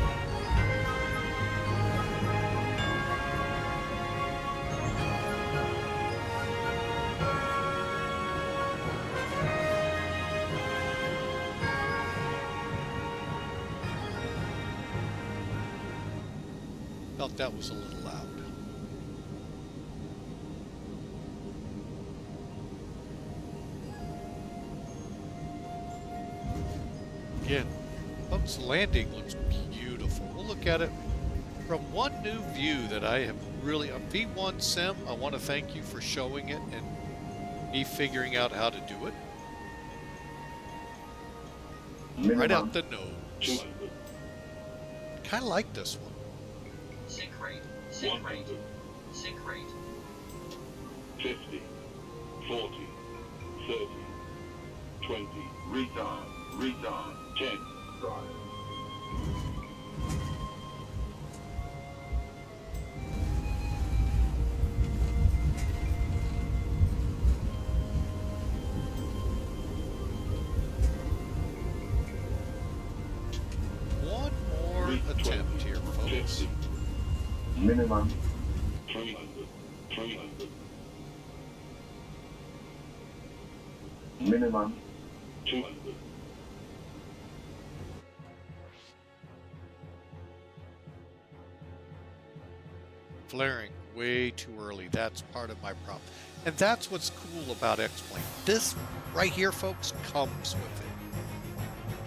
Felt that was a little loud. Again, folks, landing looks beautiful. We'll look at it from one new view that I have really, a V1 sim. I want to thank you for showing it and me figuring out how to do it. Right out the nose. 200, Kind of like this one. Sink rate. Sink rate. 100, Sink rate. 50, 40, 30, 20, Retard. Retard. 10, Drive. One more attempt here, folks. 50, Minimum. 300, 300, Minimum. 200, Flaring way too early. That's part of my problem. And that's what's cool about X-Plane. This right here, folks, comes with it.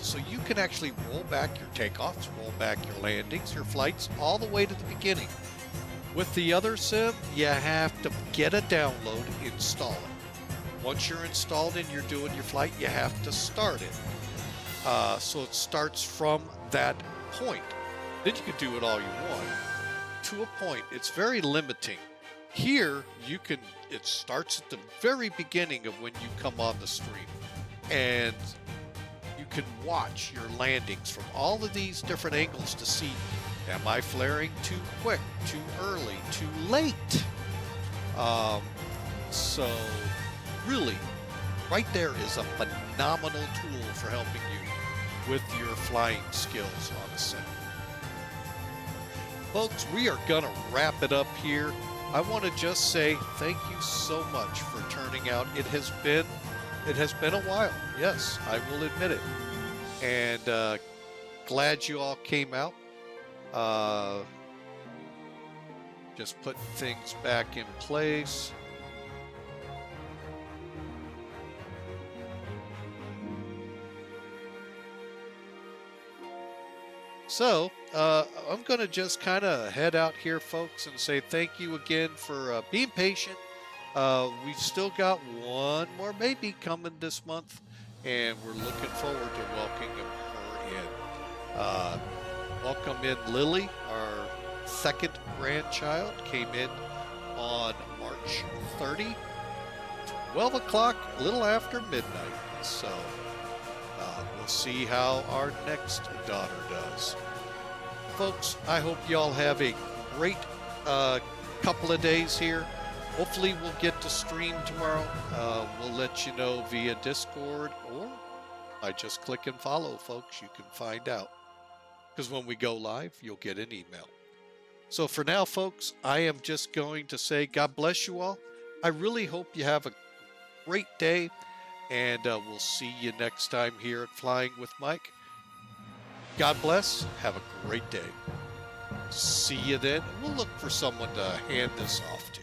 So you can actually roll back your takeoffs, roll back your landings, your flights, all the way to the beginning. With the other sim, you have to get a download, install it. Once you're installed and you're doing your flight, you have to start it. So it starts from that point. Then you can do it all you want. To a point, it's very limiting. Here, it starts at the very beginning of when you come on the stream. And you can watch your landings from all of these different angles to see, am I flaring too quick, too early, too late? So really, right there is a phenomenal tool for helping you with your flying skills on a sim. Folks, we are gonna wrap it up here. I want to just say thank you so much for turning out. It has been a while. Yes, I will admit it. And glad you all came out. Just putting things back in place. So, I'm going to just kind of head out here, folks, and say thank you again for being patient. We've still got one more baby coming this month, and we're looking forward to welcoming her in. Welcome in Lily, our second grandchild, came in on March 30, 12 o'clock, a little after midnight. So we'll see how our next daughter does. Folks, I hope y'all have a great couple of days here. Hopefully we'll get to stream tomorrow. We'll let you know via Discord, or by just click and follow, folks. You can find out. Because when we go live, you'll get an email. So for now, folks, I am just going to say God bless you all. I really hope you have a great day, and we'll see you next time here at Flying with Mike. God bless. Have a great day. See you then. We'll look for someone to hand this off to.